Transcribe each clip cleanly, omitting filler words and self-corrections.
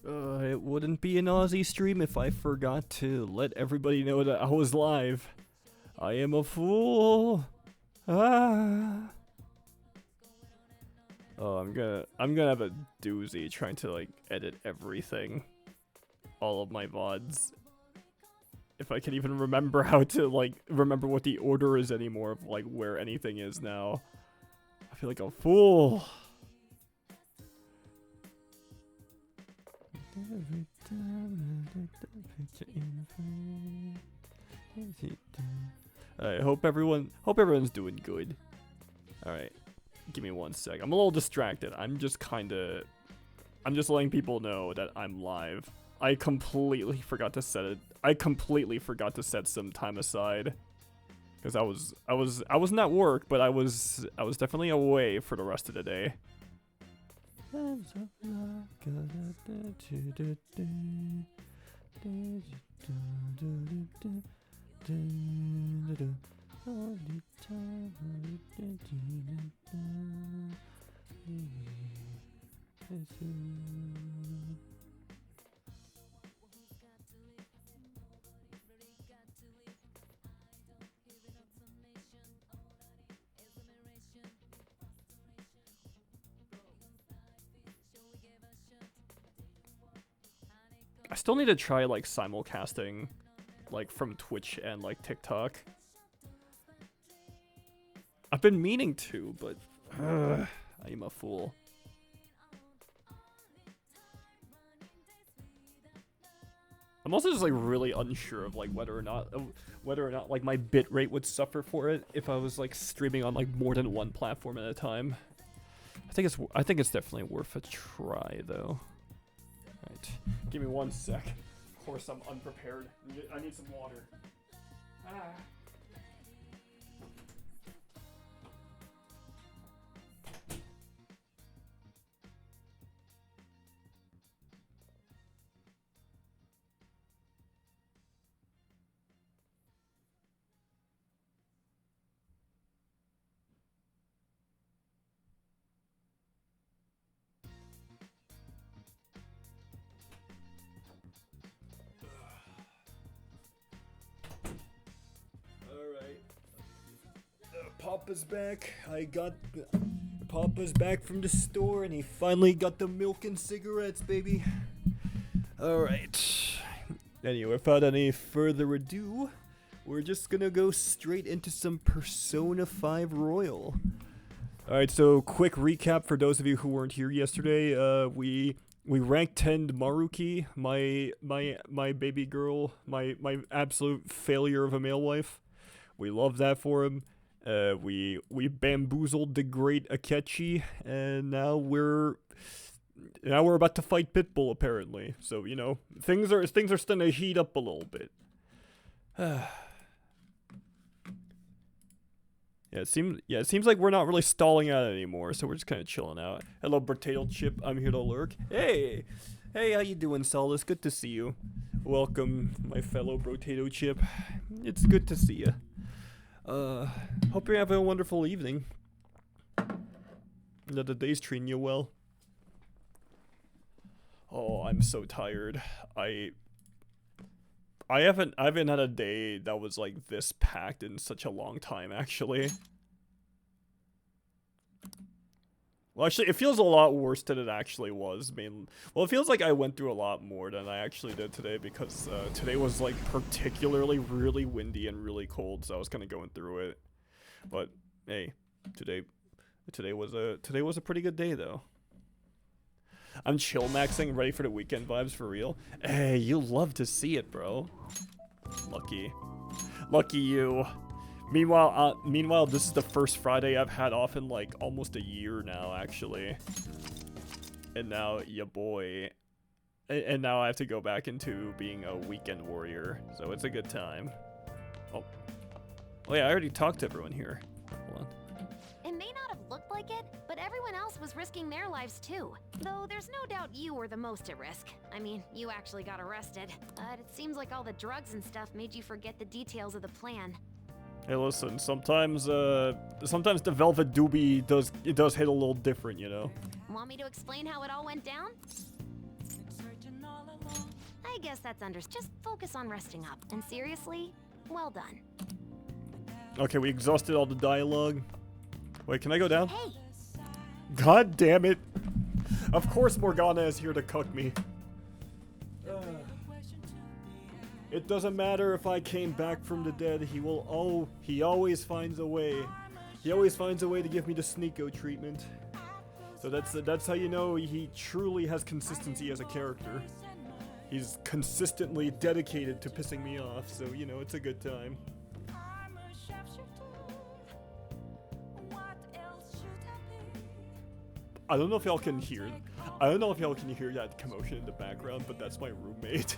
It wouldn't be an Aussie stream if I forgot to let everybody know that I was live. I am a fool. Ah. Oh, I'm gonna have a doozy trying to like edit everything, all of my VODs. If I can even remember how to like remember what the order is anymore of like where anything is now. I feel like a fool. I hope everyone's doing good. All right. Give me 1 sec. I'm a little distracted. I'm just letting people know that I'm live. I completely forgot to set it. I completely forgot to set some time aside. Cuz I wasn't at work, but I was definitely away for the rest of the day. I still need to try like simulcasting like from Twitch and like TikTok. I've been meaning to, but I am a fool. I'm also just like really unsure of like whether or not like my bitrate would suffer for it if I was like streaming on like more than one platform at a time. I think it's definitely worth a try though. Right. Give me 1 sec. Of course I'm unprepared. I need some water. Ah. Papa's back. Papa's back from the store and he finally got the milk and cigarettes, baby. Alright. Anyway, without any further ado, we're just gonna go straight into some Persona 5 Royal. Alright, so quick recap for those of you who weren't here yesterday. We ranked 10'd Maruki, my baby girl, my absolute failure of a male wife. We love that for him. We bamboozled the great Akechi, and now we're about to fight Pitbull apparently. So you know things are starting to heat up a little bit. It seems like we're not really stalling out anymore, so we're just kind of chilling out. Hello, Potato Chip. I'm here to lurk. Hey, how you doing, Solus? Good to see you. Welcome, my fellow Potato Chip. It's good to see you. Hope you're having a wonderful evening. That the day's treating you well. Oh, I'm so tired. I haven't had a day that was like this packed in such a long time, actually. Well, actually, it feels a lot worse than it actually was. I mean, well, it feels like I went through a lot more than I actually did today because today was like particularly really windy and really cold, so I was kind of going through it. But hey, today was a pretty good day though. I'm chill maxing, ready for the weekend vibes for real. Hey, you'll love to see it, bro. Lucky you. Meanwhile, this is the first Friday I've had off in like almost a year now, actually. And now, ya boy. And now I have to go back into being a weekend warrior, so it's a good time. Oh yeah, I already talked to everyone here. Hold on. It may not have looked like it, but everyone else was risking their lives too. Though there's no doubt you were the most at risk. I mean, you actually got arrested. But it seems like all the drugs and stuff made you forget the details of the plan. Hey, listen, sometimes the Velvet Doobie does hit a little different, you know? Want me to explain how it all went down? I guess that's just focus on resting up. And seriously, well done. Okay, we exhausted all the dialogue. Wait, can I go down? Hey, God damn it. Of course Morgana is here to cuck me. It doesn't matter if I came back from the dead, he always finds a way. He always finds a way to give me the Sneeko treatment. So that's how you know he truly has consistency as a character. He's consistently dedicated to pissing me off, so you know, it's a good time. I don't know if y'all can hear that commotion in the background, but that's my roommate.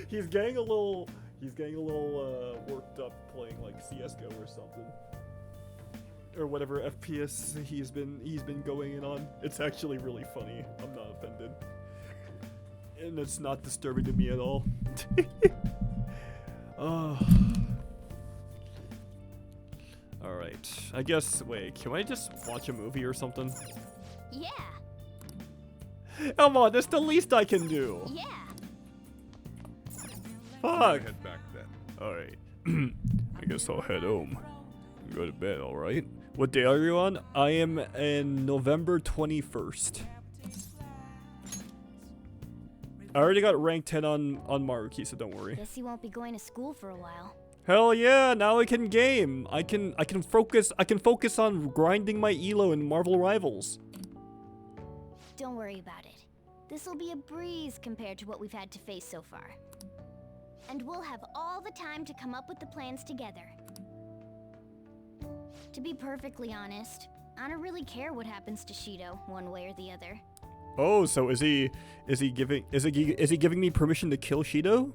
He's getting a little worked up playing like CS:GO or something. Or whatever FPS he's been going in on. It's actually really funny. I'm not offended. And it's not disturbing to me at all. Alright. I guess, wait, can I just watch a movie or something? yeah, Come on, that's the least I can do. yeah. Fuck. Head back then. Alright. I guess I'll head home. And go to bed, alright? What day are you on? I am in November 21st. I already got rank 10 on Maruki, so don't worry. Guess you won't be going to school for a while. Hell yeah, now I can game. I can focus on grinding my elo in Marvel Rivals. Don't worry about it. This'll be a breeze compared to what we've had to face so far. And we'll have all the time to come up with the plans together. To be perfectly honest, I don't really care what happens to Shido, one way or the other. Oh, so is he giving me permission to kill Shido?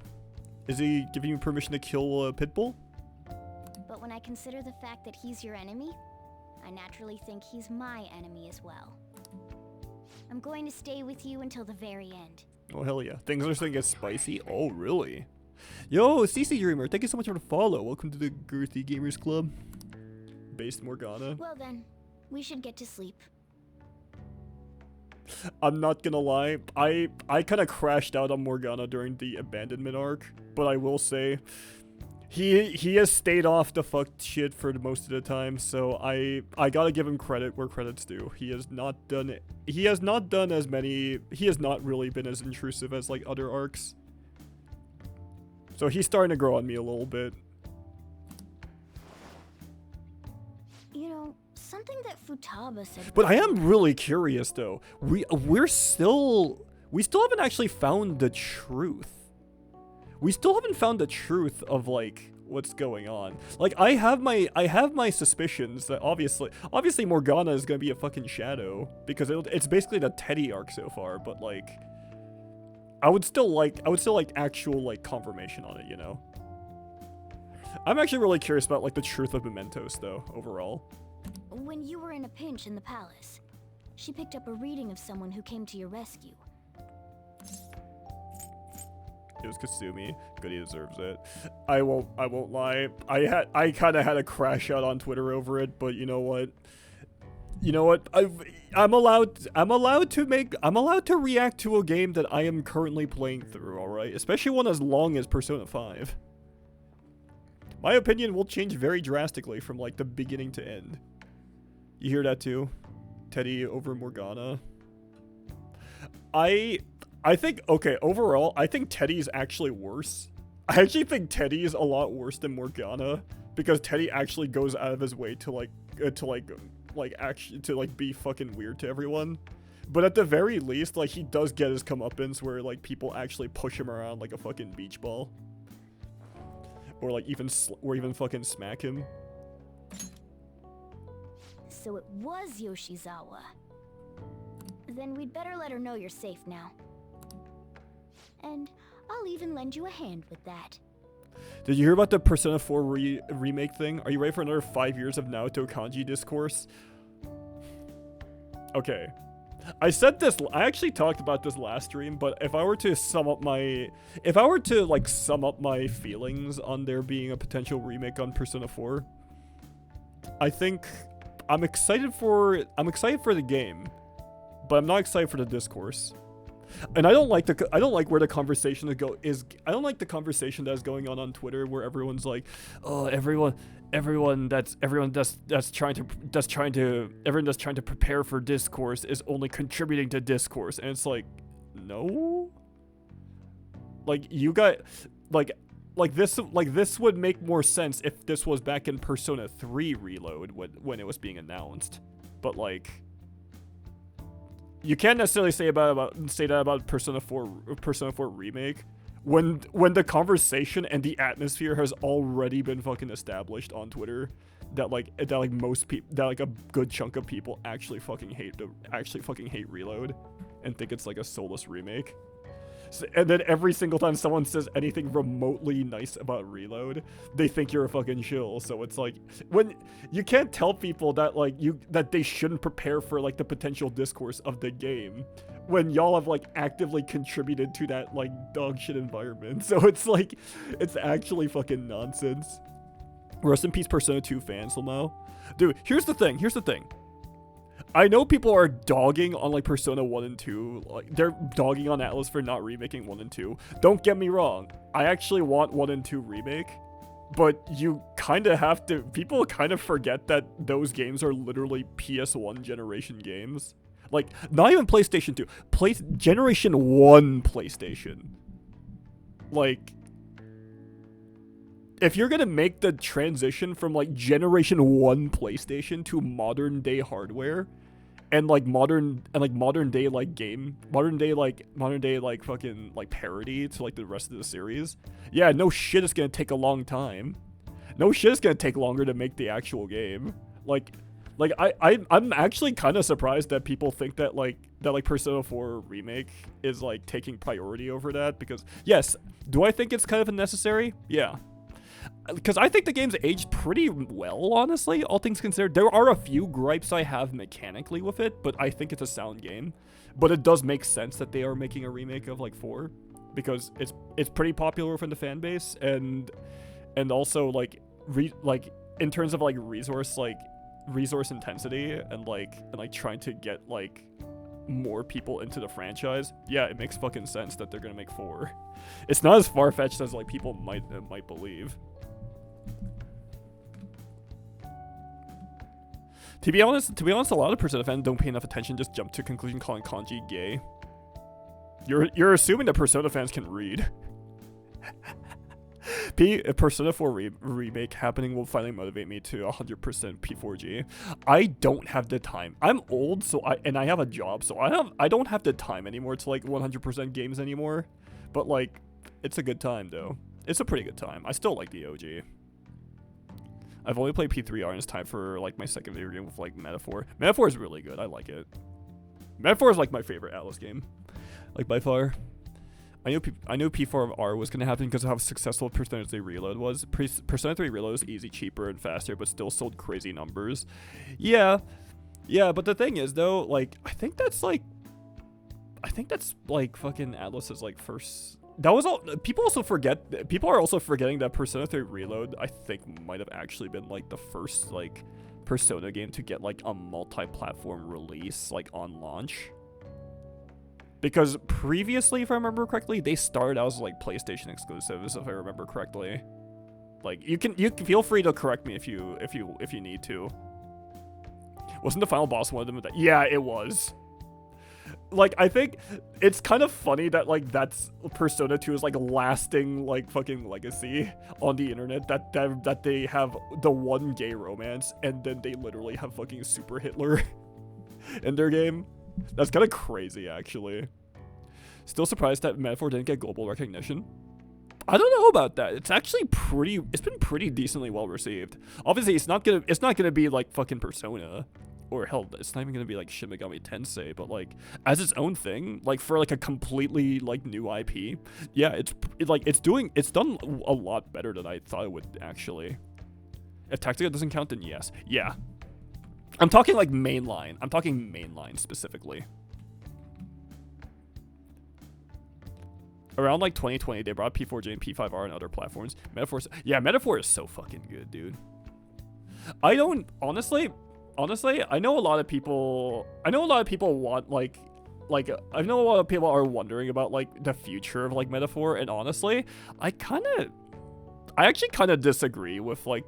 Is he giving me permission to kill Pitbull? But when I consider the fact that he's your enemy, I naturally think he's my enemy as well. I'm going to stay with you until the very end. Oh hell yeah. Things are starting to get spicy. Oh really? Yo, CC Dreamer, thank you so much for the follow. Welcome to the Girthy Gamers Club. Based Morgana. Well then, we should get to sleep. I'm not gonna lie, I kind of crashed out on Morgana during the abandonment arc, but I will say, he has stayed off the fucked shit for the most of the time, so I gotta give him credit where credit's due. He has not really been as intrusive as like other arcs. So he's starting to grow on me a little bit. You know, something that Futaba said. But I am really curious though. We still haven't actually found the truth. We still haven't found the truth of like what's going on. Like I have my suspicions that obviously Morgana is gonna be a fucking shadow because it's basically the Teddy arc so far. But like, I would still like actual like confirmation on it, you know. I'm actually really curious about like the truth of Mementos though overall. When you were in a pinch in the palace, she picked up a reading of someone who came to your rescue. It was Kasumi. Good, he deserves it. I won't lie. I kind of had a crash out on Twitter over it, but you know what? I'm allowed to react to a game that I am currently playing through, all right? Especially one as long as Persona 5. My opinion will change very drastically from like the beginning to end. You hear that too? Teddy over Morgana. I think, okay, overall, I think Teddy's actually worse. I actually think Teddy is a lot worse than Morgana because Teddy actually goes out of his way to be fucking weird to everyone. But at the very least, like, he does get his comeuppance where like people actually push him around like a fucking beach ball. Or like even fucking smack him. So it was Yoshizawa. Then we'd better let her know you're safe now. And I'll even lend you a hand with that. Did you hear about the Persona 4 remake thing? Are you ready for another 5 years of Naoto kanji discourse? Okay. I actually talked about this last stream, but if I were to sum up my feelings on there being a potential remake on Persona 4, I think I'm excited for the game, but I'm not excited for the discourse. And I don't like where the conversation I don't like the conversation that's going on Twitter where everyone's like, oh, everyone that's trying to prepare for discourse is only contributing to discourse. And it's like, no, like you got this would make more sense if this was back in Persona 3 Reload when it was being announced. But like, you can't necessarily say that about Persona 4 Remake when the conversation and the atmosphere has already been fucking established on Twitter that most people, that like a good chunk of people actually fucking hate Reload and think it's like a soulless remake. And then every single time someone says anything remotely nice about Reload, they think you're a fucking shill. So it's like, when you can't tell people that they shouldn't prepare for like the potential discourse of the game when y'all have like actively contributed to that like dog shit environment. So it's like, it's actually fucking nonsense. Rest in peace, Persona 2 fans, Lamau. Dude, here's the thing. I know people are dogging on like Persona 1 and 2, like they're dogging on Atlus for not remaking 1 and 2. Don't get me wrong, I actually want 1 and 2 remake, but you kind of have to, people kind of forget that those games are literally PS1 generation games. Like, not even PlayStation 2, Generation 1 PlayStation. Like, if you're gonna make the transition from like Generation 1 PlayStation to modern day hardware, and like modern day fucking like parody to like the rest of the series, yeah, no shit, it's gonna take a long time. No shit, it's gonna take longer to make the actual game. I'm actually kind of surprised that people think that Persona 4 Remake is like taking priority over that, because yes, do I think it's kind of unnecessary? Yeah. Because I think the game's aged pretty well, honestly, all things considered. There are a few gripes I have mechanically with it, but I think it's a sound game. But it does make sense that they are making a remake of like 4, because it's pretty popular within the fan base, and also like in terms of like resource intensity and trying to get like more people into the franchise. Yeah, it makes fucking sense that they're gonna make 4. It's not as far-fetched as like people might believe. To be honest, a lot of Persona fans don't pay enough attention, just jump to conclusion calling kanji gay. You're assuming that Persona fans can read. Persona 4 remake happening will finally motivate me to 100% P4G. I don't have the time. I'm old, and I have a job, so I don't have the time anymore to like 100% games anymore. But like, it's a good time though. It's a pretty good time. I still like the OG. I've only played P3R, and it's time for like my second favorite game with like Metaphor. Metaphor is really good. I like it. Metaphor is like my favorite Atlus game, like by far. I knew P4R was gonna happen because of how successful Persona 3 Reload was. Persona 3 Reload was easy, cheaper, and faster, but still sold crazy numbers. Yeah, but the thing is though, like I think that's like fucking Atlus's like first. That was all. People are also forgetting that Persona 3 Reload, I think, might have actually been like the first like Persona game to get like a multi-platform release like on launch. Because previously, if I remember correctly, they started out as like PlayStation exclusives, if I remember correctly. Like you can feel free to correct me if you need to. Wasn't the final boss one of them? Yeah, it was. Like, I think it's kind of funny that like that's Persona 2 is like lasting like fucking legacy on the internet, that they have the one gay romance and then they literally have fucking Super Hitler in their game. That's kind of crazy, actually. Still surprised that Metaphor didn't get global recognition. I don't know about that. It's actually it's been pretty decently well received. Obviously, it's not gonna be like fucking Persona. Or hell, it's not even gonna be like Shin Megami Tensei, but like as its own thing, like for like a completely like new IP, yeah, it's done a lot better than I thought it would actually. If Tactica doesn't count, then yes, yeah. I'm talking like mainline. I'm talking mainline specifically. Around like 2020, they brought P4J and P5R on other platforms. Metaphor is so fucking good, dude. I don't honestly, I know a lot of people want like like, I know a lot of people are wondering about, like, the future of, like, Metaphor, and honestly, I actually kind of disagree with, like,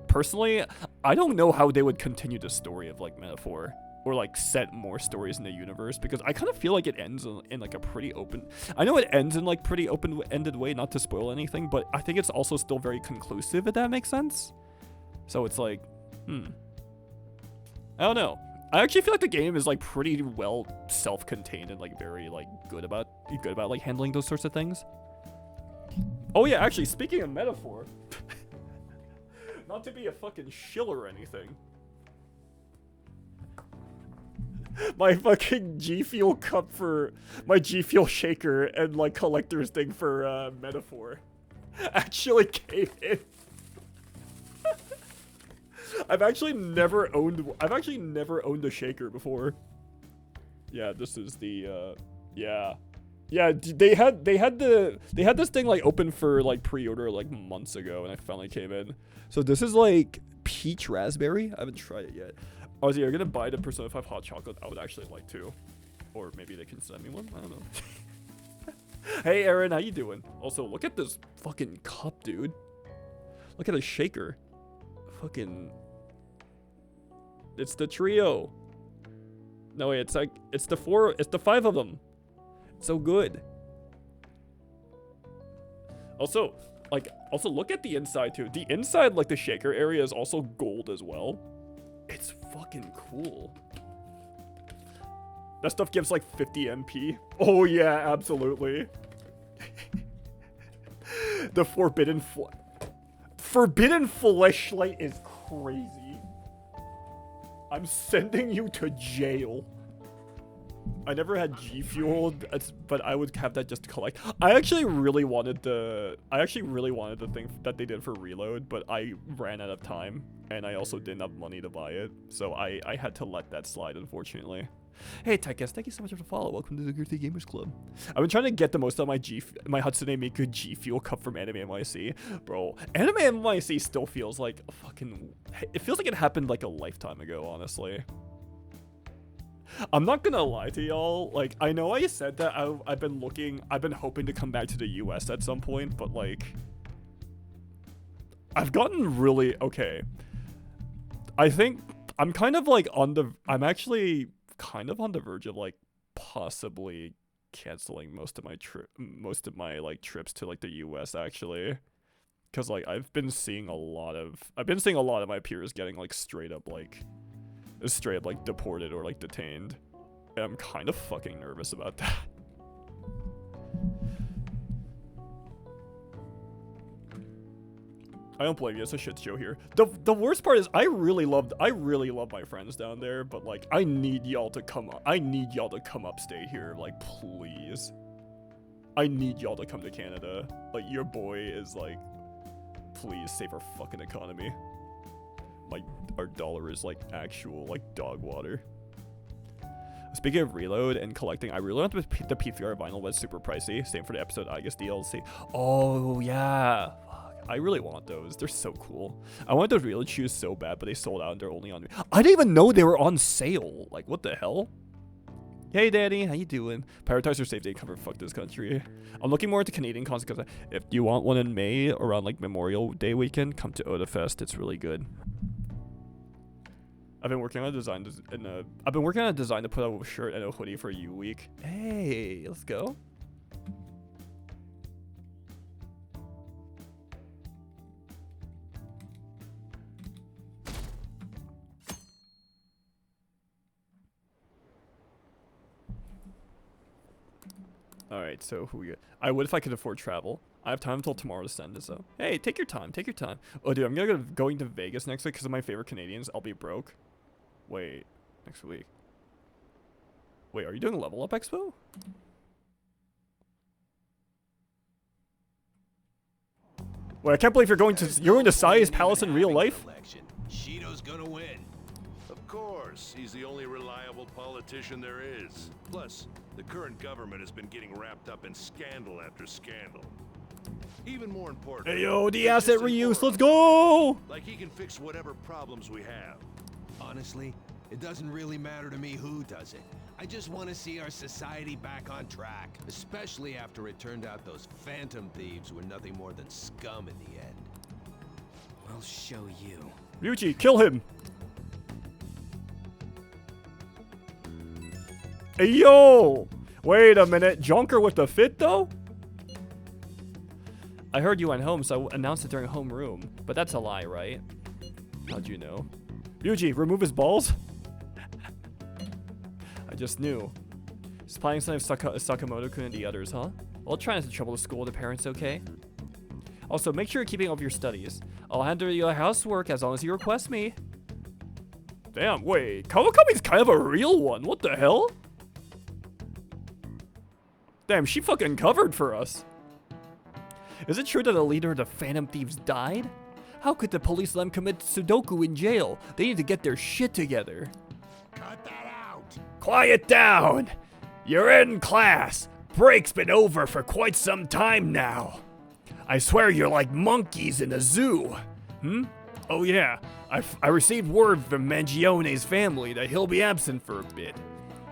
personally, I don't know how they would continue the story of, like, Metaphor, or, like, set more stories in the universe, because I kind of feel like it ends in like, a pretty open, I know it ends in, like, pretty open-ended way, not to spoil anything, but I think it's also still very conclusive, if that makes sense. So it's like, I don't know. I actually feel like the game is, like, pretty well self-contained and, like, very, like, good about like, handling those sorts of things. Oh yeah, actually, speaking of Metaphor, not to be a fucking shill or anything, my fucking G Fuel cup for my G Fuel shaker and, like, collector's thing for Metaphor actually came in. I've actually never owned a shaker before. Yeah, this is the yeah, they had this thing, like, open for, like, pre-order, like, months ago, and it finally came in. So this is, like, peach raspberry. I haven't tried it yet. Ozzy, you're gonna buy the Persona 5 hot chocolate? I would actually like to, or maybe they can send me one. I don't know. Hey Aaron, how you doing? Also, look at this fucking cup, dude. Look at the shaker. Fucking, it's the trio. No wait, it's like, it's the 5 of them. It's so good. Also look at the inside too. The inside, like, the shaker area is also gold as well. It's fucking cool. That stuff gives, like, 50 MP. Oh yeah, absolutely. The forbidden fleshlight is crazy. I'm sending you to jail. I never had G Fuel, but I would have that just to collect. I actually really wanted the thing that they did for Reload, but I ran out of time, and I also didn't have money to buy it, so I had to let that slide, unfortunately. Hey Tychus, thank you so much for the follow. Welcome to the Girthy Gamers Club. I've been trying to get the most out of my Hatsune Miku G Fuel cup from Anime NYC. Bro, Anime NYC still feels like a fucking, it feels like it happened like a lifetime ago, honestly. I'm not gonna lie to y'all, like, I know I said that I've been hoping to come back to the US at some point, but, like, I've gotten really, okay. I think I'm actually kind of on the verge of, like, possibly canceling most of my like trips to, like, the US, actually. Cause, like, I've been seeing a lot of my peers getting, like, straight up like deported or, like, detained, and I'm kind of fucking nervous about that. I don't blame you, it's a shit show here. The worst part is I really love my friends down there, but, like, I need y'all to come upstate here, like, please. I need y'all to come to Canada. Like, your boy is, like, please save our fucking economy. Our dollar is, like, actual, like, dog water. Speaking of Reload and collecting, I really want the PVR vinyl, but it's super pricey. Same for the episode, I guess, DLC. Oh, yeah. Fuck. I really want those. They're so cool. I want those Reload shoes so bad, but they sold out and they're only on me. I didn't even know they were on sale. Like, what the hell? Hey, Daddy, how you doing? Prioritize your safety and cover fuck this country. I'm looking more into Canadian cons because if you want one in May around, like, Memorial Day weekend, come to Odafest. It's really good. I've been working on a design to put out a shirt and a hoodie for U Week. Hey, let's go. All right, so who we got? I would if I could afford travel. I have time until tomorrow to send this though. Hey, take your time. Take your time. Oh, dude, I'm going to Vegas next week because of my favorite Canadians. I'll be broke. Wait, next week. Wait, are you doing Level Up Expo? Wait, I can't believe you're going to Sai's Palace in real life. Shido's gonna win. Of course, he's the only reliable politician there is. Plus, the current government has been getting wrapped up in scandal after scandal. Even more important. Hey yo, the asset reuse, let's go! Like he can fix whatever problems we have. Honestly, It doesn't really matter to me who does it. I just want to see our society back on track. Especially after it turned out those phantom thieves were nothing more than scum in the end. I'll show you. Ryuji, kill him! Hey, yo! Wait a minute, Junker with the fit, though? I heard you went home, so I announced it during homeroom. But that's a lie, right? How'd you know? Ryuji, remove his balls? I just knew. Spying some of Sakamoto-kun and the others, huh? Well, try not to trouble the school, the parents, okay? Also, make sure you're keeping up with your studies. I'll handle your housework as long as you request me. Damn, wait. Kawakami's kind of a real one. What the hell? Damn, she fucking covered for us. Is it true that the leader of the Phantom Thieves died? How could the police let him commit Sudoku in jail? They need to get their shit together. Cut that out! Quiet down! You're in class. Break's been over for quite some time now. I swear you're like monkeys in a zoo. Oh yeah, I received word from Mangione's family that he'll be absent for a bit.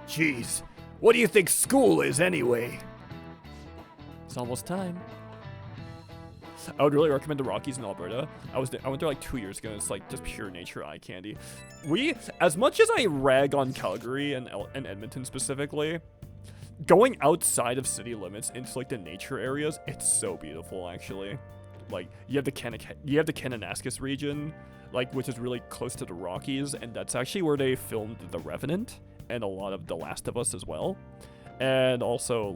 Jeez, what do you think school is anyway? It's almost time. I would really recommend the Rockies in Alberta. I went there like 2 years ago, and it's like just pure nature eye candy. As much as I rag on Calgary and Edmonton specifically, going outside of city limits into like the nature areas, it's so beautiful actually. Like you have the Kananaskis region, like which is really close to the Rockies, and that's actually where they filmed The Revenant and a lot of The Last of Us as well. And also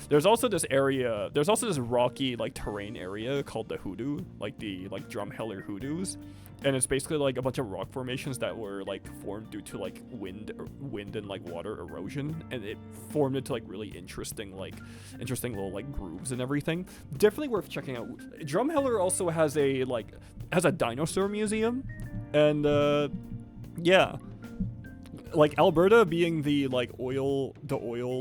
there's also this area, there's also this rocky like terrain area called the Hoodoo, like the Drumheller Hoodoos. And it's basically like a bunch of rock formations that were like formed due to like wind and like water erosion, and it formed into like really interesting little like grooves and everything. Definitely worth checking out. Drumheller also has a dinosaur museum, and yeah, like Alberta being the oil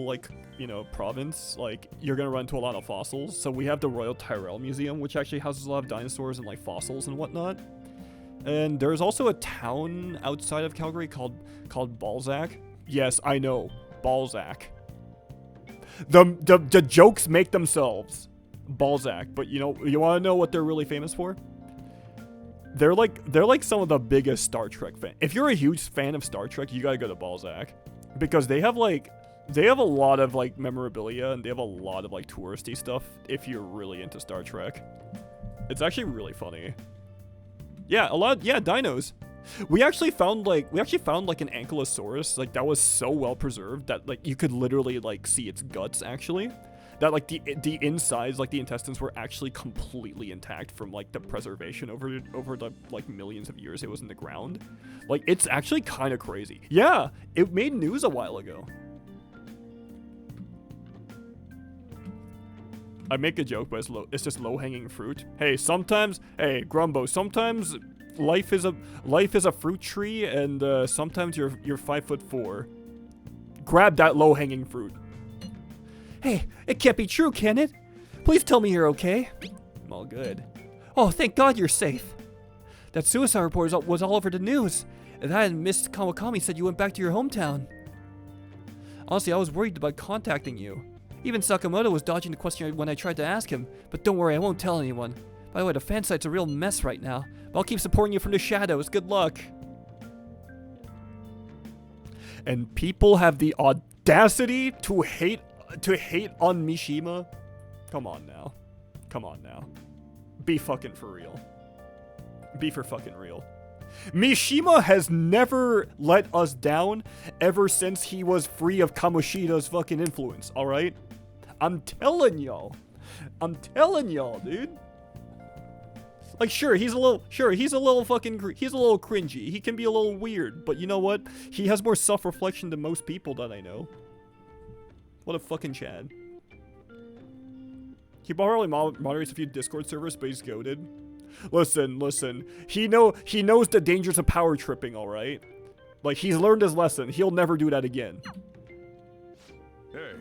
like, you know, province, like you're gonna run into a lot of fossils. So we have the Royal Tyrrell Museum, which actually houses a lot of dinosaurs and like fossils and whatnot. And there's also a town outside of Calgary called Balzac. Yes, I know, Balzac. The jokes make themselves. Balzac, but you want to know what they're really famous for? They're like some of the biggest Star Trek fans. If you're a huge fan of Star Trek, you gotta go to Balzac, because they have a lot of like memorabilia, and they have a lot of like touristy stuff if you're really into Star Trek. It's actually really funny. Yeah, dinos. We actually found like an Ankylosaurus, like that was so well preserved that like you could literally like see its guts actually. That like the insides, like the intestines, were actually completely intact from like the preservation over the like millions of years it was in the ground. Like it's actually kind of crazy. Yeah, it made news a while ago. I make a joke, but it's just low-hanging fruit. Hey, Grumbo, sometimes life is a fruit tree, and sometimes you're 5'4". Grab that low-hanging fruit. Hey, it can't be true, can it? Please tell me you're okay. I'm all good. Oh, thank God you're safe. That suicide report was all over the news. And I and Miss Kawakami said you went back to your hometown. Honestly, I was worried about contacting you. Even Sakamoto was dodging the question when I tried to ask him. But don't worry, I won't tell anyone. By the way, the fan site's a real mess right now. But I'll keep supporting you from the shadows. Good luck. And people have the audacity to hate on Mishima? Come on now. Be fucking for real. Be for fucking real. Mishima has never let us down ever since he was free of Kamoshida's fucking influence, alright? I'm telling y'all, dude. Like, he's a little cringy. He can be a little weird, but you know what? He has more self-reflection than most people that I know. What a fucking Chad. He probably moderates a few Discord servers, but he's goated. Listen. He knows the dangers of power tripping, alright? Like, he's learned his lesson. He'll never do that again. Hey.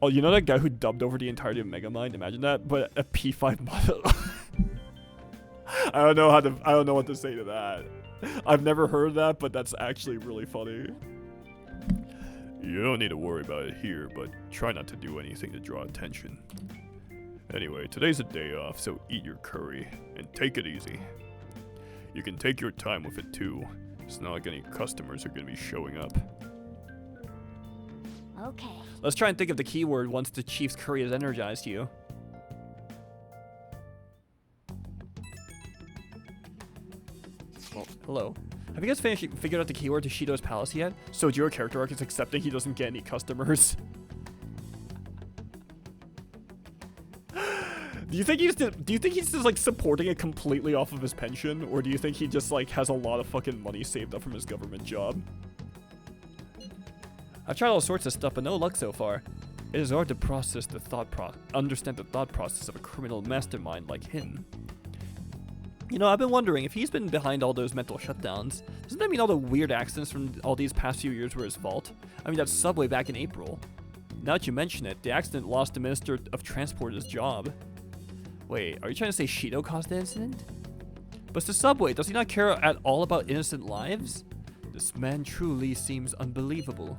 Oh, you know that guy who dubbed over the entirety of Megamind? Imagine that, but a P5 model. I don't know what to say to that. I've never heard that, but that's actually really funny. You don't need to worry about it here, but try not to do anything to draw attention. Anyway, today's a day off, so eat your curry and take it easy. You can take your time with it too. It's not like any customers are going to be showing up. Okay. Let's try and think of the keyword once the chief's curry has energized you. Well, hello. Have you guys figured out the keyword to Shido's palace yet? So your character arc is accepting he doesn't get any customers. Do you think he's just like supporting it completely off of his pension, or do you think he just like has a lot of fucking money saved up from his government job? I've tried all sorts of stuff, but no luck so far. It is hard to understand the thought process of a criminal mastermind like him. You know, I've been wondering if he's been behind all those mental shutdowns. Doesn't that mean all the weird accidents from all these past few years were his fault? I mean, that subway back in April. Now that you mention it, the accident lost the Minister of Transport his job. Wait, are you trying to say Shido caused the incident? But it's the subway. Does he not care at all about innocent lives? This man truly seems unbelievable.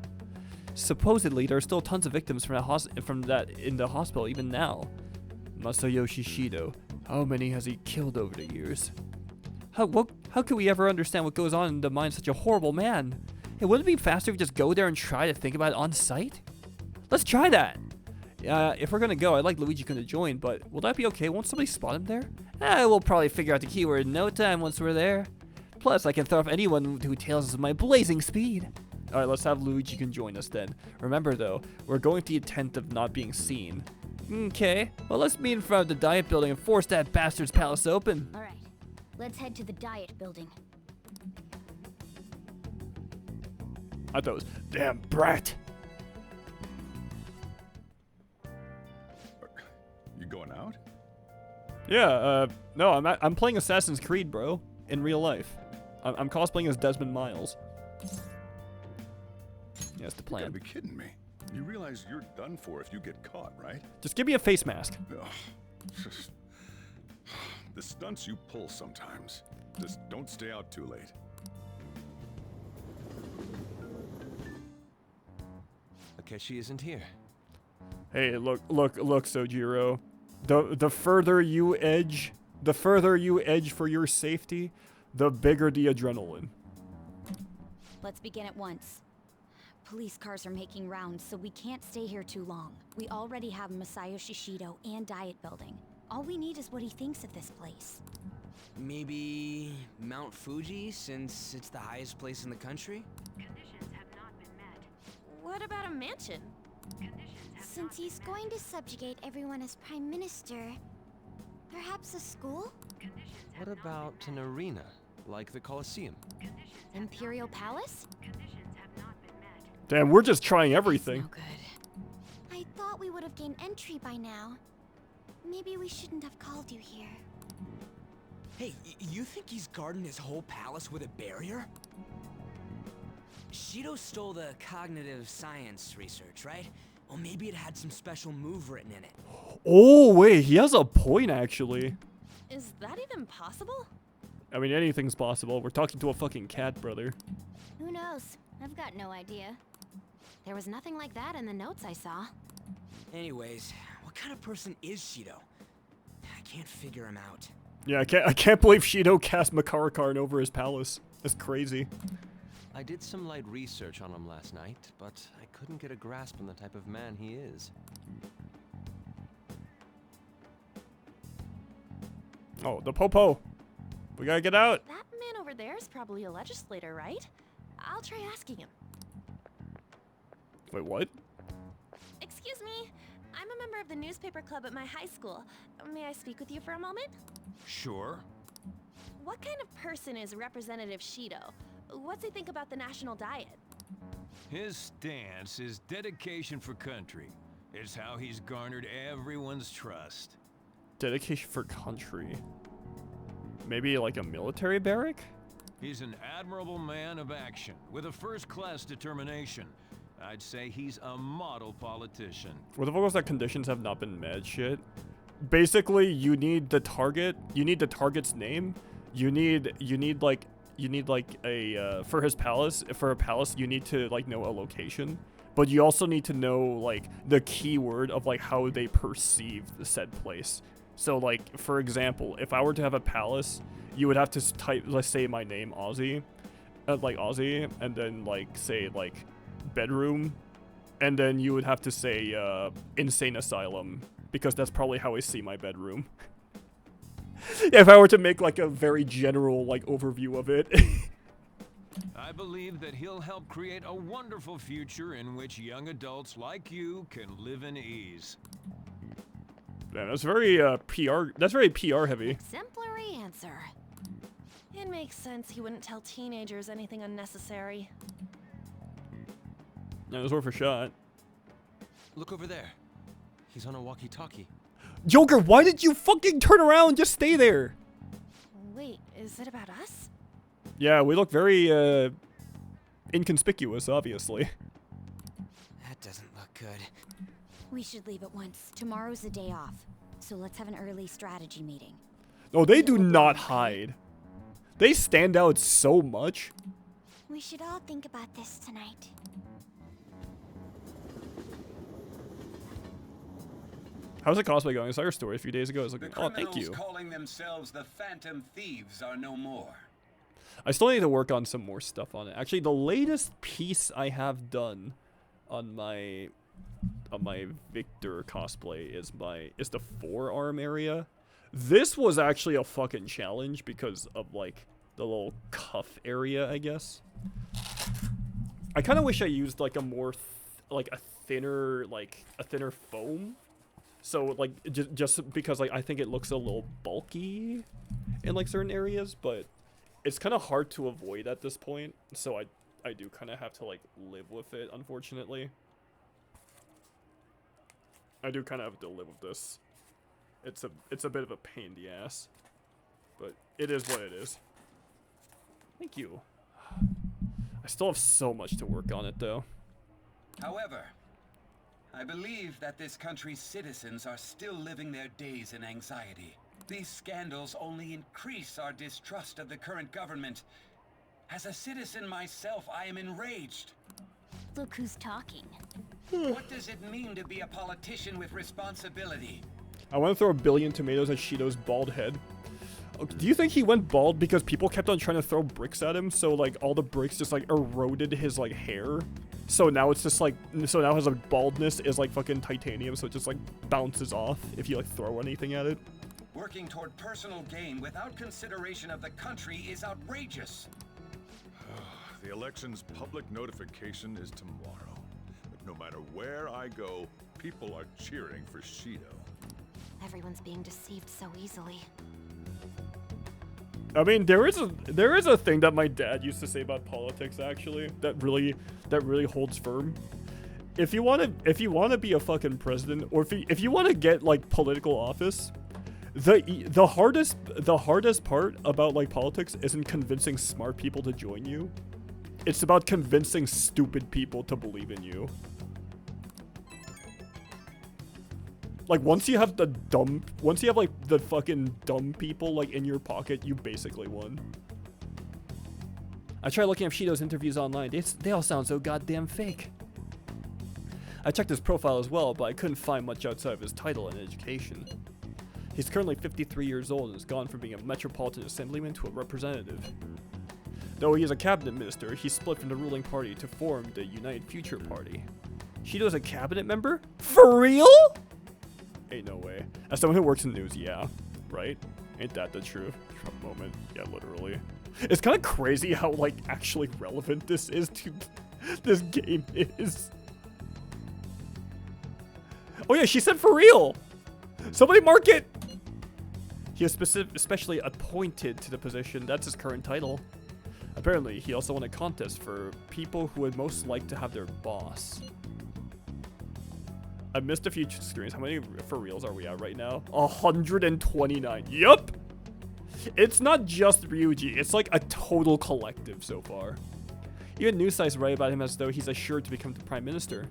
Supposedly, there are still tons of victims from that in the hospital even now. Masayoshi Shido. How many has he killed over the years? How could we ever understand what goes on in the mind of such a horrible man? Hey, wouldn't it be faster if we just go there and try to think about it on site? Let's try that! If we're gonna go, I'd like Luigi-kun to join, but will that be okay? Won't somebody spot him there? We'll probably figure out the keyword in no time once we're there. Plus, I can throw off anyone who tails us with my blazing speed. Alright, let's have Luigi-kun join us then. Remember though, we're going with the intent of not being seen. Okay, well let's meet in front of the Diet Building and force that bastard's palace open. All right. Let's head to the Diet Building. I thought it was, damn brat. You going out? Yeah, no, I'm playing Assassin's Creed, bro, in real life. I'm cosplaying as Desmond Miles. Yeah, that's the You plan. gotta be kidding me. You realize you're done for if you get caught, right? Just give me a face mask. Ugh. Just- the stunts you pull sometimes. Just don't stay out too late. Akechi isn't here. Hey, look, Sojiro. The further you edge for your safety, the bigger the adrenaline. Let's begin at once. Police cars are making rounds, so we can't stay here too long. We already have Masayoshi Shido and Diet Building. All we need is what he thinks of this place. Maybe Mount Fuji, since it's the highest place in the country? What about a mansion? Since he's going to subjugate everyone as Prime Minister, perhaps a school? What about an arena, like the Colosseum? Imperial Palace? Damn, we're just trying everything. No good. I thought we would have gained entry by now. Maybe we shouldn't have called you here. Hey, you think he's guarding his whole palace with a barrier? Shido stole the cognitive science research, right? Well, maybe it had some special move written in it. Oh, wait, he has a point, actually. Is that even possible? I mean, anything's possible. We're talking to a fucking cat, brother. Who knows? I've got no idea. There was nothing like that in the notes I saw. Anyways, what kind of person is Shido? I can't figure him out. Yeah, I can't believe Shido cast Makarakarn over his palace. That's crazy. I did some light research on him last night, but I couldn't get a grasp on the type of man he is. Oh, the Popo. We gotta get out. That man over there is probably a legislator, right? I'll try asking him. Wait, what? Excuse me. I'm a member of the newspaper club at my high school. May I speak with you for a moment? Sure. What kind of person is Representative Shido? What's he think about the national diet? His stance is dedication for country. It's how he's garnered everyone's trust. Dedication for country. Maybe like a military barrack? He's an admirable man of action with a first-class determination. I'd say he's a model politician. What the fuck was that conditions have not been met shit? Basically, you need the target, you need the target's name, you need like you need like a for his palace. For a palace, you need to like know a location, but you also need to know like the keyword of like how they perceive the said place. So like for example, if I were to have a palace, you would have to type, let's say my name, Ozzy, like Ozzy, and then like say like bedroom, and then you would have to say insane asylum, because that's probably how I see my bedroom. If I were to make like a very general like overview of it. I believe that he'll help create a wonderful future in which young adults like you can live in ease. Man, that's very PR. That's very PR heavy. Exemplary answer. It makes sense he wouldn't tell teenagers anything unnecessary. Yeah, it was worth a shot. Look over there. He's on a walkie-talkie. Joker, why did you fucking turn around and just stay there? Wait, is it about us? Yeah, we look very inconspicuous, obviously. That doesn't look good. We should leave at once. Tomorrow's the day off, so let's have an early strategy meeting. No, they do not hide. They stand out so much. We should all think about this tonight. How's the cosplay going? I saw your story a few days ago. I was like, The oh, thank criminals you. calling themselves the Phantom Thieves are no more. I still need to work on some more stuff on it. Actually, the latest piece I have done on my Victor cosplay is the forearm area. This was actually a fucking challenge because of like the little cuff area, I guess. I kind of wish I used like a more a thinner foam. So like just because like I think it looks a little bulky in like certain areas, but it's kind of hard to avoid at this point. So I do kind of have to like live with it, unfortunately. I do kind of have to live with this. It's a bit of a pain in the ass, but it is what it is. Thank you. I still have so much to work on it though. However, I believe that this country's citizens are still living their days in anxiety. These scandals only increase our distrust of the current government. As a citizen myself, I am enraged. Look who's talking. What does it mean to be a politician with responsibility? I want to throw 1 billion tomatoes at Shido's bald head. Do you think he went bald because people kept on trying to throw bricks at him, so like all the bricks just like eroded his like hair? So now it's just like, so now his like baldness is like fucking titanium, so it just like bounces off if you like throw anything at it. Working toward personal gain without consideration of the country is outrageous. The election's public notification is tomorrow. But no matter where I go, people are cheering for Shido. Everyone's being deceived so easily. I mean, there is a thing that my dad used to say about politics actually that really holds firm. If you want to be a fucking president, or if you want to get like political office, the hardest part about like politics isn't convincing smart people to join you. It's about convincing stupid people to believe in you. Like once you have like the fucking dumb people like in your pocket, you basically won. I tried looking up Shido's interviews online. They all sound so goddamn fake. I checked his profile as well, but I couldn't find much outside of his title and education. He's currently 53 years old and has gone from being a Metropolitan Assemblyman to a representative. Though he is a cabinet minister, he split from the ruling party to form the United Future Party. Shido's a cabinet member? For real? Ain't no way. As someone who works in news, yeah. Right? Ain't that the truth? Trump moment. Yeah, literally. It's kind of crazy how, like, actually relevant this is to... this game is. Oh yeah, she said for real! Somebody mark it! He is especially appointed to the position. That's his current title. Apparently, he also won a contest for people who would most like to have their boss. I missed a few screens. How many for reals are we at right now? 129. Yup! It's not just Ryuji. It's like a total collective so far. Even news sites write about him as though he's assured to become the prime minister.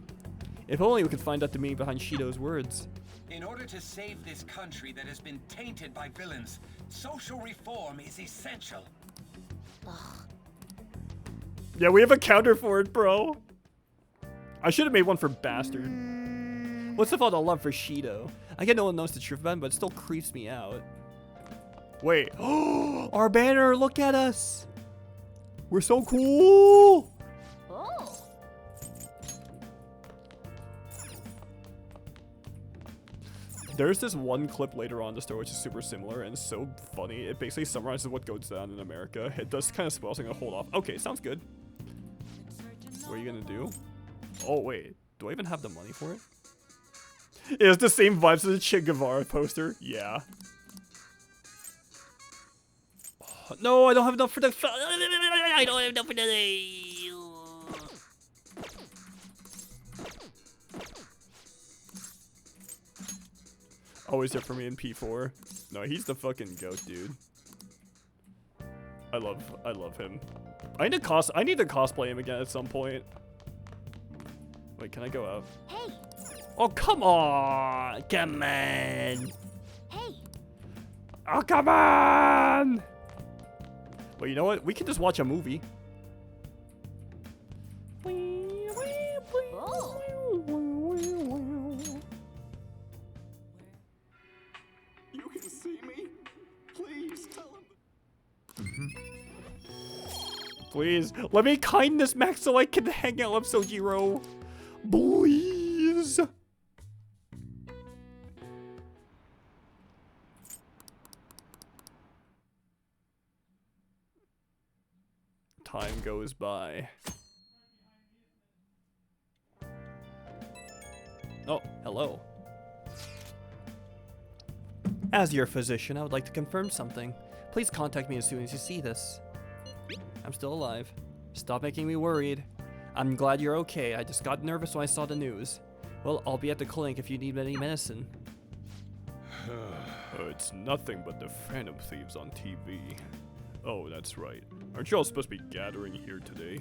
If only we could find out the meaning behind Shido's words. In order to save this country that has been tainted by villains, social reform is essential. Yeah, we have a counter for it, bro. I should have made one for Bastard. What's the fault of love for Shido? I get no one knows the truth about him, but it still creeps me out. Wait. Oh, our banner, look at us. We're so cool. Oh. There's this one clip later on in the story which is super similar and so funny. It basically summarizes what goes down in America. It does kind of spoil, so I'm gonna hold off. Okay, sounds good. What are you gonna do? Oh, wait. Do I even have the money for it? It's the same vibes as the Che Guevara poster. Yeah. Oh, no, I don't have enough for the... I don't have enough for the... Always there for me in P4. No, he's the fucking goat, dude. I love him. I need to cosplay him again at some point. Wait, can I go out? Hey. Oh, come on! Come on! Hey. Oh, come on! Well, you know what? We can just watch a movie. Oh. You can see me? Please tell him. Please, let me kindness Max so I can hang out with Sojiro. Please. Time goes by. Oh, hello. As your physician, I would like to confirm something. Please contact me as soon as you see this. I'm still alive. Stop making me worried. I'm glad you're okay. I just got nervous when I saw the news. Well, I'll be at the clinic if you need any medicine. It's nothing but the Phantom Thieves on TV. Oh, that's right. Aren't you all supposed to be gathering here today?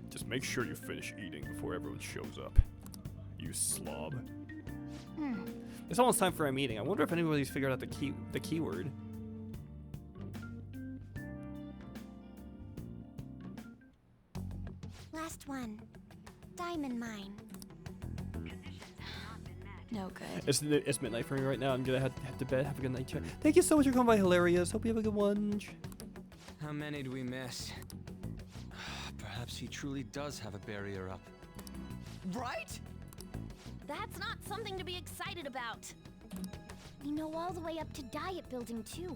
Just make sure you finish eating before everyone shows up. You slob. It's almost time for a meeting. I wonder if anybody's figured out the keyword. Last one. Diamond mine. No good. It's midnight for me right now. I'm gonna head to bed. Have a good night, chat. Thank you so much for coming by, Hilarious. Hope you have a good one. How many do we miss? Perhaps he truly does have a barrier up. Right? That's not something to be excited about. We know all the way up to Diet Building, too.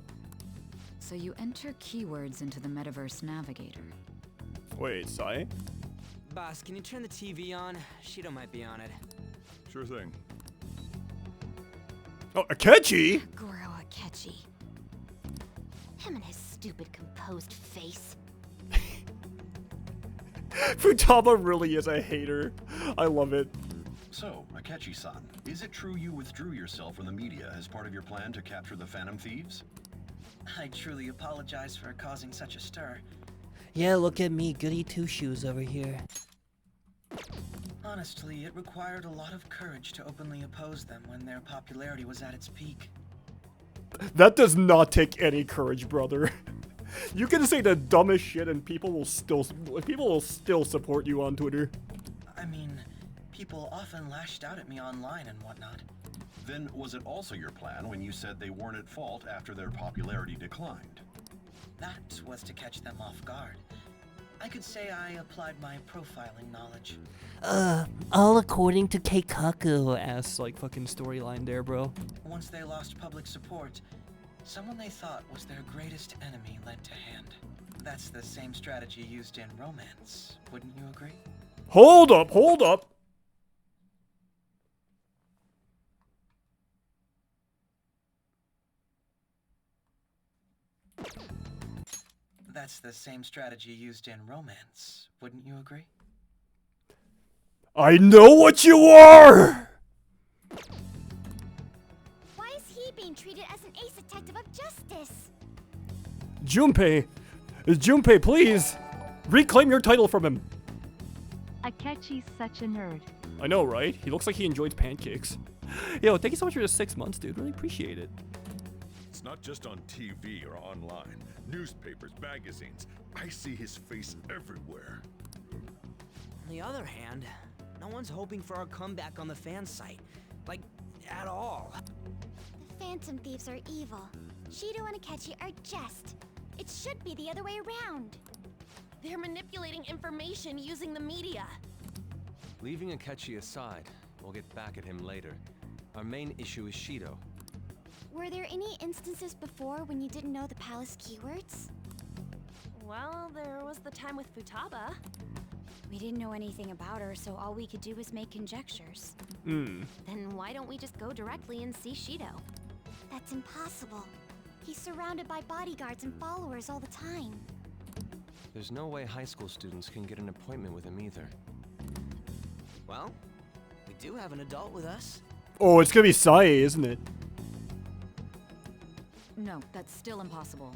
So you enter keywords into the Metaverse Navigator. Wait, Sai? Boss, can you turn the TV on? Shido might be on it. Sure thing. Oh, Akechi? Goro Akechi. Him and his stupid composed face. Futaba really is a hater. I love it. So, Akechi-san, is it true you withdrew yourself from the media as part of your plan to capture the Phantom Thieves? I truly apologize for causing such a stir. Yeah, look at me, goody two-shoes over here. Honestly, it required a lot of courage to openly oppose them when their popularity was at its peak. That does not take any courage, brother. You can say the dumbest shit and people will still support you on Twitter. I mean, people often lashed out at me online and whatnot. Then was it also your plan when you said they weren't at fault after their popularity declined? That was to catch them off guard. I could say I applied my profiling knowledge. All according to Keikaku. Ass like fucking storyline there, bro. Once they lost public support, someone they thought was their greatest enemy led to hand. That's the same strategy used in romance, wouldn't you agree? Hold up, hold up. That's the same strategy used in romance, wouldn't you agree? I know what you are! Why is he being treated as an ace detective of justice? Junpei, please! Reclaim your title from him! Akechi's such a nerd. I know, right? He looks like he enjoys pancakes. Yo, thank you so much for the 6 months, dude. Really appreciate it. It's Not just on TV or online. Newspapers, magazines. I see his face everywhere. On the other hand, no one's hoping for our comeback on the fan site. Like, at all. The Phantom Thieves are evil. Shido and Akechi are just. It should be the other way around. They're manipulating information using the media. Leaving Akechi aside, we'll get back at him later. Our main issue is Shido. Were there any instances before when you didn't know the palace keywords? Well, there was the time with Futaba. We didn't know anything about her, so all we could do was make conjectures. Hmm. Then why don't we just go directly and see Shido? That's impossible. He's surrounded by bodyguards and followers all the time. There's no way high school students can get an appointment with him either. Well, we do have an adult with us. Oh, it's gonna be Sae, isn't it? No, that's still impossible.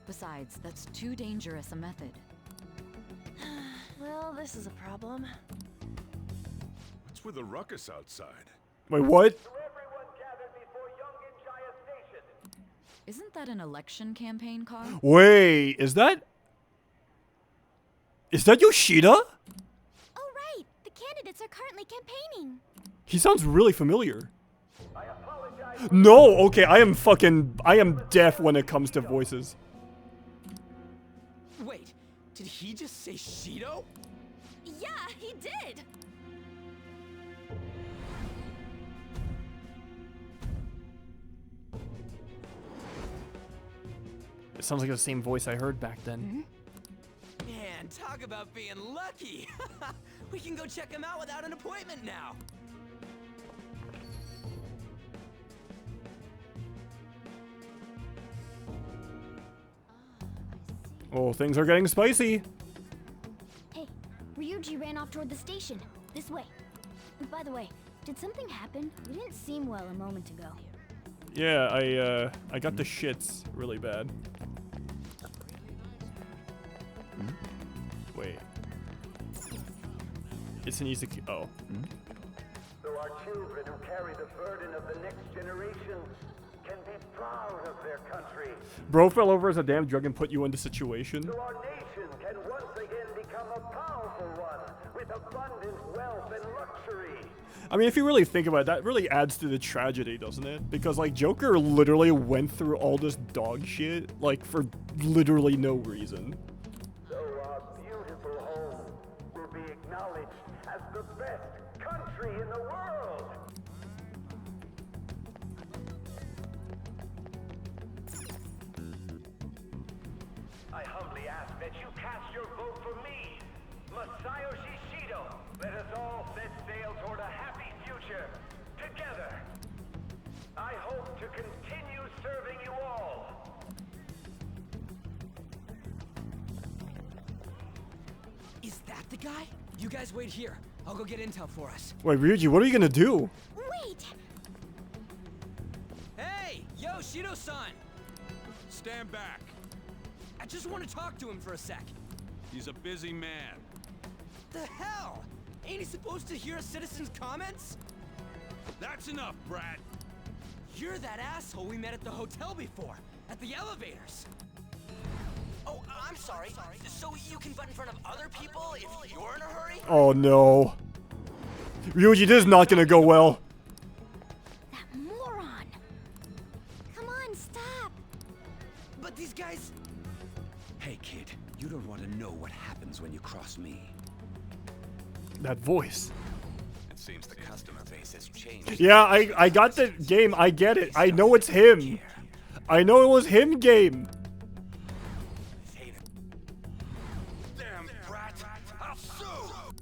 Besides, that's too dangerous a method. Well, this is a problem. What's with the ruckus outside? Wait, what? Isn't that an election campaign car? Wait, is that Yoshida? Oh right, the candidates are currently campaigning. He sounds really familiar. No, okay, I am deaf when it comes to voices. Wait, did he just say Shido? Yeah, he did! It sounds like the same voice I heard back then. Man, talk about being lucky! We can go check him out without an appointment now! Oh, things are getting spicy. Hey, Ryuji ran off toward the station. This way. By the way, did something happen? You didn't seem well a moment ago. Yeah, I got the shits really bad. Wait. It's an easy. Oh. So our children who carry the burden of the next generation can be proud of their country. Bro fell over as a damn drug and put you into situation. So our nation can once again become a powerful one with abundant wealth and luxury. I mean, if you really think about it, that really adds to the tragedy, doesn't it? Because, like, Joker literally went through all this dog shit, like, for literally no reason. So our beautiful home will be acknowledged as the best country in the world. I humbly ask that you cast your vote for me, Masayoshi Shido. Let us all set sail toward a happy future, together. I hope to continue serving you all. Is that the guy? You guys wait here. I'll go get intel for us. Wait, Ryuji, what are you gonna do? Wait! Hey! Yo, Shido-san! Stand back. I just want to talk to him for a sec. He's a busy man. The hell? Ain't he supposed to hear a citizen's comments? That's enough, Brat. You're that asshole we met at the hotel before, at the elevators. Oh, I'm sorry. So you can butt in front of other people if you're in a hurry? Oh no. Ryuji, this is not gonna go well. That moron! Come on, stop! But these guys... Hey, kid, you don't want to know what happens when you cross me. That voice. It seems the customer base has changed. Yeah, I got the game. I get it. I know it's him. I know it was him game. Damn brat! I'll sue!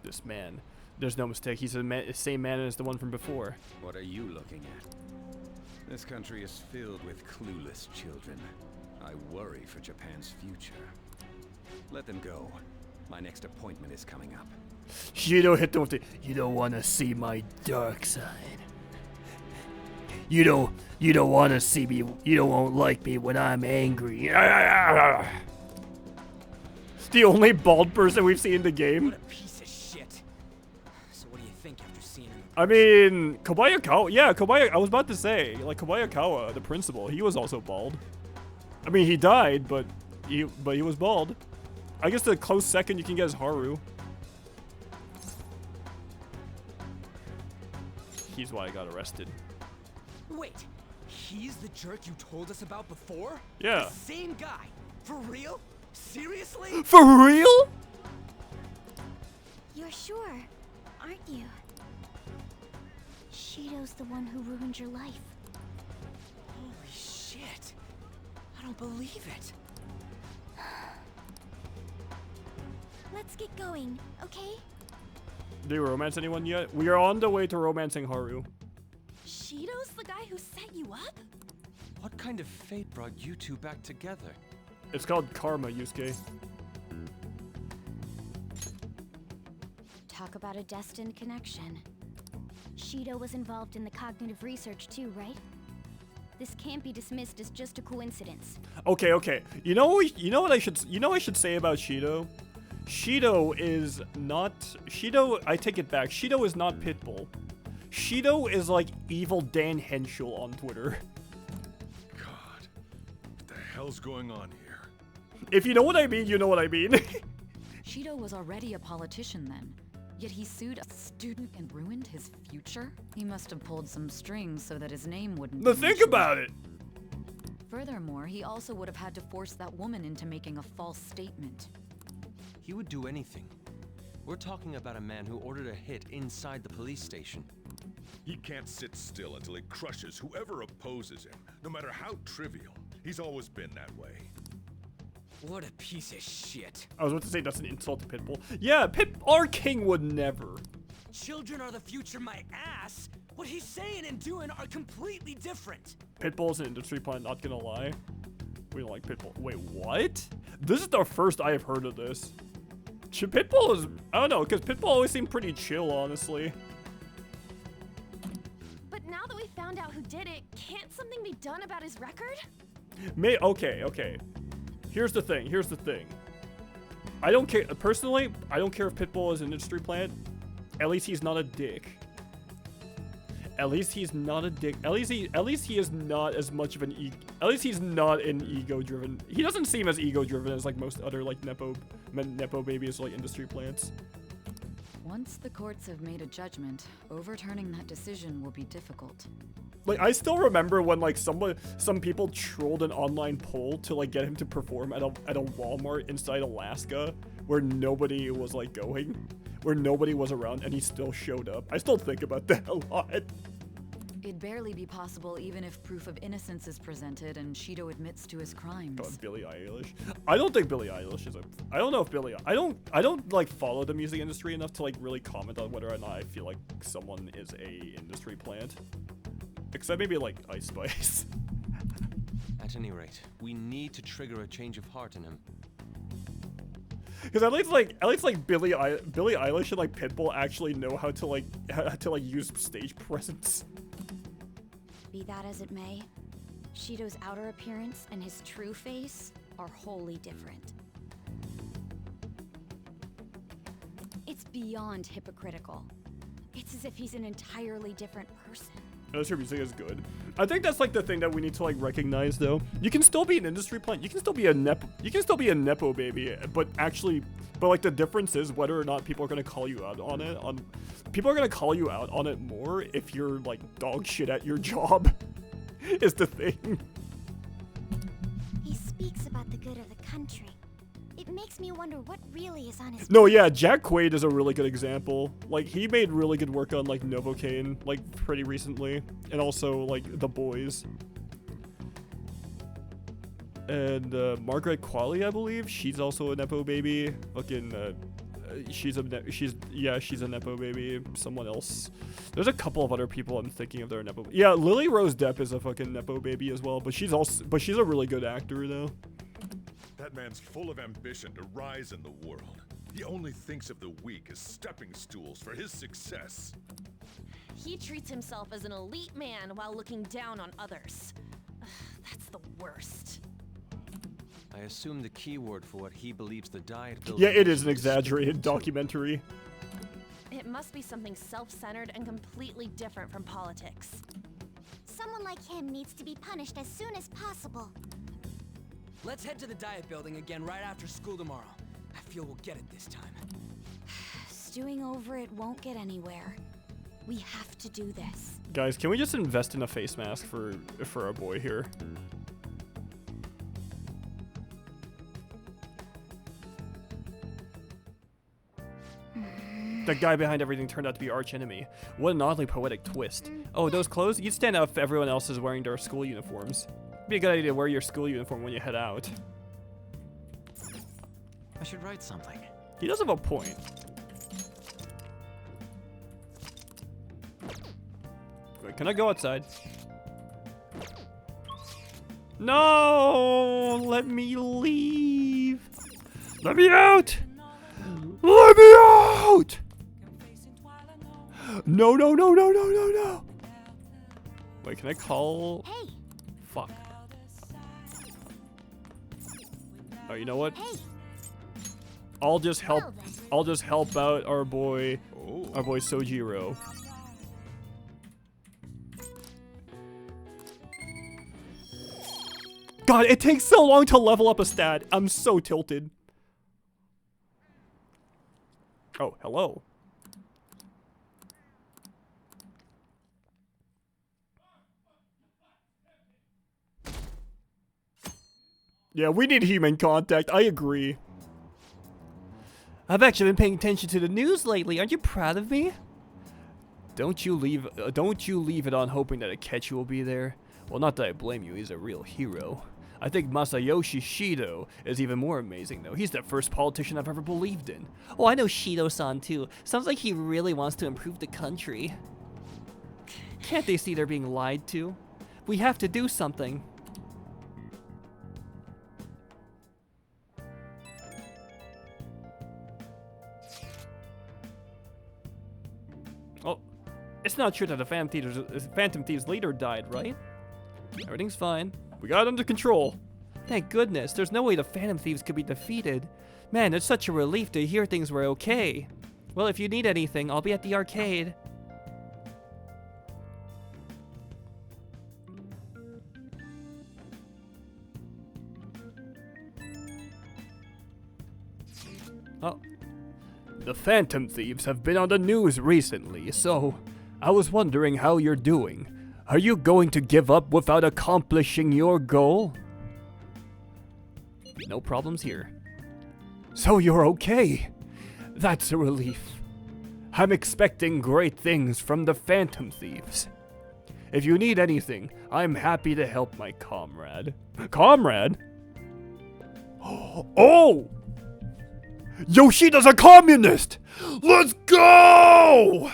This man. There's no mistake. He's the same man as the one from before. What are you looking at? This country is filled with clueless children. I worry for Japan's future. Let them go. My next appointment is coming up. Shido hit them with the, you don't want to see my dark side. You don't want to see me. You don't like me when I'm angry. It's the only bald person we've seen in the game. What a piece of shit. So what do you think after seeing him I mean, Kobayakawa, yeah, I was about to say, like, Kobayakawa, the principal, he was also bald. I mean, he died, but he was bald. I guess the close second you can get is Haru. He's why I got arrested. Wait, he's the jerk you told us about before? Yeah. The same guy? For real? Seriously? For real? You're sure, aren't you? Shido's the one who ruined your life. Holy shit. I don't believe it. Let's get going, okay? Do you romance anyone yet? We are on the way to romancing Haru. Shido's the guy who set you up? What kind of fate brought you two back together? It's called karma, Yusuke. Talk about a destined connection. Shido was involved in the cognitive research too, right? This can't be dismissed as just a coincidence. Okay. You know what I should say about Shido? Shido is not I take it back. Shido is not Pitbull. Shido is like evil Dan Henschel on Twitter. God, what the hell's going on here? If you know what I mean, you know what I mean. Shido was already a politician then. Yet he sued a student and ruined his future? He must have pulled some strings so that his name wouldn't be But think about it! Furthermore, he also would have had to force that woman into making a false statement. He would do anything. We're talking about a man who ordered a hit inside the police station. He can't sit still until he crushes whoever opposes him, no matter how trivial. He's always been that way. What a piece of shit. I was about to say that's an insult to Pitbull. Yeah, our king would never. Children are the future, my ass. What he's saying and doing are completely different. Pitbull's an industry plant, not gonna lie. We don't like Pitbull. Wait, what? This is the first I have heard of this. Pitbull is, I don't know, because Pitbull always seemed pretty chill, honestly. But now that we found out who did it, can't something be done about his record? Okay. Here's the thing. I don't care, personally, I don't care if Pitbull is an industry plant. At least he's not a dick. At least he's not a dick. At least he is not as much of an at least he's not an ego-driven. He doesn't seem as ego-driven as like most other like nepo babies like industry plants. Once the courts have made a judgment, overturning that decision will be difficult. Like, I still remember when like some people trolled an online poll to like get him to perform at a Walmart inside Alaska where nobody was like going, where nobody was around, and he still showed up. I still think about that a lot. It'd barely be possible even if proof of innocence is presented and Shido admits to his crimes. God, Billie Eilish. I don't think Billie Eilish is a. I don't know if Billie. I don't like follow the music industry enough to like really comment on whether or not I feel like someone is a industry plant. Except maybe like Ice Spice. At any rate, we need to trigger a change of heart in him. Because at least like Billie Eilish and like Pitbull actually know how to use stage presence. Be that as it may, Shido's outer appearance and his true face are wholly different. It's beyond hypocritical. It's as if he's an entirely different person. Unless your music is good. I think that's like the thing that we need to like recognize though. You can still be an industry plant. You can still be a nepo baby, but like the difference is whether or not people are gonna call you out on it. People are gonna call you out on it more if you're like dog shit at your job. Is the thing. He speaks about the good of the country. It makes me wonder what really is on his No, yeah, Jack Quaid is a really good example. Like, he made really good work on, like, Novocaine, like, pretty recently. And also, like, The Boys. And, Margaret Qualley, I believe. She's also a Nepo baby. Fucking, she's a Nepo baby. Someone else. There's a couple of other people I'm thinking of that are Nepo. Yeah, Lily Rose Depp is a fucking Nepo baby as well. But she's a really good actor, though. That man's full of ambition to rise in the world. He only thinks of the weak as stepping stools for his success. He treats himself as an elite man while looking down on others. Ugh, that's the worst. I assume the keyword for what he believes the diet. Yeah, it is an exaggerated documentary. It it must be something self-centered and completely different from politics. Someone like him needs to be punished as soon as possible. Let's head to the Diet Building again right after school tomorrow. I feel we'll get it this time. Stewing over it won't get anywhere. We have to do this. Guys, can we just invest in a face mask for our boy here? The guy behind everything turned out to be arch enemy. What an oddly poetic twist. Oh, those clothes? You'd stand out if everyone else is wearing their school uniforms. It'd be a good idea to wear your school uniform when you head out. I should write something. He does have a point. Wait, can I go outside? No! Let me leave! Let me out! Let me out! No, no, no, no, no, no, no! Wait, can I call? Hey! Fuck. Oh, you know what? Hey! I'll just help out our boy Sojiro. God, it takes so long to level up a stat. I'm so tilted. Oh, hello. Yeah, we need human contact. I agree. I've actually been paying attention to the news lately. Aren't you proud of me? Don't you leave it on hoping that Akechi will be there. Well, not that I blame you. He's a real hero. I think Masayoshi Shido is even more amazing, though. He's the first politician I've ever believed in. Oh, I know Shido-san too. Sounds like he really wants to improve the country. Can't they see they're being lied to? We have to do something. Oh, it's not true that the Phantom Thieves leader died, right? Everything's fine. We got it under control. Thank goodness. There's no way the Phantom Thieves could be defeated. Man, it's such a relief to hear things were okay. Well, if you need anything, I'll be at the arcade. Oh. The Phantom Thieves have been on the news recently, so I was wondering how you're doing. Are you going to give up without accomplishing your goal? No problems here. So you're okay. That's a relief. I'm expecting great things from the Phantom Thieves. If you need anything, I'm happy to help my comrade. Comrade? Oh! Yoshida's a communist! Let's go!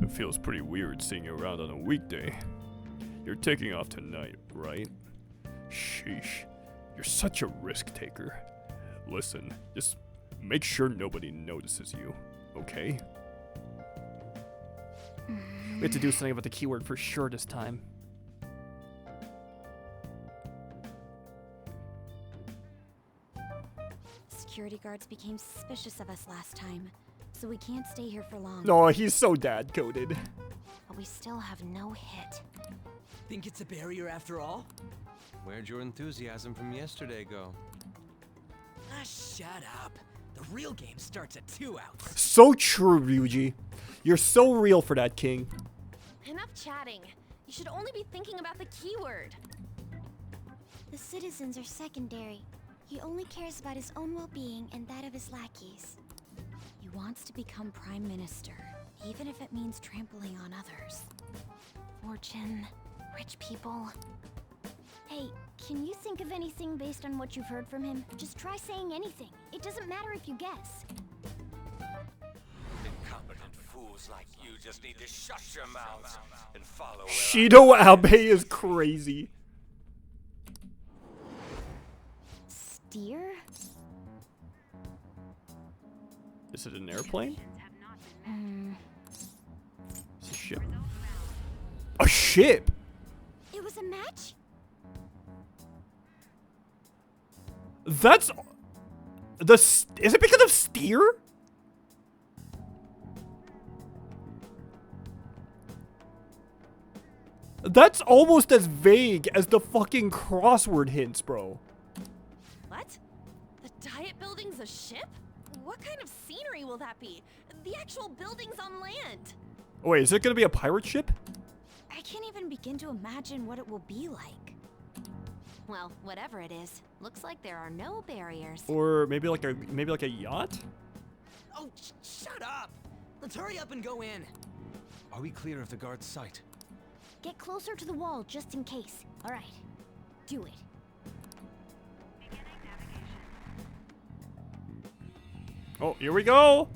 It feels pretty weird seeing you around on a weekday. You're taking off tonight, right? Sheesh. You're such a risk taker. Listen, just make sure nobody notices you, okay? We have to do something about the keyword for sure this time. Security guards became suspicious of us last time, so we can't stay here for long. No, he's so dad-coded. But we still have no hit. Think it's a barrier after all? Where'd your enthusiasm from yesterday go? Ah, shut up. The real game starts at 2 outs. So true, Ryuji. You're so real for that, King. Enough chatting. You should only be thinking about the keyword. The citizens are secondary. He only cares about his own well-being and that of his lackeys. He wants to become prime minister, even if it means trampling on others. Fortune, rich people. Hey, can you think of anything based on what you've heard from him? Just try saying anything. It doesn't matter if you guess. Incompetent fools like you just need to shut your mouths and follow where Shido Abe is crazy. Steer? Is it an airplane? It's a ship. A ship? It was a match? That's the. Is it because of steer? That's almost as vague as the fucking crossword hints, bro. What? The Diet Building's a ship? What kind of scenery will that be? The actual building's on land. Oh, wait, is it gonna be a pirate ship? I can't even begin to imagine what it will be like. Well, whatever it is, looks like there are no barriers. Or maybe like a yacht? Oh, shut up! Let's hurry up and go in. Are we clear of the guard's sight? Get closer to the wall just in case. All right. Do it. Oh, here we go.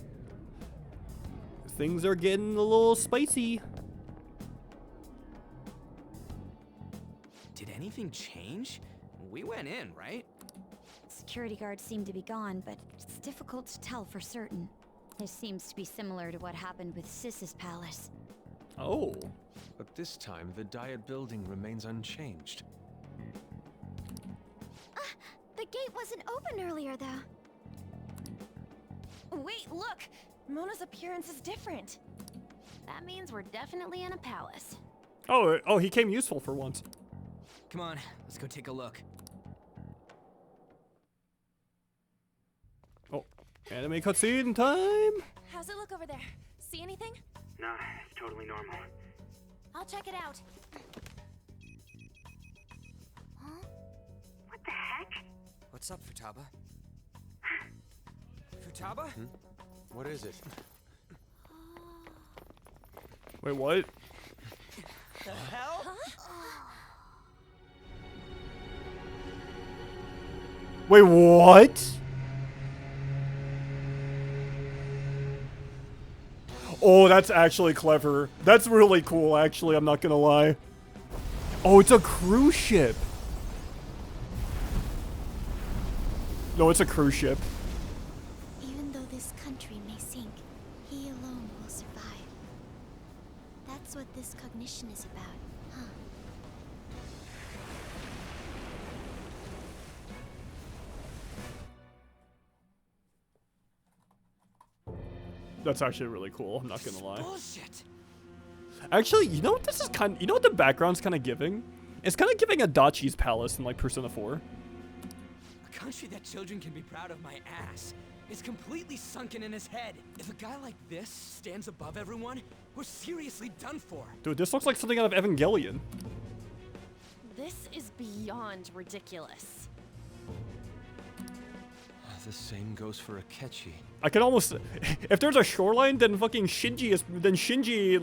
Things are getting a little spicy. Did anything change? We went in, right? Security guards seem to be gone, but it's difficult to tell for certain. This seems to be similar to what happened with Sis's palace. Oh. But this time, the Diet Building remains unchanged. The gate wasn't open earlier, though. Wait, look! Mona's appearance is different. That means we're definitely in a palace. Oh, he came useful for once. Come on, let's go take a look. Oh, anime cutscene time. How's it look over there? See anything? Nah, it's totally normal. I'll check it out. Huh? What the heck? What's up, Futaba? Futaba? What is it? Wait, what? The hell? Wait, what? Oh, that's actually clever. That's really cool, actually, I'm not gonna lie. Oh, it's a cruise ship. No, it's a cruise ship. Even though this country may sink, he alone will survive. That's what this cognition is about, huh? That's actually really cool, I'm not gonna lie. Bullshit. Actually, you know what this is you know what the background's kind of giving? It's kind of giving Adachi's palace in like Persona 4. A country that children can be proud of my ass is completely sunken in his head. If a guy like this stands above everyone, we're seriously done for. Dude, this looks like something out of Evangelion. This is beyond ridiculous. The same goes for Akechi. I can almost, if there's a shoreline, then fucking Shinji is, Shinji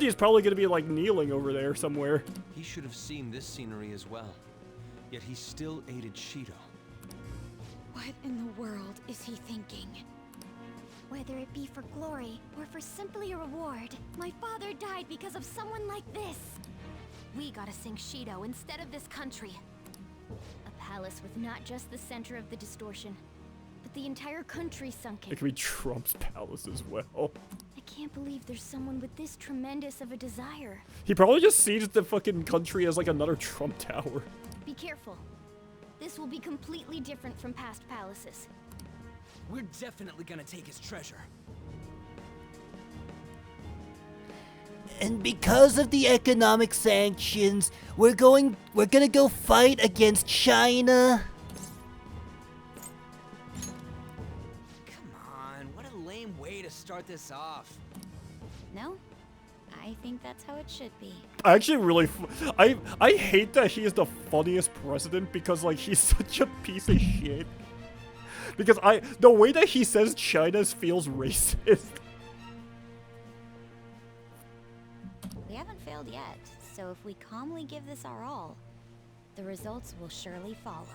is probably gonna be like kneeling over there somewhere. He should have seen this scenery as well. Yet he still aided Shido. What in the world is he thinking? Whether it be for glory or for simply a reward, my father died because of someone like this. We gotta sink Shido instead of this country. A palace with not just the center of the distortion, but the entire country sunken. It could be Trump's palace as well. I can't believe there's someone with this tremendous of a desire. He probably just sees the fucking country as like another Trump tower. Be careful. This will be completely different from past palaces. We're definitely gonna take his treasure. And because of the economic sanctions, we're gonna go fight against China. Come on, what a lame way to start this off. No? I think that's how it should be. I actually really, I hate that he is the funniest president because like he's such a piece of shit. Because the way that he says China feels racist. We haven't failed yet, so if we calmly give this our all, the results will surely follow.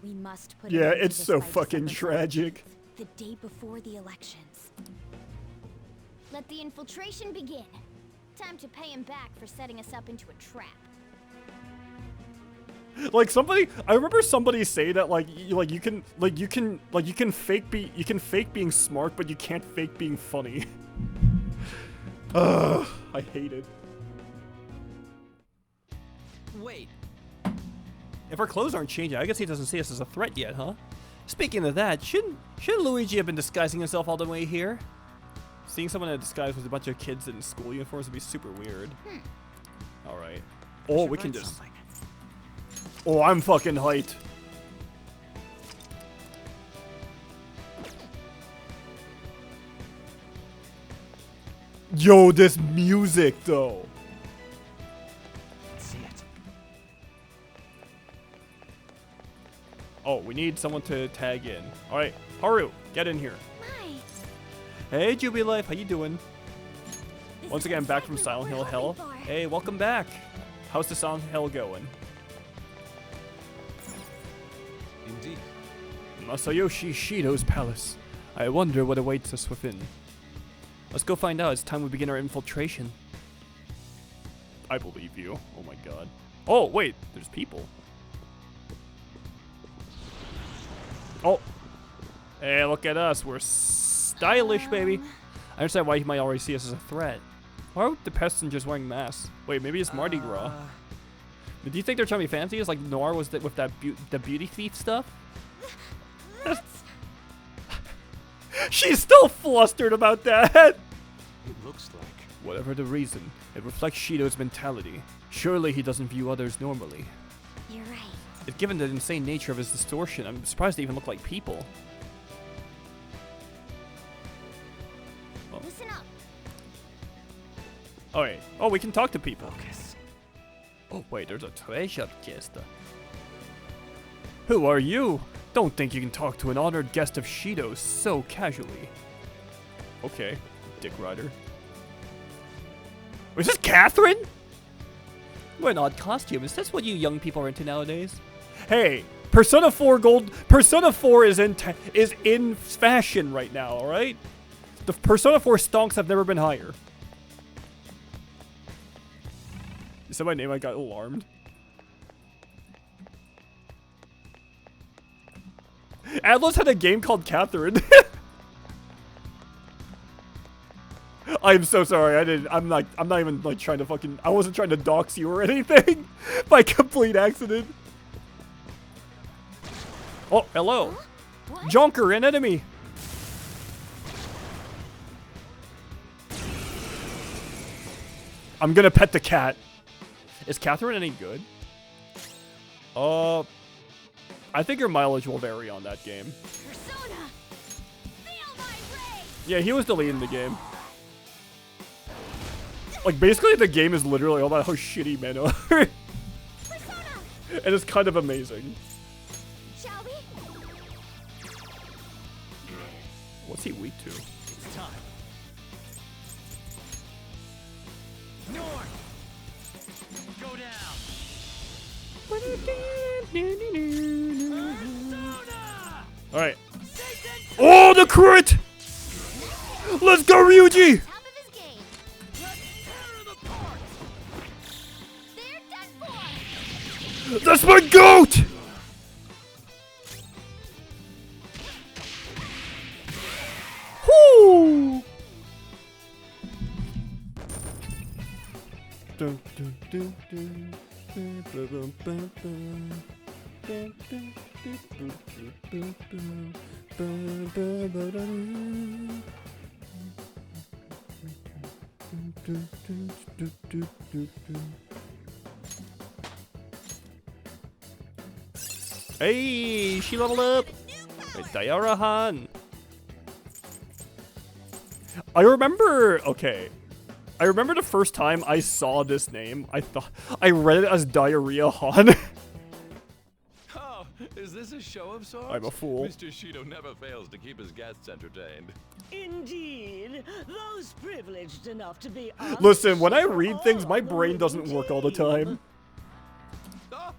We must put Yeah, an end to it's this so by fucking December tragic. 14th, the day before the elections. Let the infiltration begin. Time to pay him back for setting us up into a trap. Like I remember somebody say that you can fake being smart, but you can't fake being funny. I hate it. Wait. If our clothes aren't changing, I guess he doesn't see us as a threat yet, huh? Speaking of that, shouldn't Luigi have been disguising himself all the way here? Seeing someone in a disguise with a bunch of kids in school uniforms would be super weird. Alright. Oh, we can just... Oh, I'm fucking hyped. Yo, this music, though. Let's see it. Oh, we need someone to tag in. All right, Haru, get in here. Hey, Jubilife, how you doing? Once again, back from Silent Hill Hell. Hey, welcome back. How's the Silent Hill going? Indeed. Masayoshi Shido's palace. I wonder what awaits us within. Let's go find out. It's time we begin our infiltration. I believe you. Oh my god. Oh, wait, there's people. Oh. Hey, look at us. We're stylish, baby. I understand why he might already see us as a threat. Why are the passengers wearing masks? Wait, maybe it's Mardi Gras. Do you think they're trying to be fancy? It's like Noir was with that the beauty thief stuff? She's still flustered about that. It looks like. Whatever the reason, it reflects Shido's mentality. Surely he doesn't view others normally. You're right. But given the insane nature of his distortion, I'm surprised they even look like people. Listen up. Oh, wait. Oh, we can talk to people. Focus. Oh, wait, there's a treasure chest. Who are you? Don't think you can talk to an honored guest of Shido so casually. Okay, Dick Rider. Was this Catherine? What an odd costume. Is this what you young people are into nowadays? Hey, Persona 4 Gold. Persona 4 is in fashion right now. All right. The Persona 4 stonks have never been higher. You said my name. I got alarmed. Atlas had a game called Catherine. I'm so sorry. I'm not even like trying to fucking. I wasn't trying to dox you or anything. By complete accident. Oh, hello. Jonker, an enemy. I'm gonna pet the cat. Is Catherine any good? I think your mileage will vary on that game. Persona! Feel my rage! Yeah, he was deleting the game. Like, basically the game is literally all about how shitty men are. And it's kind of amazing. Shall we? What's he weak to? It's time. North! Go down! Alright. Oh, the crit! Let's go, Ryuji! That's my goat! Whoo! Dun, dun, dun, dun. Hey, she leveled up. Wait, Dayara-han. I remember the first time I saw this name, I read it as Diarrhea-han. Oh, is this a show of sorts? I'm a fool. Mr. Shido never fails to keep his guests entertained. Indeed, those privileged enough to be. Listen, when I read things, my brain doesn't work all the time. What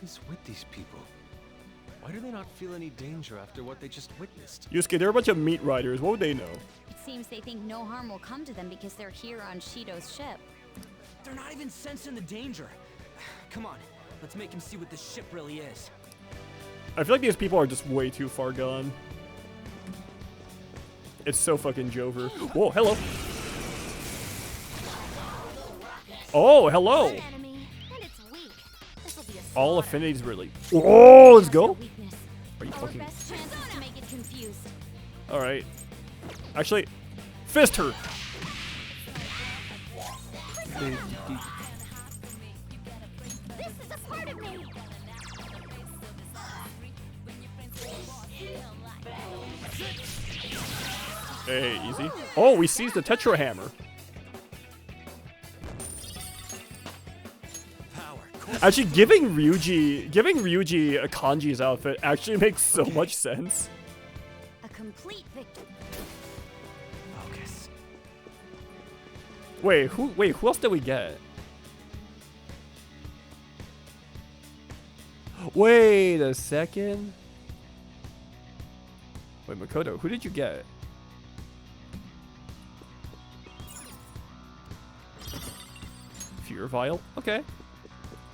is with these people? Why do they not feel any danger after what they just witnessed? Yusuke, they're a bunch of meat riders. What would they know? It seems they think no harm will come to them because they're here on Shido's ship. They're not even sensing the danger. Come on, let's make him see what this ship really is. I feel like these people are just way too far gone. It's so fucking Jover. Whoa, hello. Oh, hello. All affinities really. Oh, let's go. Are you fucking? All right. Actually, fist her. This is a part of me. Hey, easy. Oh, we seized the Tetra Hammer. Actually, giving Ryuji a Kanji's outfit actually makes so much sense. A complete victory. Focus. Wait, who else did we get? Wait a second. Wait, Makoto, who did you get? Fear Vial? Okay.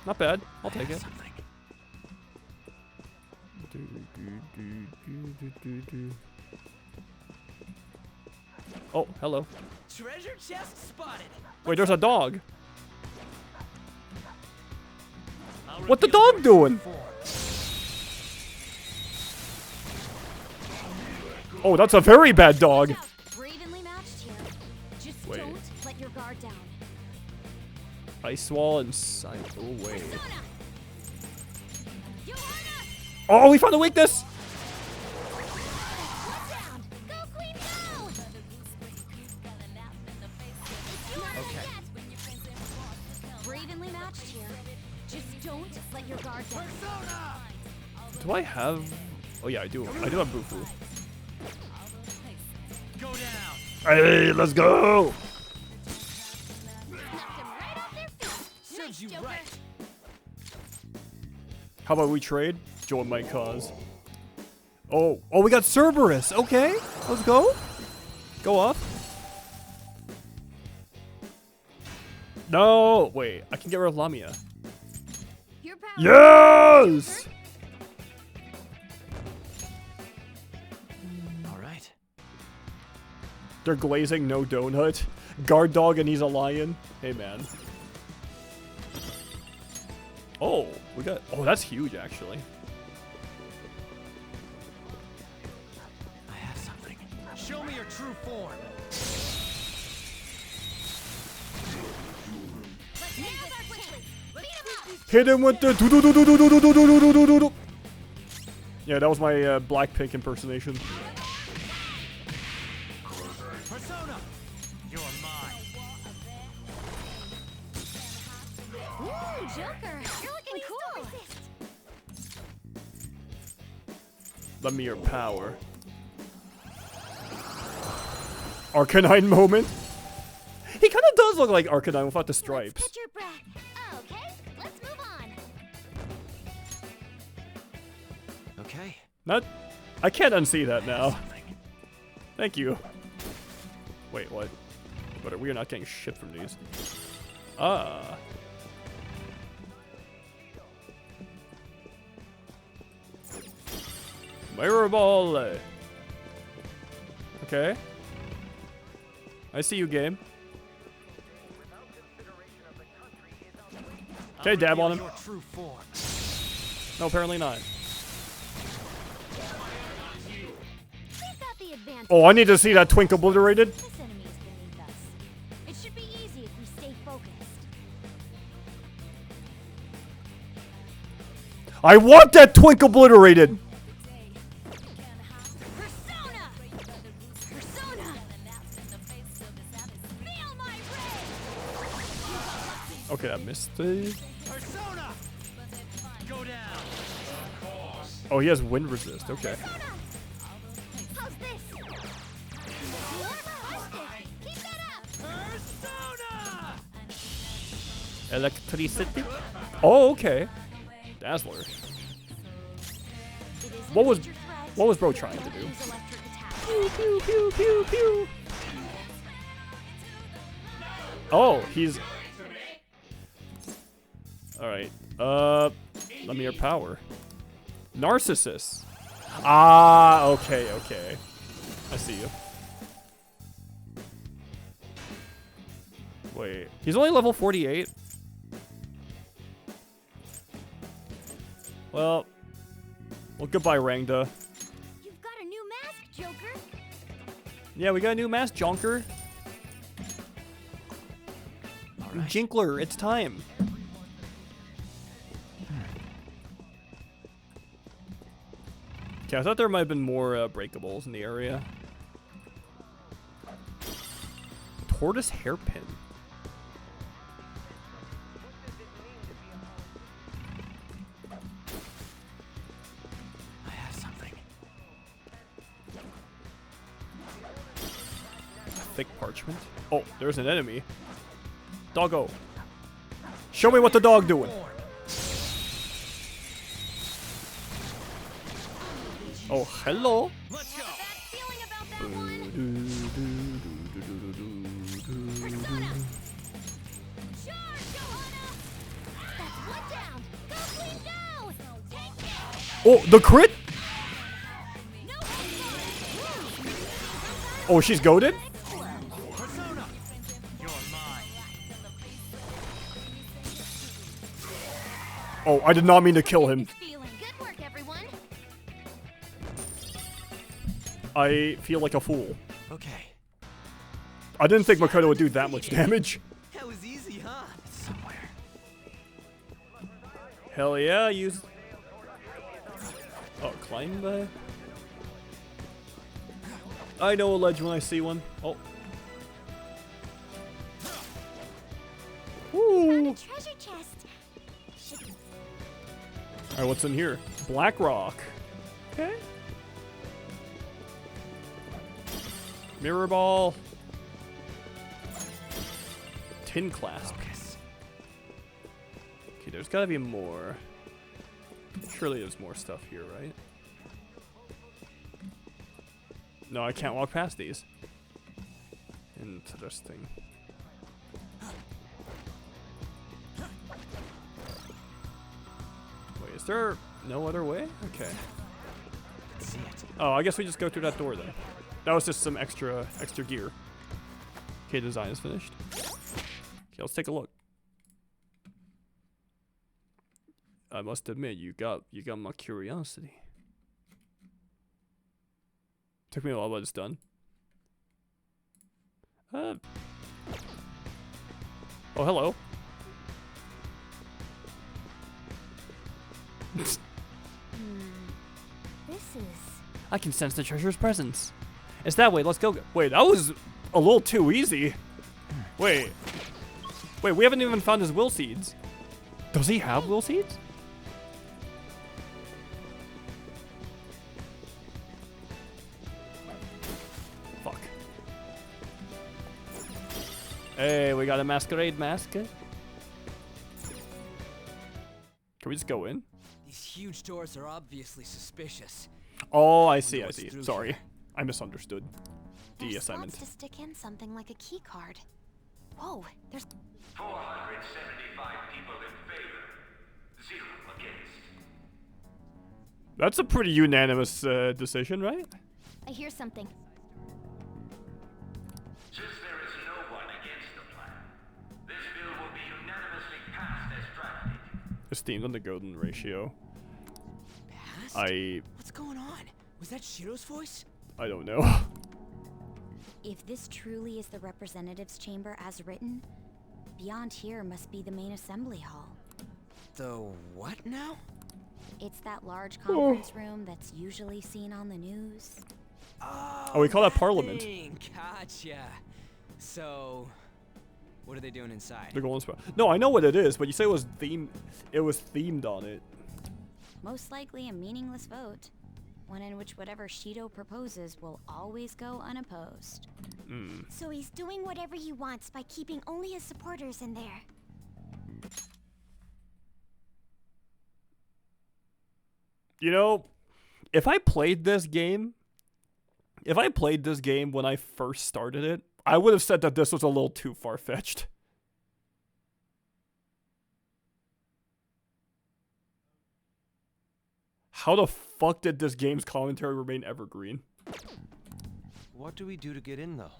Not bad. I'll take it. Oh, hello. Treasure chest spotted. Wait, there's a dog. What the dog doing? Oh, that's a very bad dog. Evenly matched here. Just Wait. don't let your guard down. Ice Wall and Side. Oh, wait. Oh, we found a weakness! Okay. Evenly matched here. Just don't let your guard down. Do I have... Oh, yeah, I do. I do have Bufu. Go down. Hey, let's go! Serves you right. How about we trade? Join my cause. Oh, we got Cerberus. Okay, let's go. Go off. No, wait. I can get rid of Lamia. Yes! All right. They're glazing no donut. Guard dog and he's a lion. Hey, man. Oh, we got... Oh, that's huge, actually. I have something. Show me your true form. Hit him with the do-do-do-do-do-do-do-do-do-do-do-do. Yeah, that was my Blackpink impersonation. Persona, you're mine. Ooh, Joker, you're looking cool. Let me your power. Arcanine moment. He kind of does look like Arcanine without the stripes. Catch your breath. Okay, let's move on. Okay. Not. I can't unsee that now. Thank you. Wait, what? But we are not getting shit from these. Ah. Mirror ball. Okay. I see you, game. Okay, dab on him. Your true form. No, apparently not. We've got the advantage. Oh, I need to see that twink obliterated. This enemy is beneath us. It should be easy if we stay focused. I want that twink obliterated. Persona! Persona! Feel my ray! Okay, I missed it. Persona, go down. Oh, he has wind resist. Okay. How's this? Keep that up! Persona! Electricity. Oh, okay. Dazzler. What was bro trying to do? Pew pew pew pew pew. Oh, he's. All right. Let me your power. Narcissus. Ah, okay, okay. I see you. Wait, he's only level 48? Well, goodbye, Rangda. You've got a new mask, Joker. Yeah, we got a new mask, Jonker. Right. Jinkler, it's time. Okay, I thought there might have been more breakables in the area. Tortoise hairpin. I have something. Thick parchment. Oh, there's an enemy. Doggo. Show me what the dog doing. Oh, hello. Let's go. Oh, the crit? Oh, she's goated? Oh, I did not mean to kill him. I feel like a fool. Okay. I didn't think Makoto would do that much damage. That was easy, huh? It's somewhere. Hell yeah, use... Oh, climb by... I know a ledge when I see one. Oh. Ooh. Treasure chest. Alright, what's in here? Black rock. Okay. Mirror ball. Tin clasp. Okay, there's gotta be more. Surely there's more stuff here, right? No, I can't walk past these. Interesting. Wait, is there no other way? Okay. Oh, I guess we just go through that door then. That was just some extra gear. Okay, design is finished. Okay, let's take a look. I must admit, you got my curiosity. Took me a while, but it's done. Oh, hello. This is... I can sense the treasure's presence. It's that way, let's go. Wait, that was a little too easy. Wait, we haven't even found his will seeds. Does he have will seeds? Fuck. Hey, we got a masquerade mask. Can we just go in? These huge doors are obviously suspicious. Oh, I see. Sorry. I misunderstood the There's assignment. slots to stick in something like a key card. Whoa, there's 475 people in favor, 0 against. That's a pretty unanimous decision, right? I hear something. Since there is no one against the plan, this bill will be unanimously passed as drafted. Esteemed on the golden ratio. Passed? What's going on? Was that Shiro's voice? I don't know. If this truly is the representatives' chamber as written, beyond here must be the main assembly hall. The what now? It's that large conference room that's usually seen on the news. Oh, we call that Parliament. Thing. Gotcha. So, what are they doing inside? The golden spot. No, I know what it is, but you say it was themed. It was themed on it. Most likely a meaningless vote. One in which whatever Shido proposes will always go unopposed. So he's doing whatever he wants by keeping only his supporters in there. You know, if I played this game when I first started it, I would have said that this was a little too far-fetched. How the fuck did this game's commentary remain evergreen? What do we do to get in, though?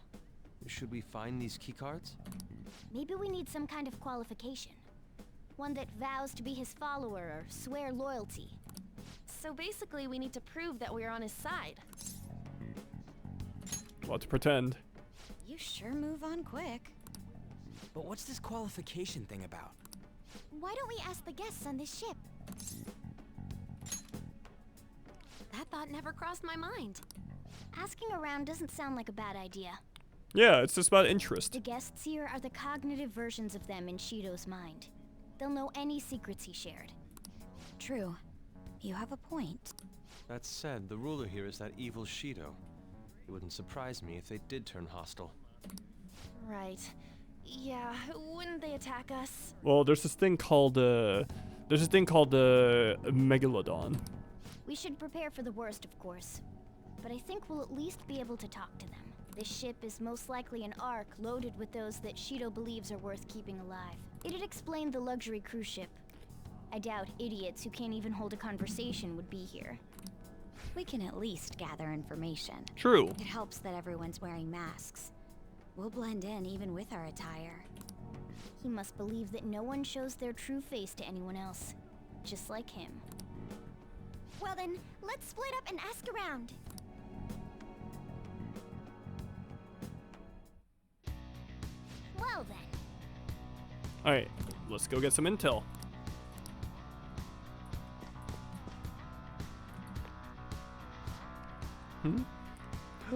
Should we find these keycards? Maybe we need some kind of qualification. One that vows to be his follower or swear loyalty. So basically, we need to prove that we're on his side. Let's pretend. You sure move on quick. But what's this qualification thing about? Why don't we ask the guests on this ship? That thought never crossed my mind. Asking around doesn't sound like a bad idea. Yeah, it's just about interest. The guests here are the cognitive versions of them in Shido's mind. They'll know any secrets he shared. True. You have a point. That said, the ruler here is that evil Shido. It wouldn't surprise me if they did turn hostile. Right. Yeah, wouldn't they attack us? Well, there's this thing called Megalodon. We should prepare for the worst, of course. But I think we'll at least be able to talk to them. This ship is most likely an Ark loaded with those that Shido believes are worth keeping alive. It'd explain the luxury cruise ship. I doubt idiots who can't even hold a conversation would be here. We can at least gather information. True. It helps that everyone's wearing masks. We'll blend in even with our attire. He must believe that no one shows their true face to anyone else. Just like him. Well then, let's split up and ask around. Well then. Alright, let's go get some intel.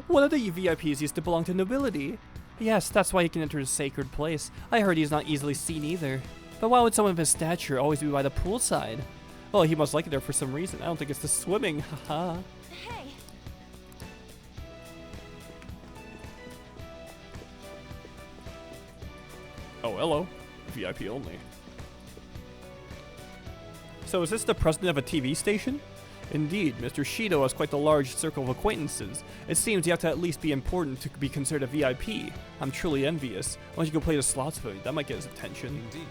One of the VIPs used to belong to nobility. Yes, that's why he can enter his sacred place. I heard he's not easily seen either. But why would someone of his stature always be by the poolside? Well, he must like it there for some reason. I don't think it's the swimming, haha. Hey. Oh, hello. VIP only. So is this the president of a TV station? Indeed, Mr. Shido has quite a large circle of acquaintances. It seems you have to at least be important to be considered a VIP. I'm truly envious. Why don't you go play the slots with me? That might get his attention. Indeed.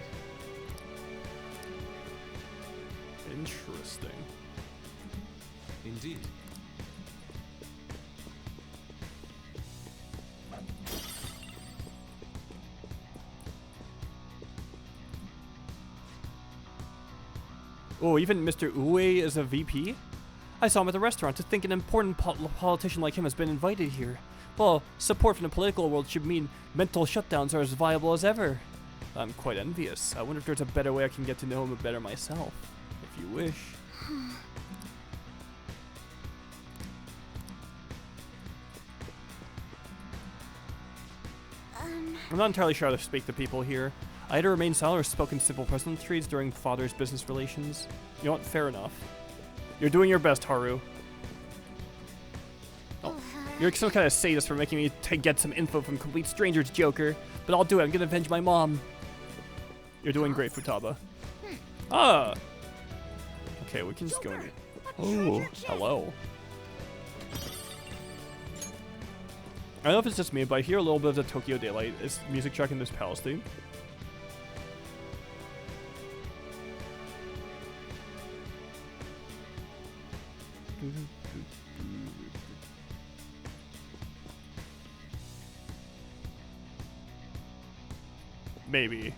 Interesting. Indeed. Oh, even Mr. Uwe is a VP? I saw him at the restaurant to think an important politician like him has been invited here. Well, support from the political world should mean mental shutdowns are as viable as ever. I'm quite envious. I wonder if there's a better way I can get to know him better myself. If you wish. I'm not entirely sure how to speak to people here. I had to remain silent or spoke in simple pleasantries during father's business relations. You know what? Fair enough. You're doing your best, Haru. Oh, you're some kind of sadist for making me get some info from complete strangers, Joker. But I'll do it. I'm gonna avenge my mom. You're doing great, Futaba. Ah! Okay, we can just go in. Oh, hello. I don't know if it's just me, but I hear a little bit of the Tokyo Daylight music track in this palace theme. Maybe.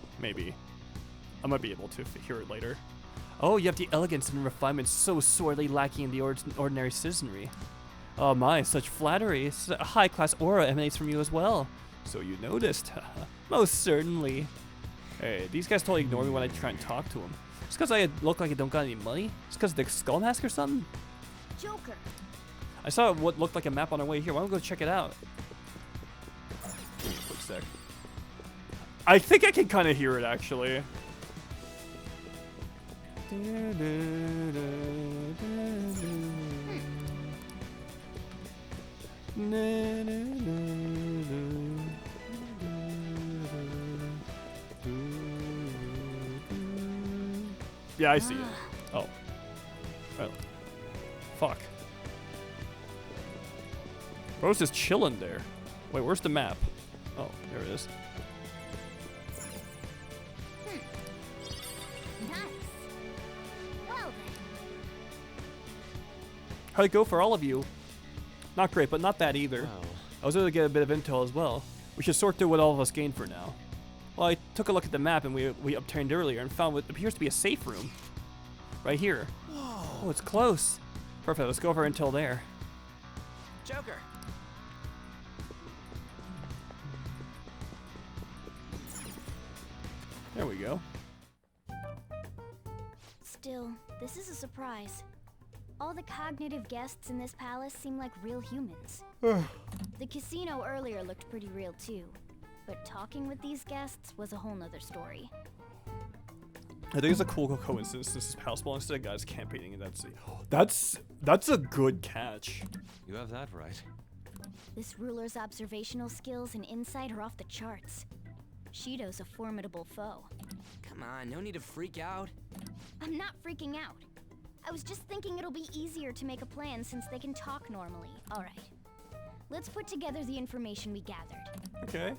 I might be able to hear it later. Oh, you have the elegance and refinement so sorely lacking in the ordinary citizenry. Oh my, such flattery. A high-class aura emanates from you as well. So you noticed. Most certainly. Hey, these guys totally ignore me when I try and talk to them. It's because I look like I don't got any money? It's because of the skull mask or something? Joker. I saw what looked like a map on our way here. Why don't we go check it out? Give me a quick sec. I think I can kind of hear it, actually. Yeah, I see it. Oh. Well. Fuck. Bro's just chilling there. Wait, where's the map? Oh, there it is. Nice. Well then. How'd it go for all of you? Not great, but not bad either. Wow. I was able to get a bit of intel as well. We should sort through what all of us gained for now. Well, I took a look at the map and we obtained earlier and found what appears to be a safe room. Right here. Oh, it's close. Perfect, let's go over until there. Joker. There we go. Still, this is a surprise. All the cognitive guests in this palace seem like real humans. The casino earlier looked pretty real too, but talking with these guests was a whole nother story. I think it's a cool coincidence. This palace belongs to the guys campaigning in that sea. That's a good catch. You have that right. This ruler's observational skills and insight are off the charts. Shido's a formidable foe. Come on, no need to freak out. I'm not freaking out. I was just thinking it'll be easier to make a plan since they can talk normally. All right. Let's put together the information we gathered. Okay.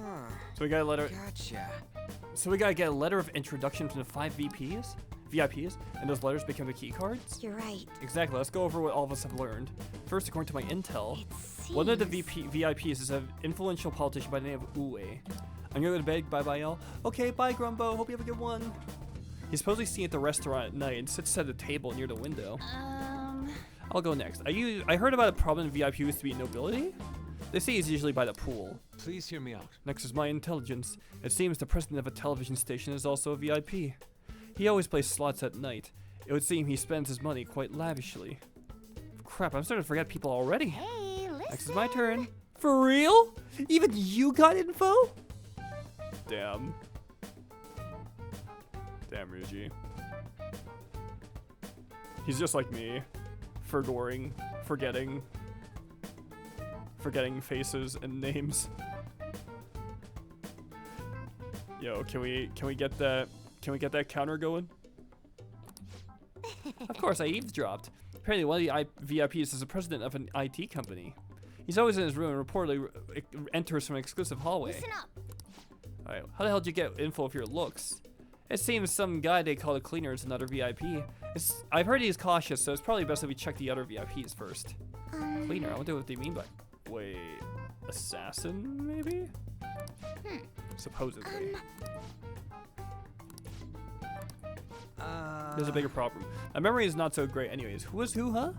Huh. So we got a letter. Gotcha. So we gotta get a letter of introduction from the 5 VIPs, and those letters become the key cards? You're right. Exactly, let's go over what all of us have learned. First, according to my intel, one of the VIPs is an influential politician by the name of Uwe. I'm gonna go to bed, bye-bye y'all. Okay, bye Grumbo, hope you have a good one. He's supposedly seen at the restaurant at night and sits at a table near the window. I'll go next. I heard about a prominent VIP who used to be nobility. They say he's usually by the pool. Please hear me out. Next is my intelligence. It seems the president of a television station is also a VIP. He always plays slots at night. It would seem he spends his money quite lavishly. Crap, I'm starting to forget people already. Hey, listen. Next is my turn. For real? Even you got info? Damn. Damn, Ryuji. He's just like me. Forgetting faces and names. Yo, can we get that counter going? Of course, I eavesdropped. Apparently, one of the VIPs is the president of an IT company. He's always in his room and reportedly enters from an exclusive hallway. Listen up. Alright, how the hell did you get info of your looks? It seems some guy they call a cleaner is another VIP. I've heard he's cautious, so it's probably best that we check the other VIPs first. Cleaner, I wonder what they mean by... Wait, assassin, maybe? Supposedly. There's a bigger problem. My memory is not so great anyways. Who is who, huh?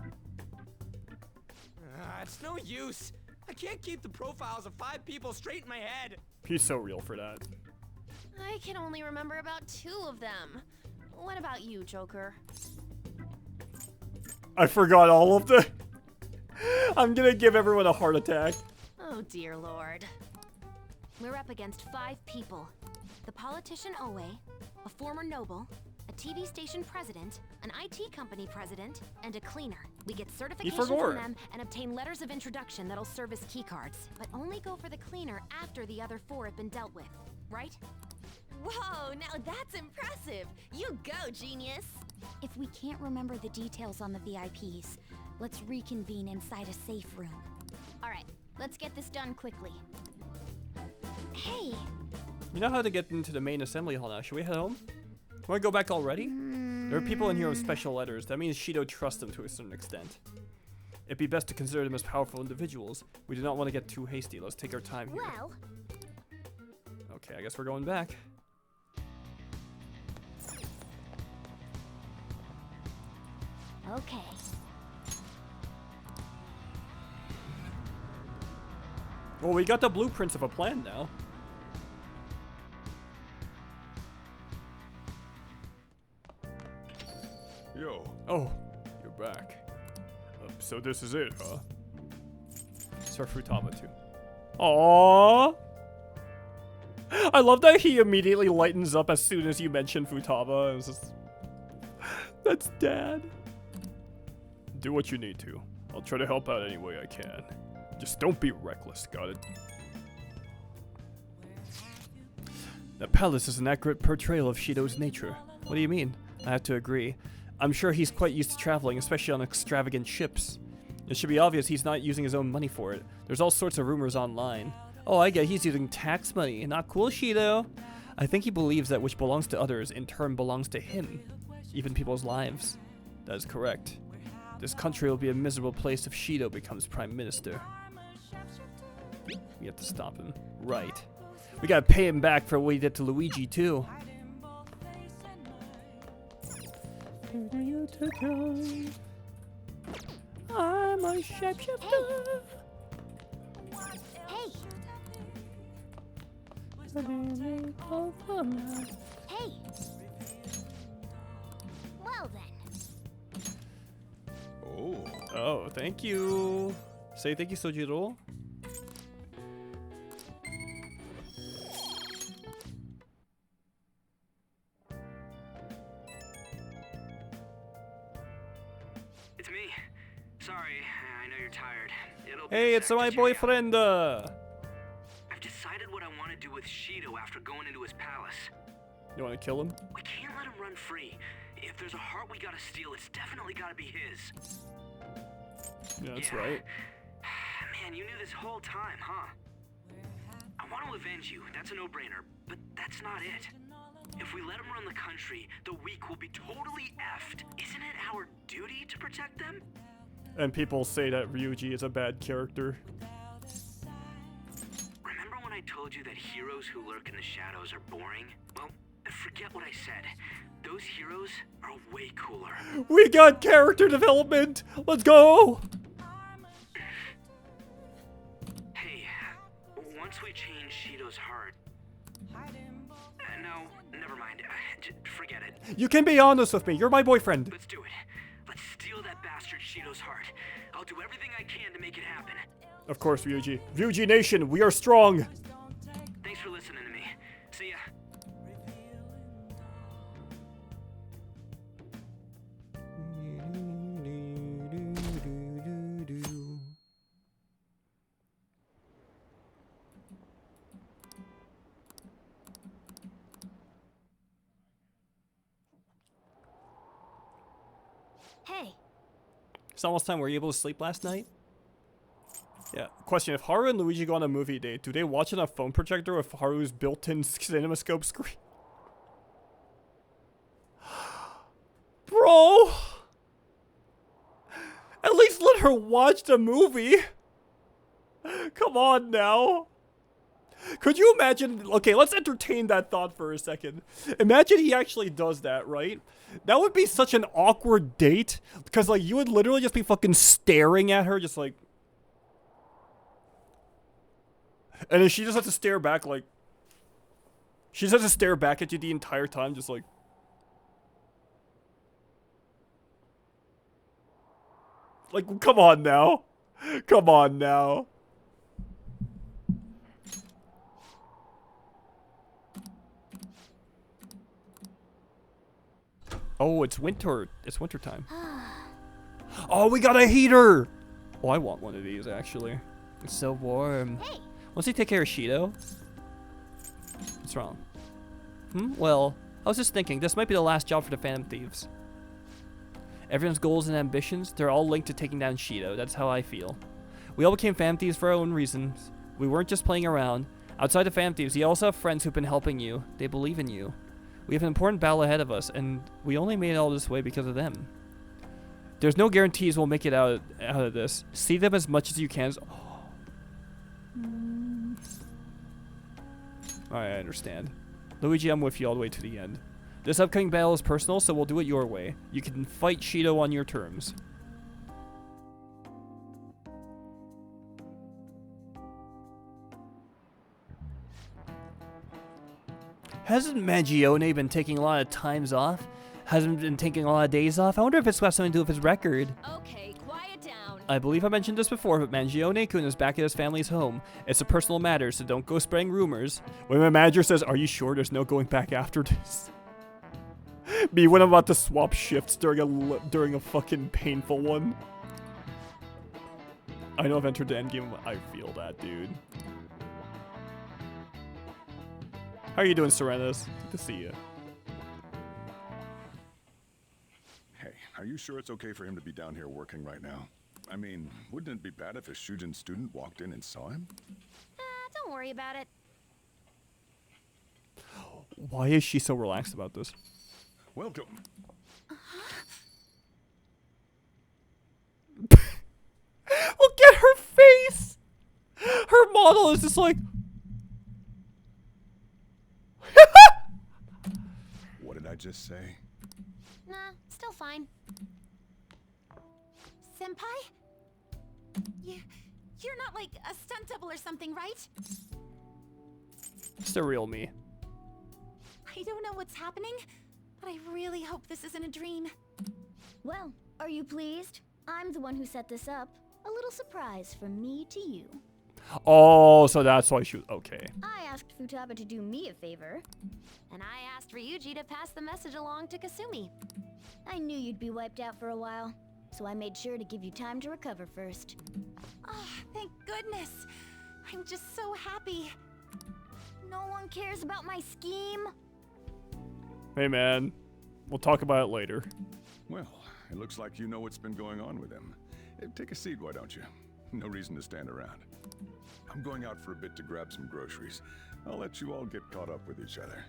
It's no use. I can't keep the profiles of 5 people straight in my head. He's so real for that. I can only remember about 2 of them. What about you, Joker? I forgot all of the... I'm gonna give everyone a heart attack. Oh dear lord. We're up against 5 people. The politician Owe, a former noble, a TV station president, an IT company president, and a cleaner. We get certification from them and obtain letters of introduction that'll serve as keycards, but only go for the cleaner after the other 4 have been dealt with, right? Whoa, now that's impressive. You go, genius. If we can't remember the details on the VIPs, let's reconvene inside a safe room. All right, let's get this done quickly. Hey! You know how to get into the main assembly hall now. Should we head home? Want to go back already? There are people in here with special letters. That means Shido trusts them to a certain extent. It'd be best to consider them as powerful individuals. We do not want to get too hasty. Let's take our time here. Well... Okay, I guess we're going back. Okay. Well, we got the blueprints of a plan now. Yo. Oh, you're back. So this is it, huh? Sir Futaba too. Aww. I love that he immediately lightens up as soon as you mention Futaba. It's just... That's Dad. Do what you need to. I'll try to help out any way I can. Just don't be reckless, got it? The palace is an accurate portrayal of Shido's nature. What do you mean? I have to agree. I'm sure he's quite used to traveling, especially on extravagant ships. It should be obvious he's not using his own money for it. There's all sorts of rumors online. Oh, I get he's using tax money. Not cool, Shido. I think he believes that which belongs to others in turn belongs to him. Even people's lives. That is correct. This country will be a miserable place if Shido becomes prime minister. We have to stop him. Right. We gotta pay him back for what he did to Luigi, too. I'm a shapeshifter. Hey! Hey! Well then. Oh. Oh, thank you. Say thank you, Sojiro. It's me. Sorry, I know you're tired. It'll be Hey, a it's sec my to check you out. boyfriend. I've decided what I want to do with Shido after going into his palace. You want to kill him? We can't let him run free. If there's a heart we gotta steal, it's definitely gotta be his. Yeah, that's right. Man, you knew this whole time, huh? I want to avenge you, that's a no-brainer, but that's not it. If we let him run the country, the weak will be totally effed. Isn't it our duty to protect them? And people say that Ryuji is a bad character. Remember when I told you that heroes who lurk in the shadows are boring? Well, forget what I said. Those heroes are way cooler. We got character development. Let's go. Hey, once we change Shido's heart... no, never mind. Forget it. You can be honest with me. You're my boyfriend. Let's do it. Let's steal that bastard Shido's heart. I'll do everything I can to make it happen. Of course, Ryuji. Ryuji Nation, we are strong. Thanks for listening to me. See ya. Hey! It's almost time. Were you able to sleep last night? Yeah. Question: if Haru and Luigi go on a movie date, do they watch on a phone projector with Haru's built-in CinemaScope screen? Bro! At least let her watch the movie! Come on now! Could you imagine... Okay, let's entertain that thought for a second. Imagine he actually does that, right? That would be such an awkward date. Because, like, you would literally just be fucking staring at her, just like... And then she just has to stare back, like... She just has to stare back at you the entire time, just like... Like, come on now. Come on now. Oh, it's winter. It's winter time. Oh, we got a heater. Oh, I want one of these, actually. It's so warm. Hey. Once you take care of Shido. What's wrong? Well, I was just thinking, this might be the last job for the Phantom Thieves. Everyone's goals and ambitions, they're all linked to taking down Shido. That's how I feel. We all became Phantom Thieves for our own reasons. We weren't just playing around. Outside the Phantom Thieves, you also have friends who've been helping you. They believe in you. We have an important battle ahead of us, and we only made it all this way because of them. There's no guarantees we'll make it out of this. See them as much as you can. Alright, I understand. Luigi, I'm with you all the way to the end. This upcoming battle is personal, so we'll do it your way. You can fight Shido on your terms. Hasn't Mangione been taking a lot of times off? Hasn't been taking a lot of days off? I wonder if it's got something to do with his record. Okay, quiet down. I believe I mentioned this before, but Mangione-kun is back at his family's home. It's a personal matter, so don't go spreading rumors. When my manager says, "Are you sure there's no going back after this?" Me when I'm about to swap shifts during a fucking painful one. I know I've entered the endgame, but I feel that, dude. How are you doing, Serenus? Good to see you. Hey, are you sure it's okay for him to be down here working right now? I mean, wouldn't it be bad if a Shujin student walked in and saw him? Don't worry about it. Why is she so relaxed about this? Welcome. Look at her face! Her model is just like... What did I just say? Nah, still fine. Senpai? You're not like a stunt double or something, right? It's the real me. I don't know what's happening, but I really hope this isn't a dream. Well, are you pleased? I'm the one who set this up. A little surprise from me to you. Oh, so that's why she was... Okay. I asked Futaba to do me a favor. And I asked Ryuji to pass the message along to Kasumi. I knew you'd be wiped out for a while, so I made sure to give you time to recover first. Oh, thank goodness. I'm just so happy. No one cares about my scheme. Hey, man. We'll talk about it later. Well, it looks like you know what's been going on with him. Take a seat, why don't you? No reason to stand around. I'm going out for a bit to grab some groceries. I'll let you all get caught up with each other.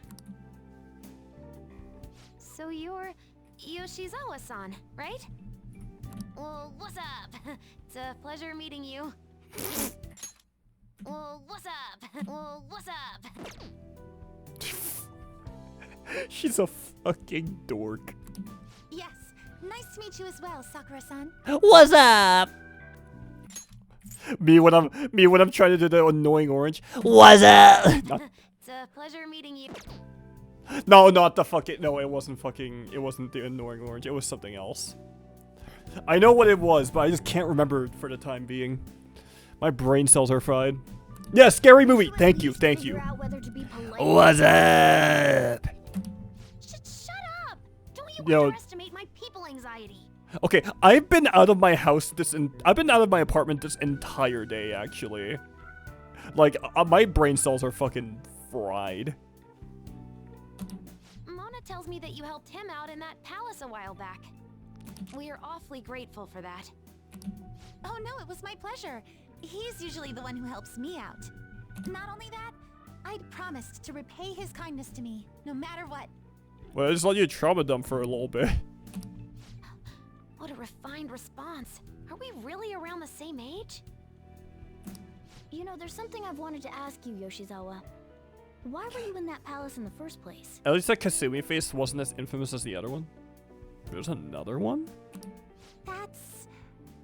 So you're Yoshizawa-san, right? Well, what's up? It's a pleasure meeting you. Well, what's up? Well, what's up? She's a fucking dork. Yes, nice to meet you as well, Sakura-san. What's up? Me when I'm trying to do the annoying orange. What's up? It's a pleasure meeting you. No, not the fucking... No, it wasn't the annoying orange. It was something else. I know what it was, but I just can't remember for the time being. My brain cells are fried. Yeah, scary movie. Thank you, thank you. What's up? Shut up! Don't you Yo. underestimate my people anxiety. Okay, I've been out of my house I've been out of my apartment this entire day, actually. Like, my brain cells are fucking fried. Mona tells me that you helped him out in that palace a while back. We are awfully grateful for that. Oh no, it was my pleasure. He's usually the one who helps me out. Not only that, I'd promised to repay his kindness to me, no matter what. Well, I just let you trauma dump for a little bit. What a refined response. Are we really around the same age? You know, there's something I've wanted to ask you, Yoshizawa. Why were you in that palace in the first place? At least that Kasumi face wasn't as infamous as the other one. There's another one? That's...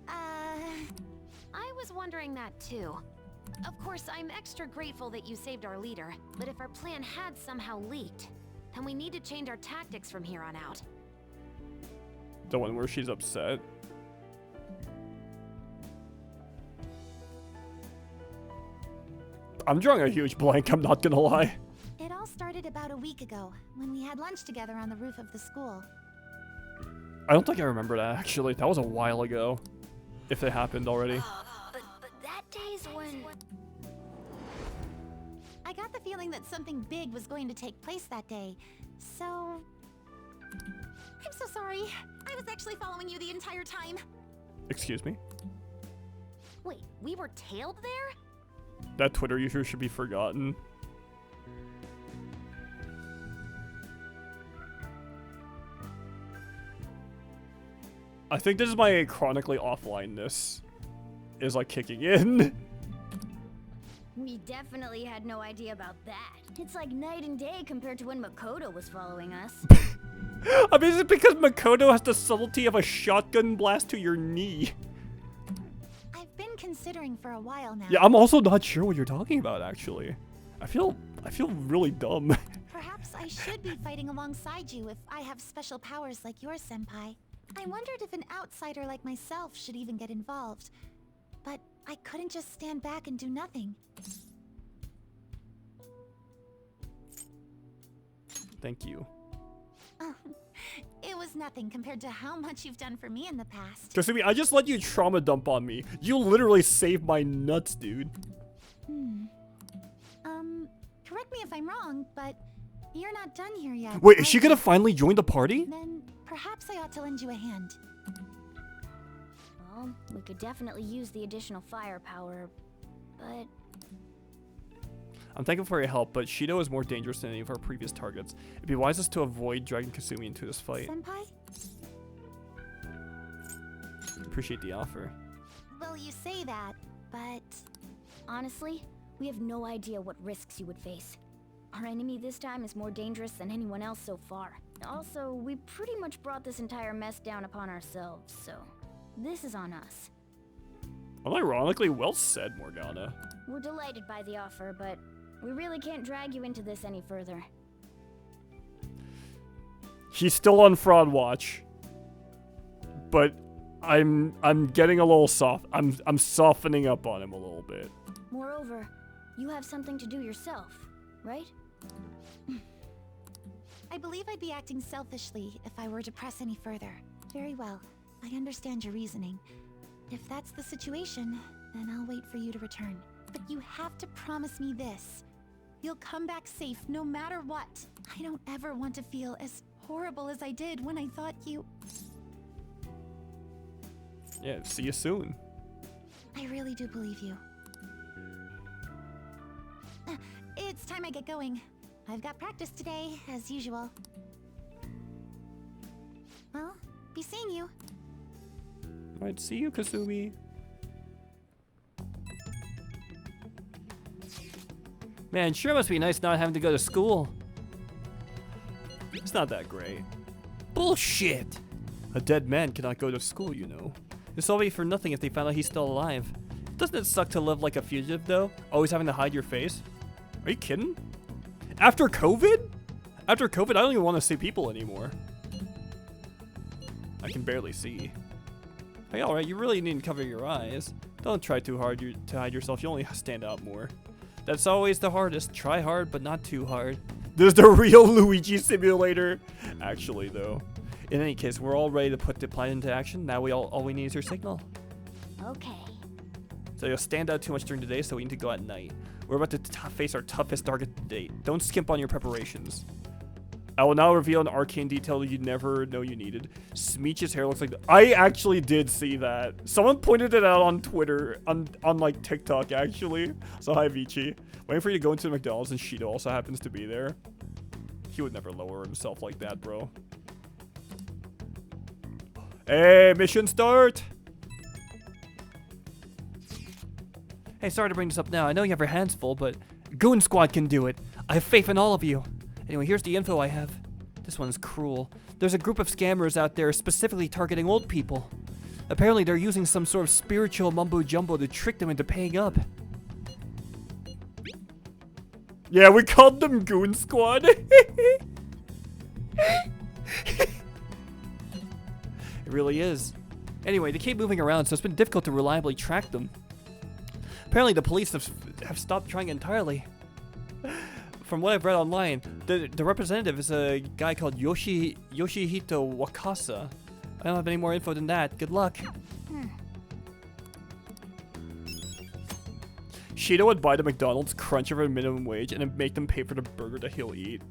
I was wondering that too. Of course, I'm extra grateful that you saved our leader, but if our plan had somehow leaked, then we need to change our tactics from here on out. The one where she's upset. I'm drawing a huge blank, I'm not gonna lie. It all started about a week ago, when we had lunch together on the roof of the school. I don't think I remember that, actually. That was a while ago. If it happened already. But that day's when... I got the feeling that something big was going to take place that day, so... I'm so sorry. I was actually following you the entire time. Excuse me? Wait, we were tailed there? That Twitter user should be forgotten. I think this is my chronically offline-ness is like kicking in. We definitely had no idea about that. It's like night and day compared to when Makoto was following us. I mean, is it because Makoto has the subtlety of a shotgun blast to your knee? I've been considering for a while now. Yeah, I'm also not sure what you're talking about, actually. I feel really dumb. Perhaps I should be fighting alongside you if I have special powers like yours, Senpai. I wondered if an outsider like myself should even get involved. But I couldn't just stand back and do nothing. Thank you. It was nothing compared to how much you've done for me in the past. Kasumi, I just let you trauma dump on me. You literally saved my nuts, dude. Correct me if I'm wrong, but you're not done here yet. Wait, is she gonna finally join the party? Then perhaps I ought to lend you a hand. Well, we could definitely use the additional firepower, but... I'm thankful for your help, but Shido is more dangerous than any of our previous targets. It'd be wisest to avoid dragging Kasumi into this fight. Senpai? Appreciate the offer. Well, you say that, but... Honestly, We have no idea what risks you would face. Our enemy this time is more dangerous than anyone else so far. Also, we pretty much brought this entire mess down upon ourselves, so this is on us. Unironically, well said, Morgana. We're delighted by the offer, but we really can't drag you into this any further. He's still on fraud watch, but I'm getting a little soft. I'm softening up on him a little bit. Moreover, you have something to do yourself, right? I believe I'd be acting selfishly if I were to press any further. Very well. I understand your reasoning. If that's the situation, then I'll wait for you to return. But you have to promise me this. You'll come back safe no matter what. I don't ever want to feel as horrible as I did when I thought you... Yeah, see you soon. I really do believe you. It's time I get going. I've got practice today, as usual. Well, be seeing you. Alright, see you, Kasumi. Man, sure must be nice not having to go to school. It's not that great. Bullshit! A dead man cannot go to school, you know. This all be for nothing if they found out he's still alive. Doesn't it suck to live like a fugitive, though? Always having to hide your face? Are you kidding? After COVID? After COVID, I don't even want to see people anymore. I can barely see. Hey, alright, you really need to cover your eyes. Don't try too hard to hide yourself. You only stand out more. That's always the hardest. Try hard, but not too hard. There's the real Luigi simulator. Actually, though. In any case, we're all ready to put the plan into action. Now all we need is your signal. Okay. So you'll stand out too much during the day, so we need to go at night. We're about to face our toughest target to date. Don't skimp on your preparations. I will now reveal an arcane detail you never know you needed. Smeech's hair looks like I actually did see that. Someone pointed it out on Twitter, on like TikTok actually. So hi Vici. Waiting for you to go into the McDonald's and Shido also happens to be there. He would never lower himself like that, bro. Hey, mission start! Hey, sorry to bring this up now. I know you have your hands full, but Goon Squad can do it. I have faith in all of you. Anyway, here's the info I have. This one's cruel. There's a group of scammers out there specifically targeting old people. Apparently, they're using some sort of spiritual mumbo-jumbo to trick them into paying up. Yeah, we called them Goon Squad. It really is. Anyway, they keep moving around, so it's been difficult to reliably track them. Apparently, the police have stopped trying entirely. From what I've read online, the representative is a guy called Yoshihito Wakasa. I don't have any more info than that. Good luck. Shido would buy the McDonald's crunch over minimum wage and then make them pay for the burger that he'll eat.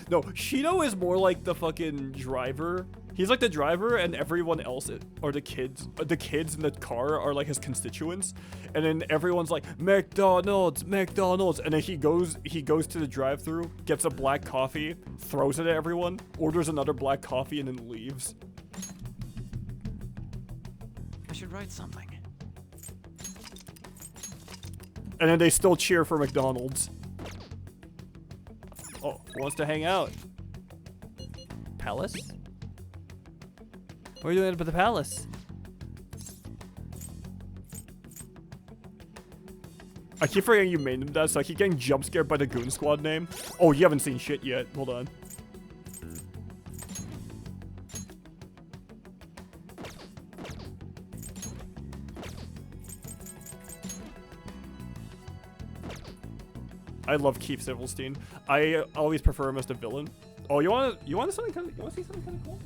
No, Shido is more like the fucking driver. He's like the driver, and everyone else, or the kids in the car are like his constituents, and then everyone's like McDonald's, McDonald's, and then he goes to the drive-thru, gets a black coffee, throws it at everyone, orders another black coffee, and then leaves. I should write something. And then they still cheer for McDonald's. Oh, who wants to hang out? Palace? What are you doing up at the palace? I keep forgetting you made him that, so I keep getting jump scared by the Goon Squad name. Oh, you haven't seen shit yet. Hold on. I love Keith Silverstein. I always prefer him as the villain. Oh, you want to see something kind of cool?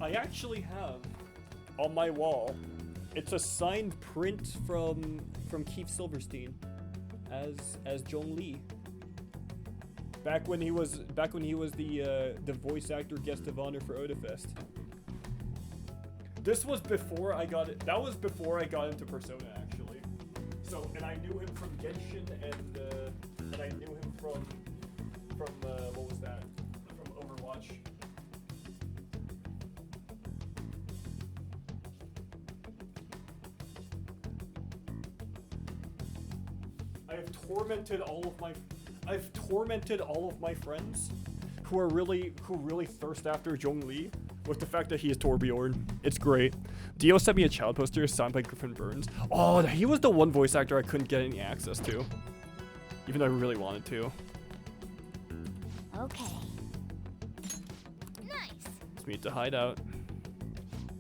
I actually have on my wall. It's a signed print from Keith Silverstein as Jong Lee. Back when he was the voice actor guest of honor for Odafest. This was before I got it. That was before I got into Persona actually. So, and I knew him from Genshin and I knew him from what was that? From Overwatch. I've tormented all of my friends who really thirst after Zhongli with the fact that he is Torbjorn. It's great. Dio sent me a child poster signed by Griffin Burns. Oh, he was the one voice actor I couldn't get any access to, even though I really wanted to. Okay. Nice. Let's meet the hideout.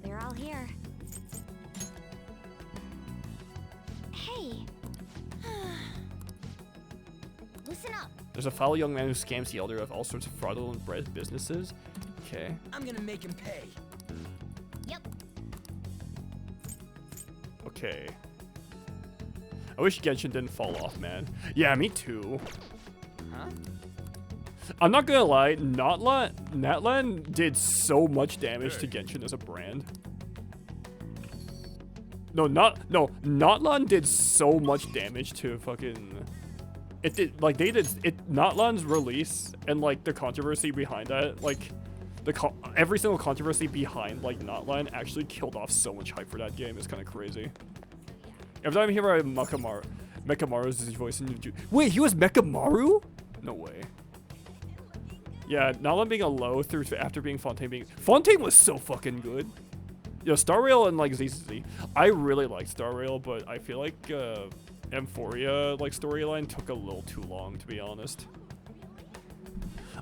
They're all here. Hey. Listen up. There's a foul young man who scams the elder of all sorts of fraudulent businesses. Okay. I'm gonna make him pay. Yep. Okay. I wish Genshin didn't fall off, man. Yeah, me too. Huh? I'm not gonna lie, Natlan did so much damage to Genshin as a brand. Natlan did so much damage to fucking... It did, like, Natlan's release and, like, the controversy behind that, like, every single controversy behind, like, Natlan actually killed off so much hype for that game. It's kind of crazy. Every time I hear Mechamaru's voice in... Wait, he was Mechamaru? No way. Yeah, Natlan being a low after being Fontaine Fontaine was so fucking good. Yo, Star Rail and, like, ZZZ. I really like Star Rail, but I feel like, Emphoria, like, storyline took a little too long, to be honest.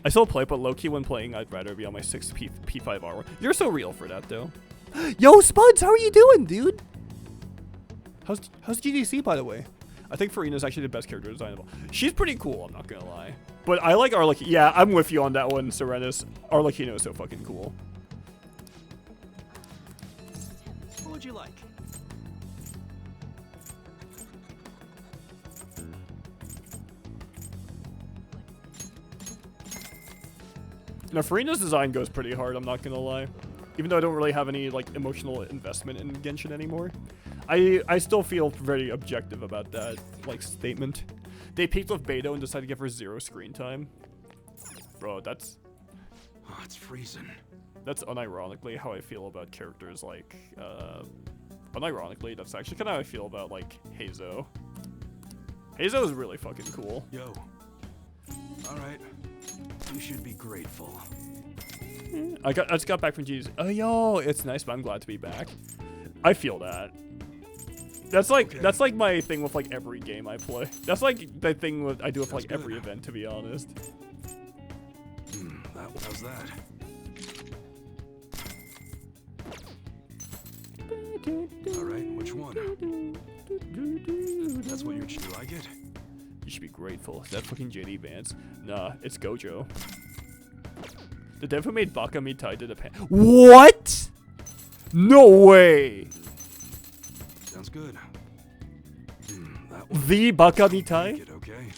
I still play, but low-key when playing, I'd rather be on my 6 P5 armor. You're so real for that, though. Yo, Spuds, how are you doing, dude? How's GDC, by the way? I think Farina's actually the best character design of all. She's pretty cool, I'm not gonna lie. But I like Arlecchino. Yeah, I'm with you on that one, Serenus. Arlecchino is so fucking cool. What would you like? Now, Farina's design goes pretty hard, I'm not gonna lie. Even though I don't really have any, like, emotional investment in Genshin anymore. I still feel very objective about that, like, statement. They peaked with Beidou and decided to give her 0 screen time. Bro, that's... Oh, it's freezing. That's unironically how I feel about characters like, unironically, that's actually kind of how I feel about, like, Heizo. Heizo is really fucking cool. Yo. Alright. You should be grateful. I just got back from Jesus. Oh, yo, it's nice, but I'm glad to be back. I feel that. That's like my thing with, like, every game I play. That's like the thing I do with, like, every event, to be honest. How's that? Alright, which one? That's what you like it? You should be grateful. Is that fucking JD Vance? Nah, it's Gojo. The dev who made Baka Mitai did a pan. What? No way! Sounds good. The Baka Mitai? Okay.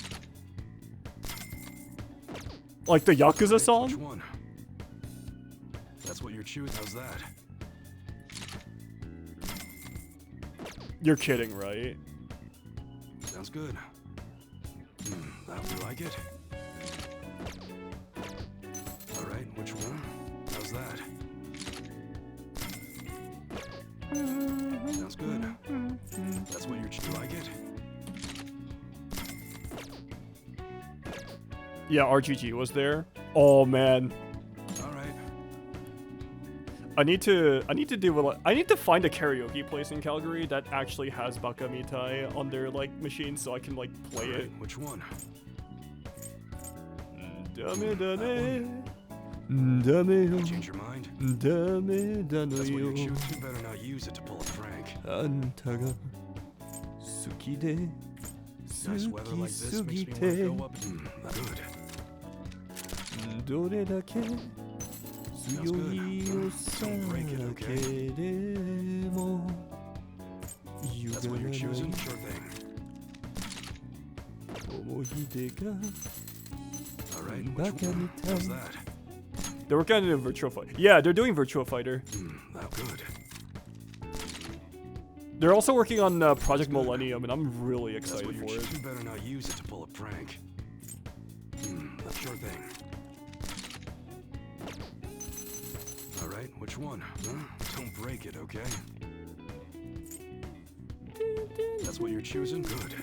Like the Yakuza song? Which one? That's what you're choosing. How's that? You're kidding, right? Sounds good. You like it? Alright, which one? How's that? Sounds good. That's what you like it? Yeah, RGG was there. Oh man. Alright. I need to find a karaoke place in Calgary that actually has Baka Mitai on their, like, machine so I can, like, play it. Which one? Change your mind? That's what you're choosing. You better not use it to pull a prank. Nice weather like this makes me want to go up. Good. Sounds good. Don't break it, okay? That's what you're choosing? Sure thing. Alright, which one? How's that? They're working on a Virtua Fighter. Yeah, they're doing Virtua Fighter. Good. They're also working on Project Millennium, and I'm really excited for it. You better not use it to pull a prank. Sure thing. Alright, which one? Don't break it, okay? That's what you're choosing? Good.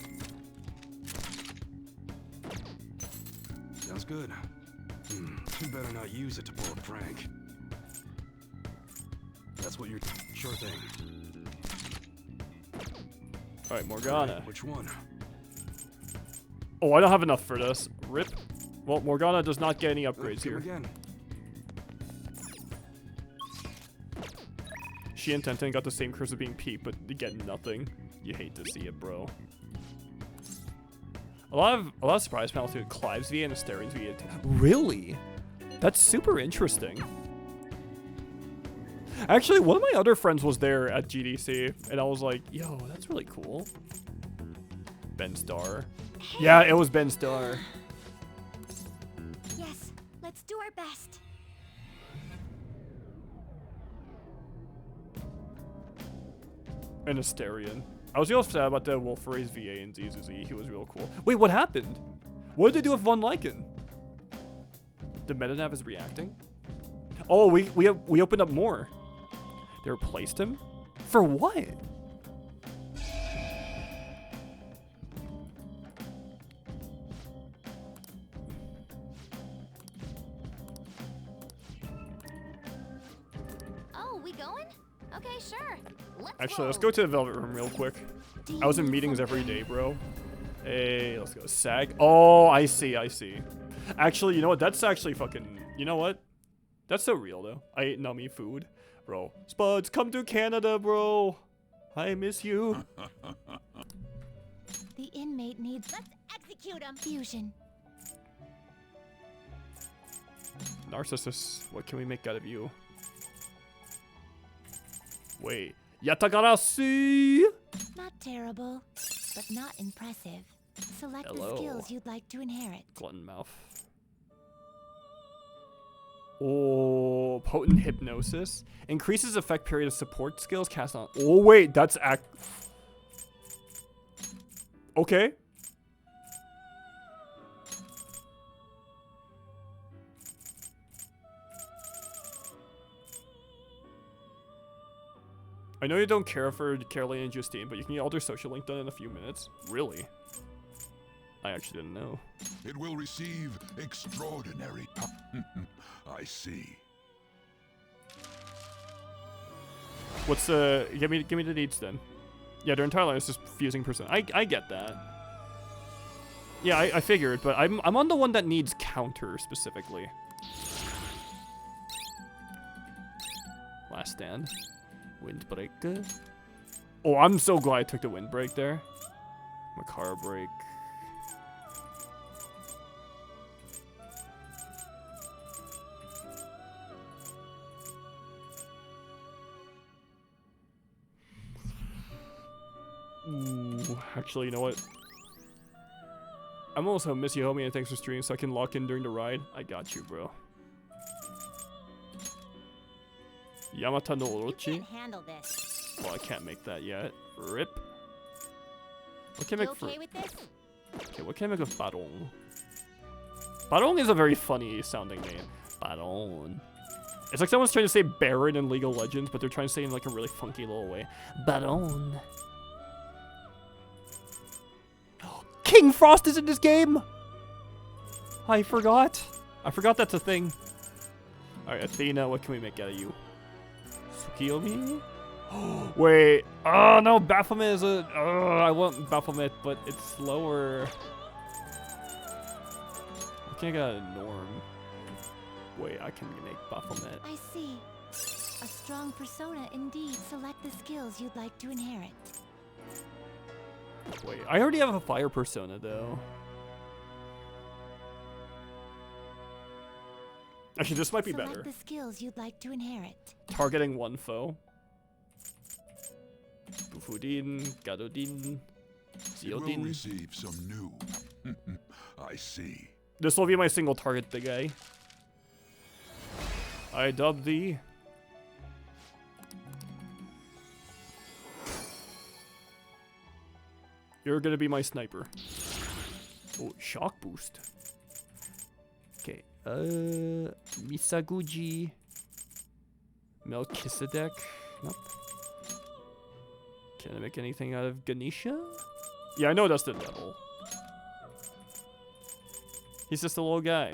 good. You better not use it to pull a prank. That's what you're... Sure thing. Alright, Morgana. Which one? Oh, I don't have enough for this. Rip. Well, Morgana does not get any upgrades here. Again. She and Tenten got the same curse of being peak, but they get nothing. You hate to see it, bro. A lot of surprise panels to Clive's VA and Asterian's VA. Really? That's super interesting. Actually, one of my other friends was there at GDC, and I was like, yo, that's really cool. Ben Starr. Yeah, it was Ben Starr. Yes, let's do our best. And Asterian. I was real sad about the Wolferace VA and ZZZ. He was real cool. Wait, what happened? What did they do with Von Lycan? The Metanav is reacting? Oh, we opened up more. They replaced him? For what? Oh, we going? Okay, sure. Actually, let's go to the Velvet Room real quick. I was in meetings every day, bro. Hey, let's go. SAG. Oh, I see, I see. Actually, you know what? That's actually fucking... You know what? That's so real, though. I ate nummy food. Bro. Spuds, come to Canada, bro. I miss you. The inmate needs... Let's execute him! Fusion. Narcissus, what can we make out of you? Wait. Yatagarashi! Not terrible, but not impressive. Select Hello. the skills you'd like to inherit. Glutton mouth. Oh, potent hypnosis. Increases effect period of support skills cast on. Oh, wait, that's okay. I know you don't care for Caroline and Justine, but you can get all their social link done in a few minutes. Really? I actually didn't know. It will receive extraordinary I see. What's give me the needs then. Yeah, their entire line is just fusing person. I get that. Yeah, I figured, but I'm on the one that needs counter specifically. Last stand. Windbreak. Oh, I'm so glad I took the windbreak there. Makara break. Ooh, actually, you know what? I'm also miss you, homie, and thanks for streaming so I can lock in during the ride. I got you, bro. Yamata no Orochi? Can't handle this. Well, I can't make that yet. Rip. What can I make for... Okay with this? Okay, what can I make with Barong? Barong is a very funny sounding name. Barong. It's like someone's trying to say Baron in League of Legends, but they're trying to say it in like a really funky little way. Barong. King Frost is in this game! I forgot. I forgot that's a thing. Alright, Athena, what can we make out of you? Tsukiyomi? Wait. Oh, no, Baphomet is a... I want Baphomet, but it's slower. I can't get a Norm. Wait, I can make Baphomet. I see. A strong persona indeed. Select the skills you'd like to inherit. Wait, I already have a fire persona, though. Actually, this might be better. Select the skills you'd like to inherit. Targeting one foe. Bufudin, Gadodin, It will Ziodin. receive some new. I see. This will be my single target, the guy. I dub thee. You're gonna be my sniper. Oh, shock boost. Okay, Misaguji. Melchizedek. Nope. Can I make anything out of Ganesha? Yeah, I know that's the devil. He's just a little guy.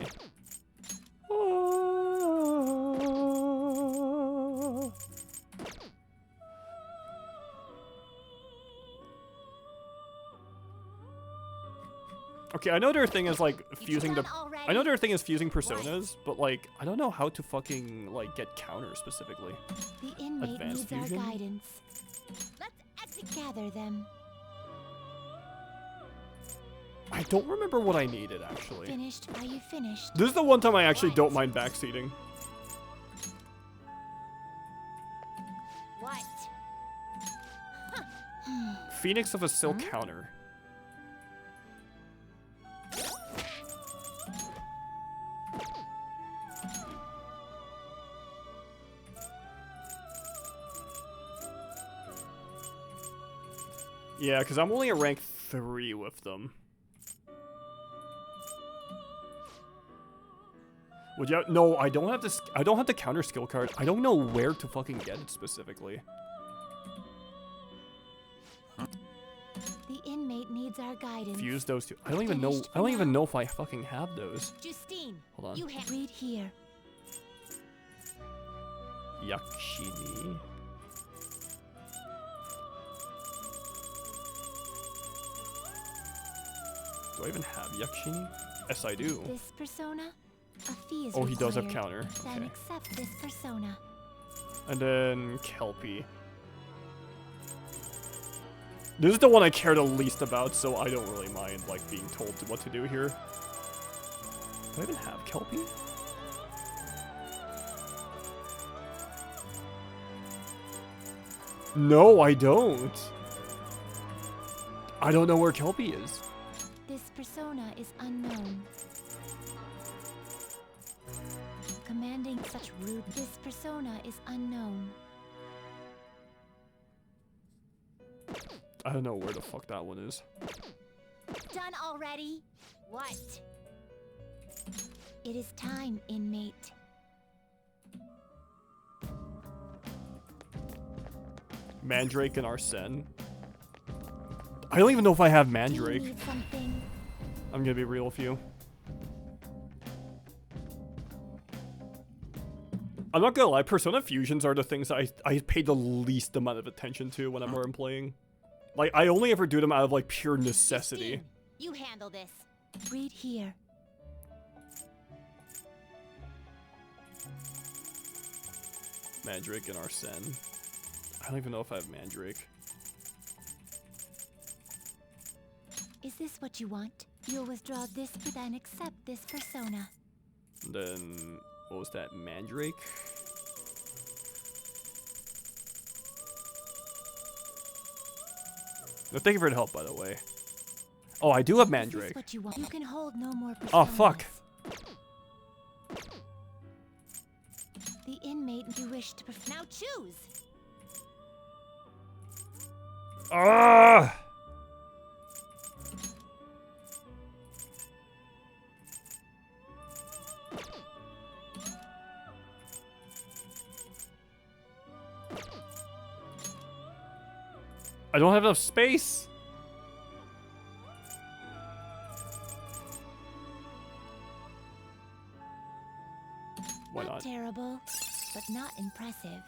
Okay, I know their thing is like fusing the. I know their thing is fusing personas, but like I don't know how to fucking like get counter specifically. The inmate Advanced needs fusion? our guidance. Let's gather them. I don't remember what I needed actually. Finished? Are you finished? This is the one time I actually don't mind backseating. What? Phoenix of a Silk counter. Yeah, because I'm only at rank 3 with them. Would you? No, I don't have this. I don't have the counter skill card. I don't know where to fucking get it specifically. The inmate needs our guidance. Fuse those two. I don't even know. I don't even know if I fucking have those. Justine, Hold on. you read here. Yakshini. Do I even have Yakshini? Yes, I do. This persona, a fee is Oh, he does have required. counter. Then Okay. accept this persona. And then Kelpie. This is the one I care the least about, so I don't really mind like being told what to do here. Do I even have Kelpie? No, I don't. I don't know where Kelpie is. This persona is unknown. Commanding such rude. This persona is unknown. I don't know where the fuck that one is. Done already? What? It is time, inmate. Mandrake and Arsene. I don't even know if I have Mandrake. Need something? I'm gonna be real with you. I'm not gonna lie, Persona Fusions are the things I pay the least amount of attention to whenever I'm playing. Like, I only ever do them out of, like, pure necessity. You handle this. Read here. Mandrake and Arsene. I don't even know if I have Mandrake. Is this what you want? You'll withdraw this, then accept this persona. And then, what was that, Mandrake? No, thank you for the help, by the way. Oh, I do have Is Mandrake. this what you want? You can hold no more personas. Oh, fuck. The inmate you wish to now choose. Ah! I don't have enough space. Why not? Terrible, but not impressive.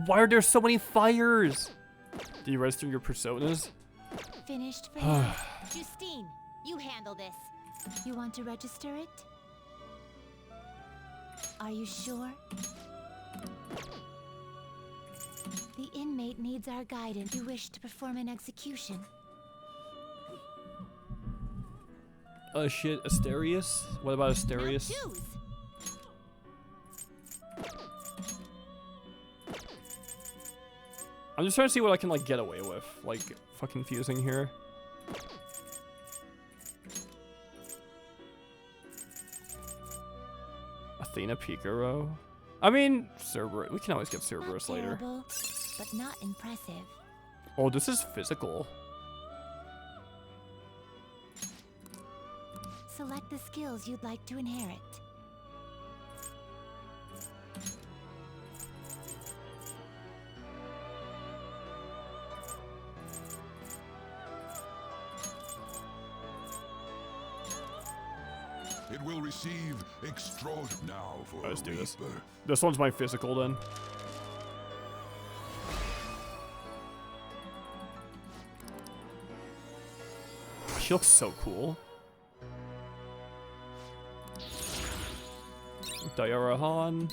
Why are there so many fires? Do you register your personas? Finished for now. Justine, you handle this. You want to register it? Are you sure? The inmate needs our guidance. You wish to perform an execution. Shit, Asterius? What about Asterius? Choose. I'm just trying to see what I can, like, get away with. Like, fucking fusing here. Athena Picaro? I mean, Cerberus. We can always get Cerberus later. Terrible, but not impressive. Oh, this is physical. Select the skills you'd like to inherit. It will receive extraordinary now for Let's do this. rebirth. This one's my physical then. She looks so cool. Dayara Han.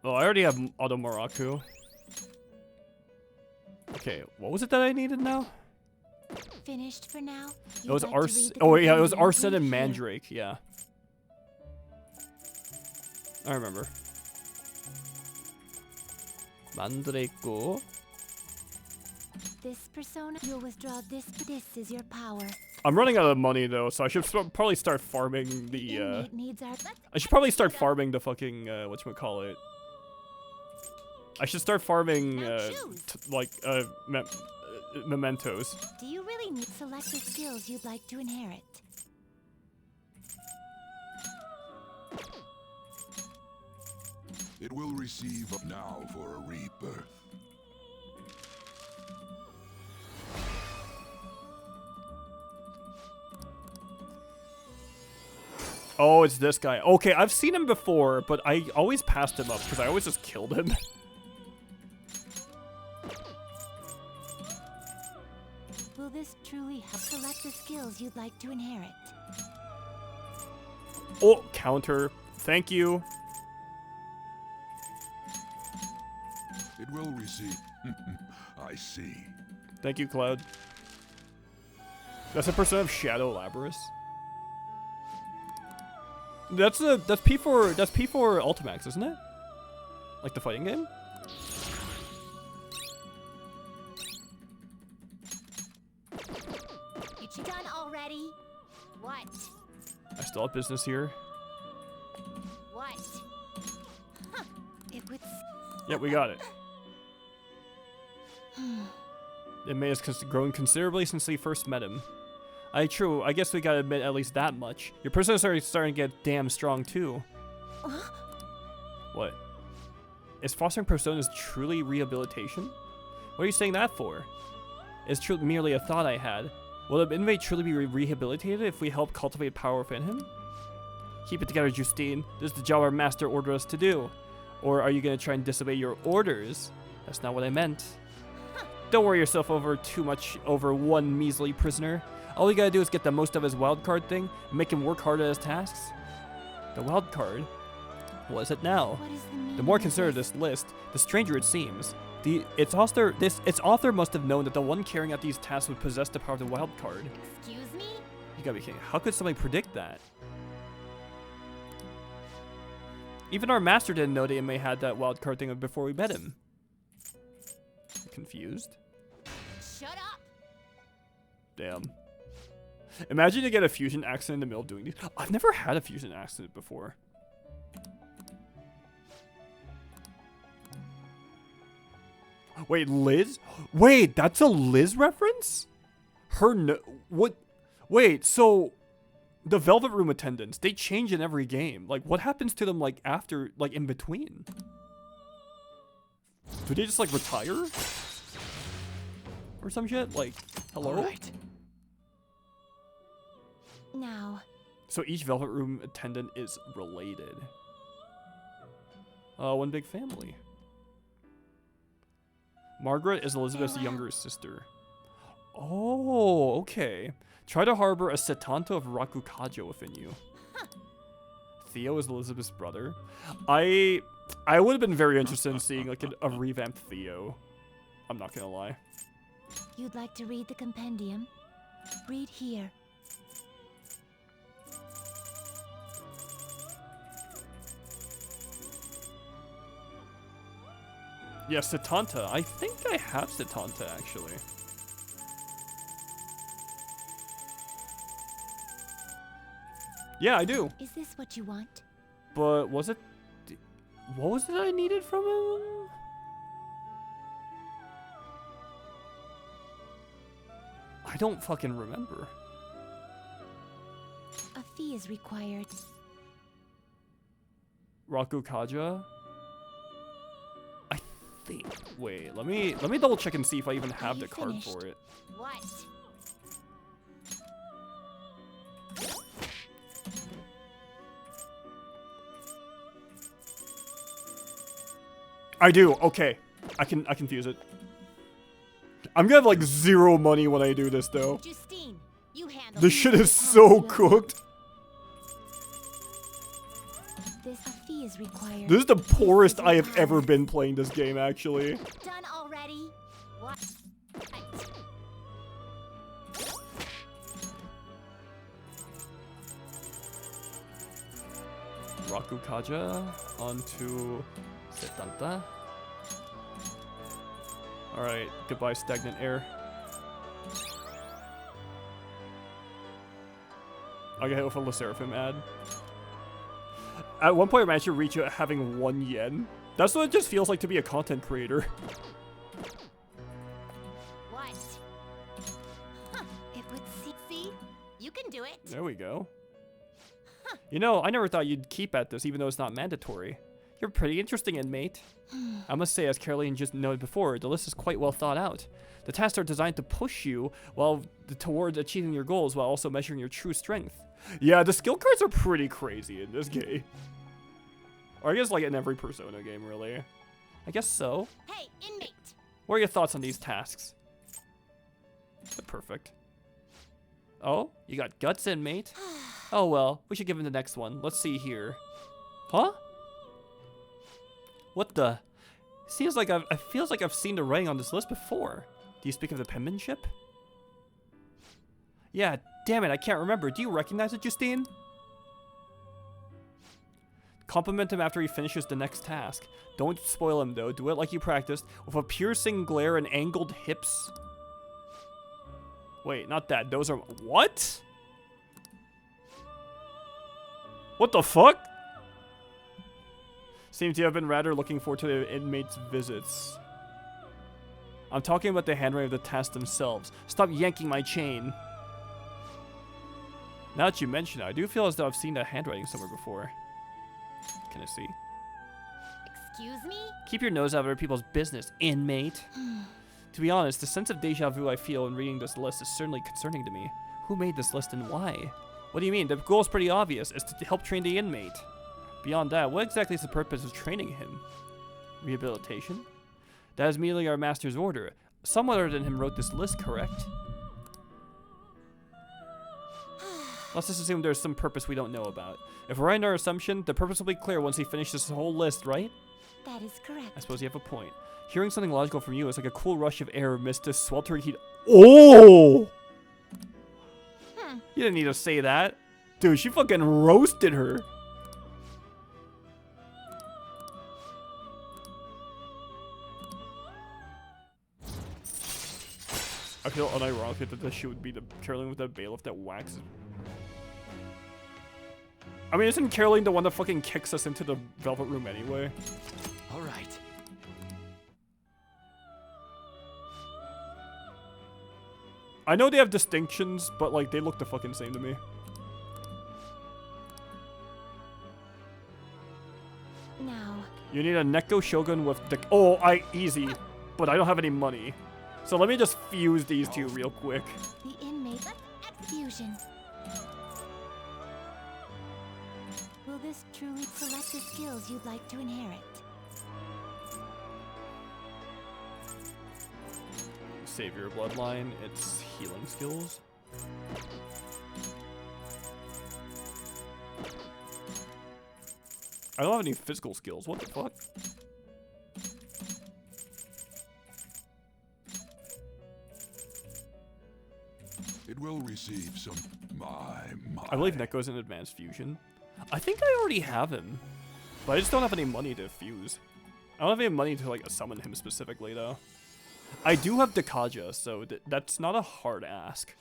Oh, I already have Auto Maraku. Okay, what was it that I needed now? Finished for now? It was Oh yeah, it was Arson and Mandrake. Yeah, I remember. Mandrake. This persona, you'll withdraw this. This is your power. I'm running out of money though, so I should probably start farming the. Innate needs are. I should probably start farming the fucking whatchamacallit. I should start farming mementos. Do you really need select the skills you'd like to inherit? It will receive now for a rebirth. Oh, it's this guy. Okay, I've seen him before, but I always passed him up because I always just killed him. Will this truly help select the skills you'd like to inherit? Oh, counter. Thank you. It will receive. I see. Thank you, Cloud. That's a persona of Shadow Labrys. That's P4 Ultimax, isn't it? Like the fighting game? You done already? What? I still have business here. What? Huh. It would. Yeah, we got it. It may have grown considerably since we first met him. True. I guess we gotta admit at least that much. Your persona's already starting to get damn strong too. What? Is fostering personas truly rehabilitation? What are you saying that for? It's merely a thought I had. Will the inmate truly be rehabilitated if we help cultivate power within him? Keep it together, Justine. This is the job our master ordered us to do. Or are you gonna try and disobey your orders? That's not what I meant. Don't worry yourself too much over one measly prisoner. All we gotta do is get the most of his wildcard thing and make him work hard at his tasks. The wildcard? What is it now? The more considered this list, the stranger it seems. Its author must have known that the one carrying out these tasks would possess the power of the wildcard. Excuse me? You gotta be kidding. How could somebody predict that? Even our master didn't know the inmate had that wildcard thing before we met him. Confused? Shut up! Damn. Imagine you get a fusion accent in the middle of doing these. I've never had a fusion accent before. Wait, Liz? Wait, that's a Liz reference? What? Wait, so the Velvet Room attendants, they change in every game. Like, what happens to them, like, after, like, in between? Do they just, like, retire? Or some shit? Like, hello? All right. Now. So each Velvet Room attendant is related. One big family. Margaret is Elizabeth's younger sister. Oh, okay. Try to harbor a Setanta of Rakukaja within you. Theo is Elizabeth's brother. I would have been very interested in seeing like a revamped Theo. I'm not gonna lie. You'd like to read the compendium? Read here. Yeah, Setanta. I think I have Setanta, actually. Yeah, I do. Is this what you want? But was it... What was it I needed from him? I don't fucking remember. A fee is required. Rakukaja? Wait, let me double check and see if I even have the card for it. What? I do. Okay. I can fuse it. I'm gonna have like 0 money when I do this though. Justine, you handle This shit is so cooked. This fee is required. This is the poorest I have ever been playing this game, actually. Done already? What? Rakukaja onto Setanta. Alright, goodbye stagnant air. I got hit with a LeSeraphim ad. At one point I managed to reach out having 1 yen. That's what it just feels like to be a content creator. What? Huh, it would see? You can do it. There we go. You know, I never thought you'd keep at this even though it's not mandatory. You're pretty interesting, inmate. I must say, as Caroline just noted before, the list is quite well thought out. The tasks are designed to push you towards achieving your goals while also measuring your true strength. Yeah, the skill cards are pretty crazy in this game. Or I guess like in every Persona game, really. I guess so. Hey, inmate. What are your thoughts on these tasks? They're perfect. Oh, you got guts, inmate? Oh well, we should give him the next one. Let's see here. Huh? What the? Seems like it feels like I've seen the writing on this list before. Do you speak of the penmanship? Yeah, damn it, I can't remember. Do you recognize it, Justine? Compliment him after he finishes the next task. Don't spoil him though. Do it like you practiced, with a piercing glare and angled hips. Wait, not that. Those are... What? What the fuck? Seems to have been rather looking forward to the inmates' visits. I'm talking about the handwriting of the tasks themselves. Stop yanking my chain. Now that you mention it, I do feel as though I've seen that handwriting somewhere before. Can I see? Excuse me? Keep your nose out of other people's business, inmate. To be honest, the sense of deja vu I feel in reading this list is certainly concerning to me. Who made this list and why? What do you mean? The goal is pretty obvious. It's to help train the inmate. Beyond that, what exactly is the purpose of training him? Rehabilitation? That is merely our master's order. Someone other than him wrote this list, correct? Let's just assume there's some purpose we don't know about. If we're right in our assumption, the purpose will be clear once he finishes this whole list, right? That is correct. I suppose you have a point. Hearing something logical from you is like a cool rush of air amidst this sweltering heat. Oh! You didn't need to say that. Dude, she fucking roasted her. I feel unironically that this shit would be the Caroline with that bailiff that waxes. I mean, isn't Caroline the one that fucking kicks us into the Velvet Room anyway? All right. I know they have distinctions, but like they look the fucking same to me. Now. You need a Neko Shogun with the easy, but I don't have any money. So let me just fuse these two real quick. The inmate fusion. Will this truly select the skills you'd like to inherit? Save your bloodline, it's healing skills. I don't have any physical skills, what the fuck? It will receive some I believe Neko's in advanced fusion. I think I already have him, but I just don't have any money to fuse. I don't have any money to like summon him specifically though. I do have Dekaja, so that's not a hard ask.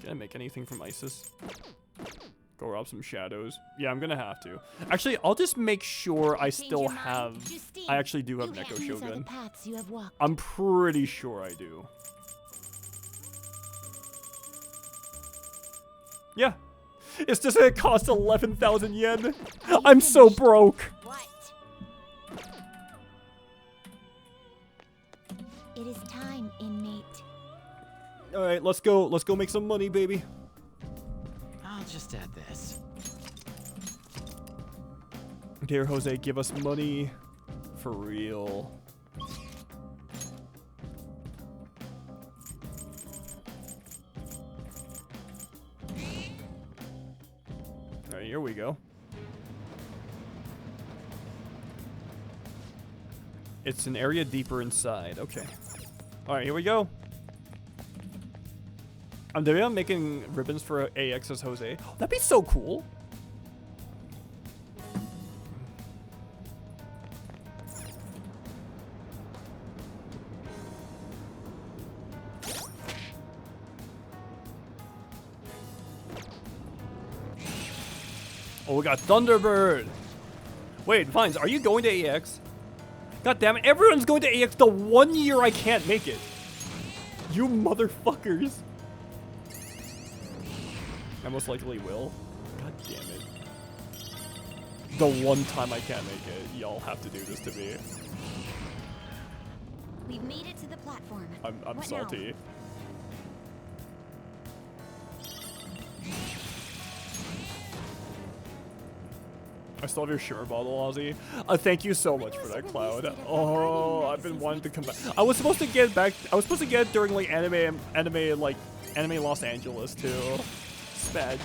Can I make anything from Isis? Go rob some shadows. Yeah, I'm gonna have to. Actually, I'll just make sure I still have... I actually do have Neko Shogun. I'm pretty sure I do. Yeah. It's just gonna cost 11,000 yen. I'm so broke. It is time, inmate. All right, let's go. Let's go make some money, baby. I'll just add this. Dear Jose, give us money for real. All right, here we go. It's an area deeper inside. Okay. All right, here we go. I'm making ribbons for AX as Jose. That'd be so cool. Oh, we got Thunderbird. Wait, Vines, are you going to AX? God damn it, everyone's going to AX the 1 year I can't make it. You motherfuckers. I most likely will. God damn it. The one time I can't make it, y'all have to do this to me. We've made it to the platform. I'm What salty. I still have your Shimmer bottle, Ozzy. Thank you so much for that, Cloud. Oh, I've been wanting to come back. I was supposed to get back. I was supposed to get it during like anime Los Angeles too. Spedge.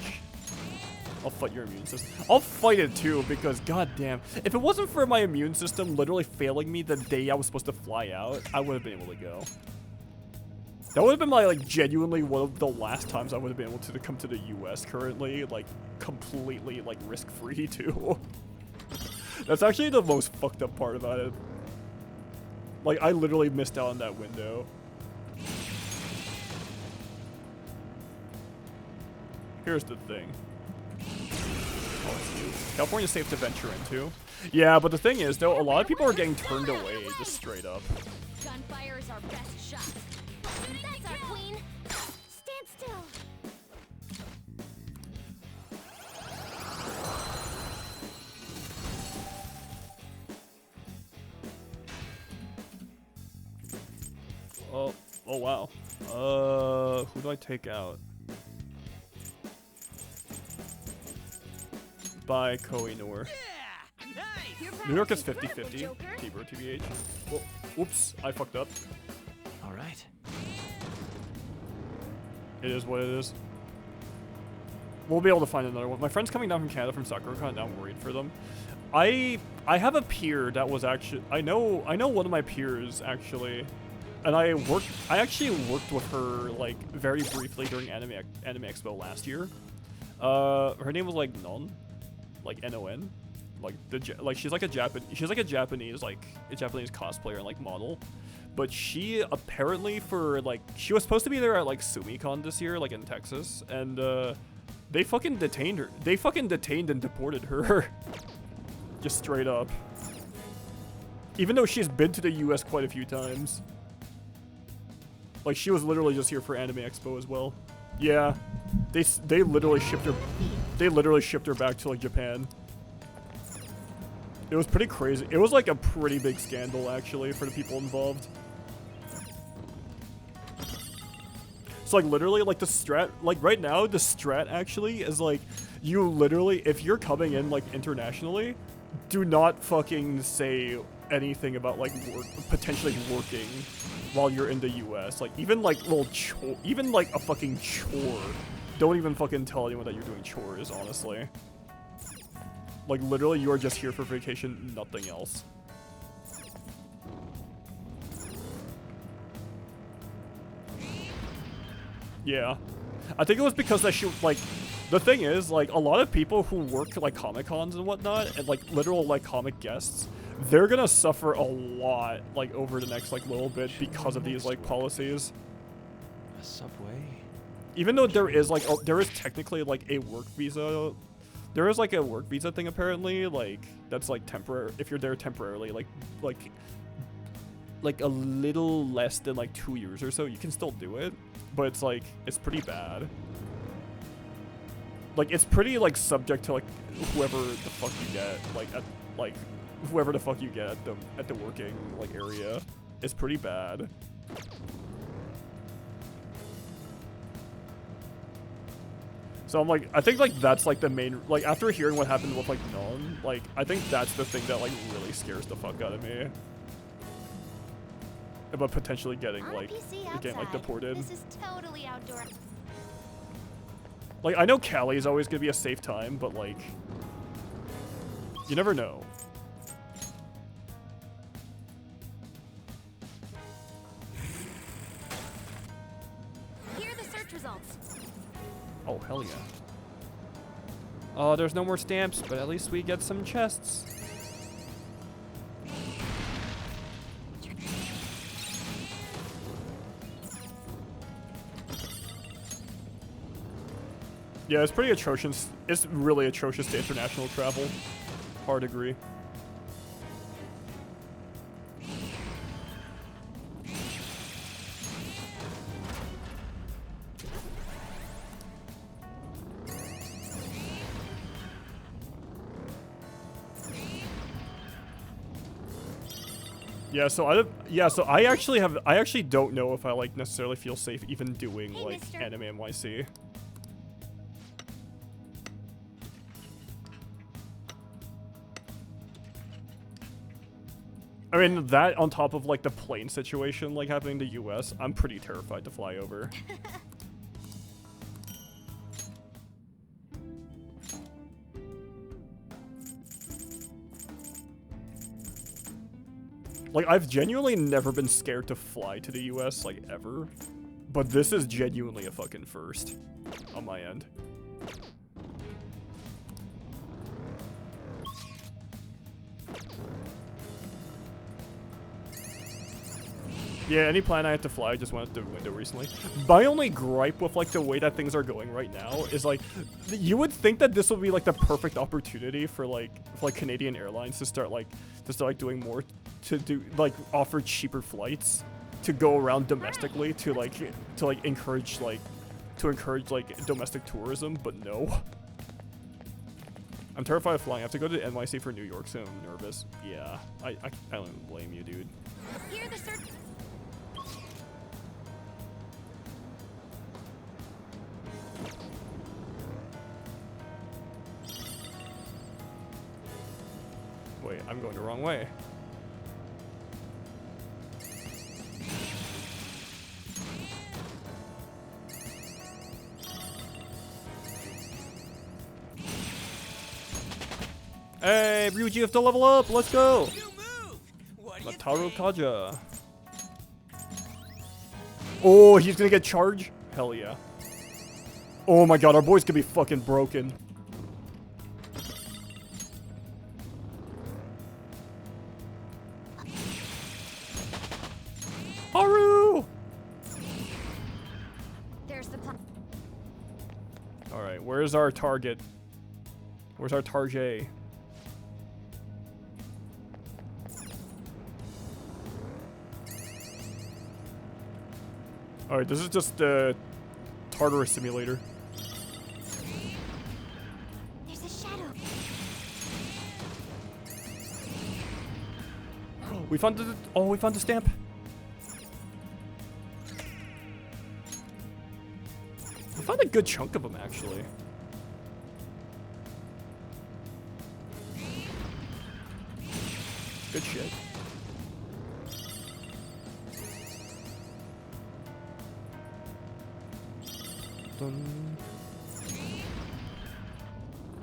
I'll fight your immune system. I'll fight it too because goddamn, if it wasn't for my immune system literally failing me the day I was supposed to fly out, I would have been able to go. That would have been my like genuinely one of the last times I would have been able to come to the US currently, like completely like risk-free too. That's actually the most fucked up part about it. Like I literally missed out on that window. Here's the thing. Oh, it's new. California's safe to venture into. Yeah, but the thing is though, a lot of people are getting turned away just straight up. Gunfire is our best shot. That's our queen. Stand still. Oh wow. Who do I take out? By Koh-i-Noor. New York is 50-50. T-Bro, TBH. Whoa, oops, I fucked up. All right. It is what it is. We'll be able to find another one. My friend's coming down from Canada from SakuraCon, and I'm worried for them. I have a peer that was actually I know one of my peers actually, and I actually worked with her like very briefly during Anime Expo last year. Her name was like Non, like N-O-N, like she's like a Japanese cosplayer and like model. But she apparently she was supposed to be there at like SumiCon this year, like in Texas, and they fucking detained her. They fucking detained and deported her. Just straight up. Even though she's been to the US quite a few times. Like she was literally just here for Anime Expo as well. Yeah. They literally shipped her back to like Japan. It was pretty crazy. It was like a pretty big scandal actually for the people involved. So like literally like the strat, like right now the strat actually is like you literally, if you're coming in like internationally, do not fucking say anything about like potentially working while you're in the US. Like even like even like a fucking chore. Don't even fucking tell anyone that you're doing chores, honestly. Like literally you are just here for vacation, nothing else. Yeah. I think it was because that she, like, the thing is, like, a lot of people who work, like, Comic-Cons and whatnot, and, like, literal, like, comic guests, they're gonna suffer a lot, like, over the next, like, little bit because of these, like, policies. A subway? Even though there is, like, there is technically, like, a work visa, there is, like, a work visa thing, apparently, like, that's, like, temporary, if you're there temporarily, like a little less than, like, 2 years or so, you can still do it. But it's like, it's pretty bad. Like, it's pretty, like, subject to, like, whoever the fuck you get, whoever the fuck you get at the working, like, area. It's pretty bad. So I'm like, I think like that's like the main, like after hearing what happened with like None, like I think that's the thing that like really scares the fuck out of me about potentially getting like deported. This is totally outdoor. Like I know Cali is always gonna be a safe time, but like you never know. Here are the search results. Oh, hell yeah. Oh, there's no more stamps, but at least we get some chests. Yeah, it's pretty atrocious. It's really atrocious to international travel. Hard agree. Yeah, so I actually don't know if I like necessarily feel safe even doing like anime NYC. I mean, that on top of like the plane situation like happening in the US, I'm pretty terrified to fly over. Like, I've genuinely never been scared to fly to the US, like, ever. But this is genuinely a fucking first on my end. Yeah, any plan I had to fly just went out the window recently. My only gripe with, like, the way that things are going right now is, like, you would think that this would be, like, the perfect opportunity for, like, Canadian Airlines to start doing more to do, like, offer cheaper flights to go around domestically to encourage domestic tourism, but no. I'm terrified of flying. I have to go to NYC for New York, so I'm nervous. Yeah, I don't even blame you, dude. Here the search. Wait, I'm going the wrong way. Hey, Ryuji, you have to level up. Let's go. Mataru Kaja. Oh, he's gonna get charged? Hell yeah. Oh my god, our boys could be fucking broken. Haru! There's the plan. Alright, where's our target? Where's our target? Alright, this is just the Tartarus simulator. There's a shadow. We found the we found the stamp. We found a good chunk of them actually. Good shit.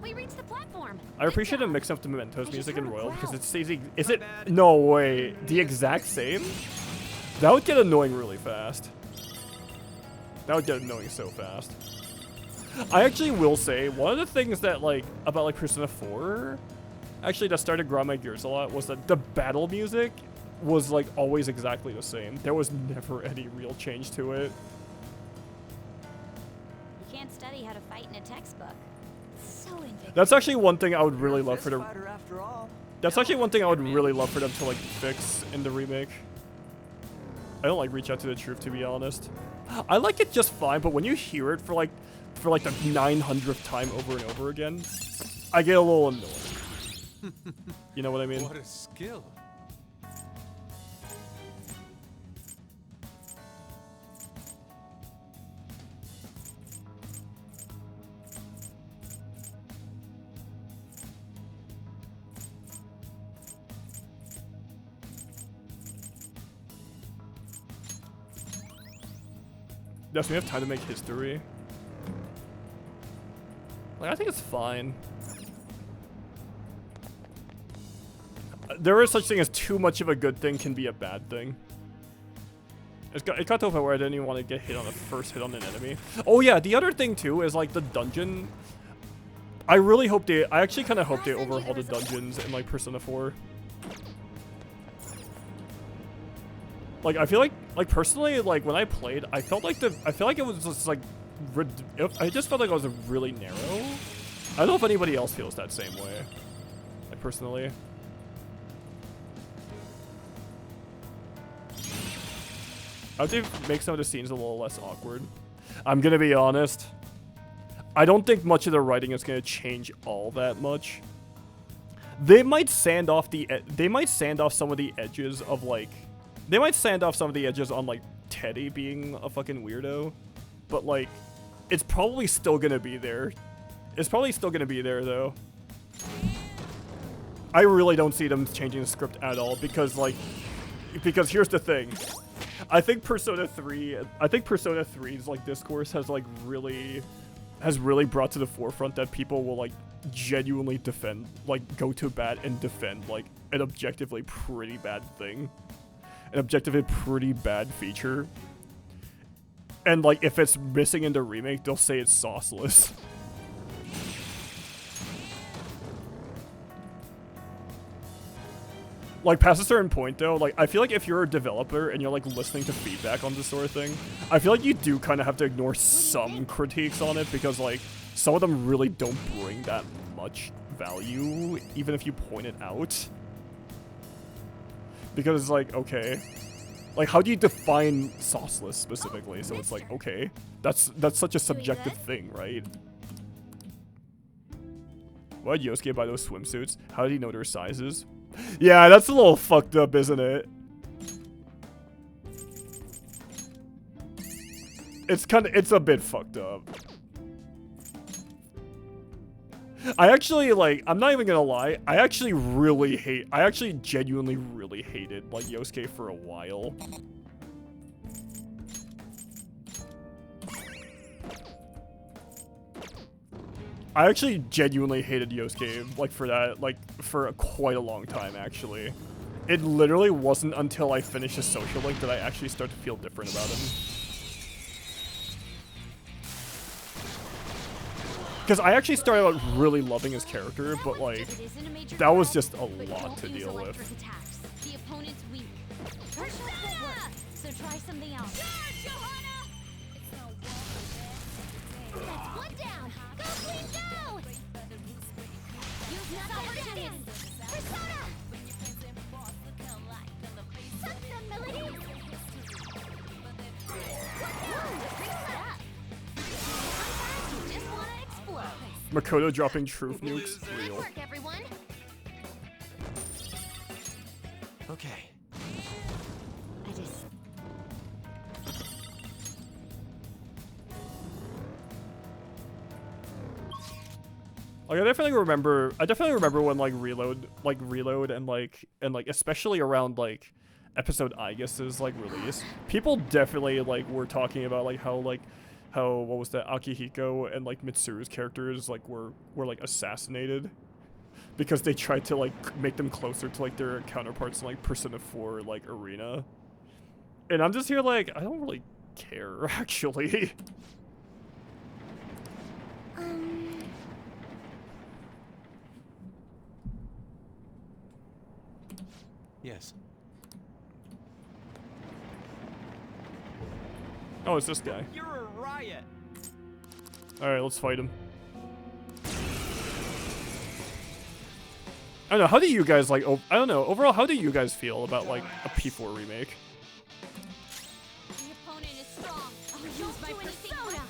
We reached the platform. I appreciate a mix up the Mementos music and Royal because it's easy. Is it? No way. The exact same? That would get annoying really fast. That would get annoying so fast. I actually will say one of the things that about Persona 4, actually that started grinding my gears a lot was that the battle music was always exactly the same. There was never any real change to it. You can't study how to fight in a textbook. So indignant. That's actually one thing I would really love for them. That's actually one thing I would really love for them to fix in the remake. I don't Reach Out to the Truth, to be honest. I like it just fine, but when you hear it for the 900th time over and over again, I get a little annoyed. You know what I mean? What a skill. Yes, we have time to make history. Like, I think it's fine. There is such thing as too much of a good thing can be a bad thing. It got to a point where I didn't even want to get hit on the first hit on an enemy. Oh yeah, the other thing too is like the dungeon. I actually kind of hope they overhaul the dungeons in like Persona 4. Like I feel like personally, like when I played, I feel like it was just like, I just felt like it was really narrow. I don't know if anybody else feels that same way. Like personally. I would say make some of the scenes a little less awkward. I'm gonna be honest. I don't think much of the writing is gonna change all that much. They might sand off some of the edges of like, they might sand off some of the edges on like Teddy being a fucking weirdo, but like, it's probably still gonna be there. It's probably still gonna be there though. I really don't see them changing the script at all because here's the thing. I think Persona 3's like discourse has really brought to the forefront that people will like genuinely defend, like go to bat and defend like an objectively pretty bad thing. An objectively pretty bad feature. And like if it's missing in the remake, they'll say it's sauceless. Like, past a certain point, though, like, I feel like if you're a developer and you're, like, listening to feedback on this sort of thing, I feel like you do kind of have to ignore some critiques on it because, like, some of them really don't bring that much value, even if you point it out. Because it's like, okay. Like, how do you define sauceless specifically? So it's like, okay, that's such a subjective thing, right? Why did Yosuke buy those swimsuits? How did he know their sizes? Yeah, that's a little fucked up, isn't it? It's a bit fucked up. I actually, like, I'm not even gonna lie, I actually genuinely really hated, like, Yosuke for a while. I actually genuinely hated Yosuke, like, for that, like, for quite a long time, actually. It literally wasn't until I finished a Social Link that I actually started to feel different about him. Because I actually started out really loving his character, but, like, that was just a lot to deal with. The opponent's weak. First shot won't work, so try something else. That's one down. Go, Queen, go! Use this opportunity. Persona! Suck them, Melody! Just wanna explode. Makoto dropping truth nukes. Good Real. work, everyone. Okay. I just... Like, I definitely remember when, like, Reload and especially around, like, episode I guess's, like, release. People definitely, like, were talking about, like, how, what was that, Akihiko and, like, Mitsuru's characters, like, were like, assassinated. Because they tried to, like, make them closer to, like, their counterparts in, like, Persona 4, like, Arena. And I'm just here, like, I don't really care, actually. Yes. Oh, it's this guy. You're a riot. Alright, let's fight him. I don't know, how do you guys, like, I don't know, overall, how do you guys feel about, like, a P4 remake? The opponent is strong. I'll use my persona.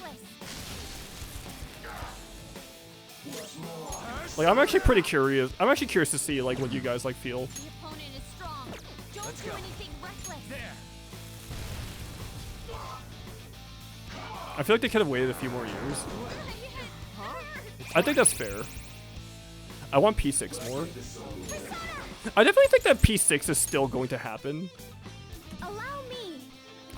Like, I'm actually pretty curious. I'm actually curious to see, like, what you guys, like, feel. The opponent is strong. Don't do anything reckless. I feel like they could have waited a few more years. I think that's fair. I want P6 more. I definitely think that P6 is still going to happen. Allow me.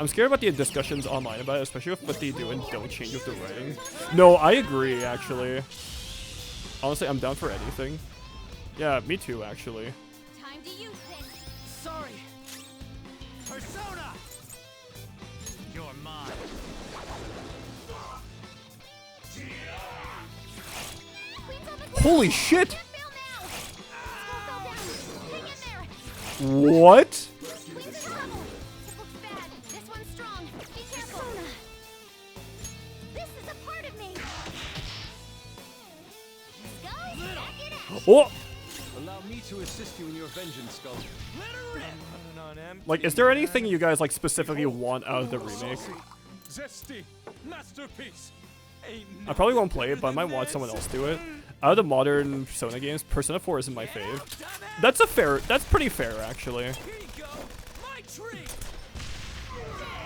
I'm scared about the discussions online about it, especially with what they do and don't change with the writing. No, I agree, actually. Honestly, I'm down for anything. Yeah, me too, actually. Time to use this. Sorry. Persona! You're mine. Holy shit! What? Oh! Allow me to assist you in your vengeance, Skull. Let her rip! Like, is there anything you guys like specifically want out of the remake? Zesty masterpiece. I probably won't play it, but I might watch someone else do it. Out of the modern Persona games, Persona 4 isn't my fave. That's pretty fair, actually.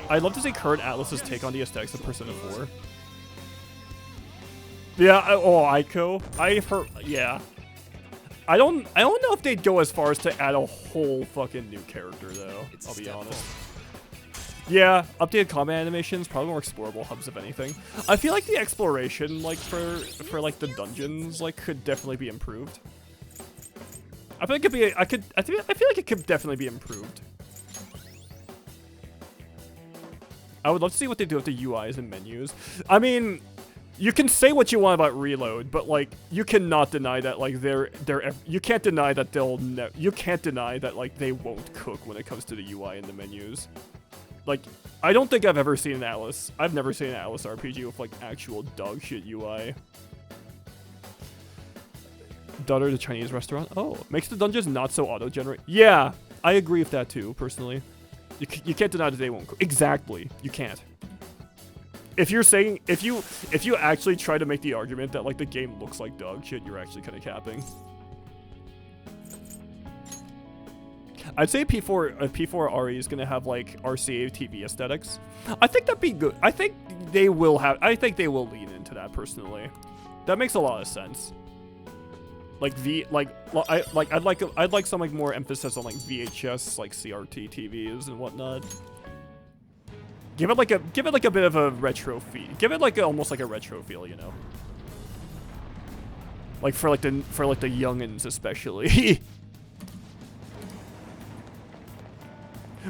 I'd love to see current Atlus's take on the aesthetics of Persona 4. Yeah, Ico. I've heard, yeah. I don't know if they'd go as far as to add a whole fucking new character, though. I'll be honest. Yeah, updated combat animations, probably more explorable hubs if anything. I feel like the exploration, like for like the dungeons, like could definitely be improved. I feel like I feel like it could definitely be improved. I would love to see what they do with the UIs and menus. I mean, you can say what you want about Reload, but like you cannot deny that like you can't deny that you can't deny that like they won't cook when it comes to the UI and the menus. Like, I don't think I've ever seen an Atlus. I've never seen an Atlus RPG with like actual dog shit UI. Daughter to Chinese restaurant. Oh, makes the dungeons not so auto-generate. Yeah, I agree with that too, personally. You can't deny that they won't cook. Exactly, you can't. If you're saying, if you actually try to make the argument that like the game looks like dog shit, you're actually kind of capping. I'd say P4 RE is gonna have like RCA TV aesthetics. I think that'd be good. I think they will lean into that personally. That makes a lot of sense. Like I'd like some like more emphasis on like VHS, like CRT TVs and whatnot. Give it like a bit of a retro feel. Give it like almost like a retro feel, you know. Like for the youngins especially.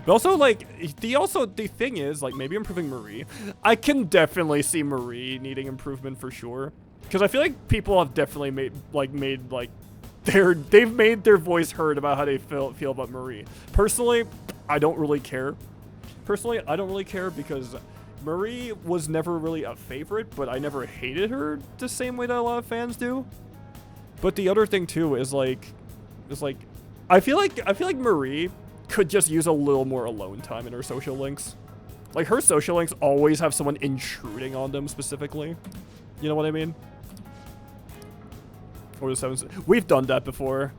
But also, like, the thing is, like, maybe improving Marie. I can definitely see Marie needing improvement for sure. Because I feel like people have definitely they've made their voice heard about how they feel about Marie. Personally, I don't really care. Because Marie was never really a favorite, but I never hated her the same way that a lot of fans do. But the other thing too is like, I feel like Marie could just use a little more alone time in her social links. Like, her social links always have someone intruding on them specifically. You know what I mean? Or the 7. We've done that before.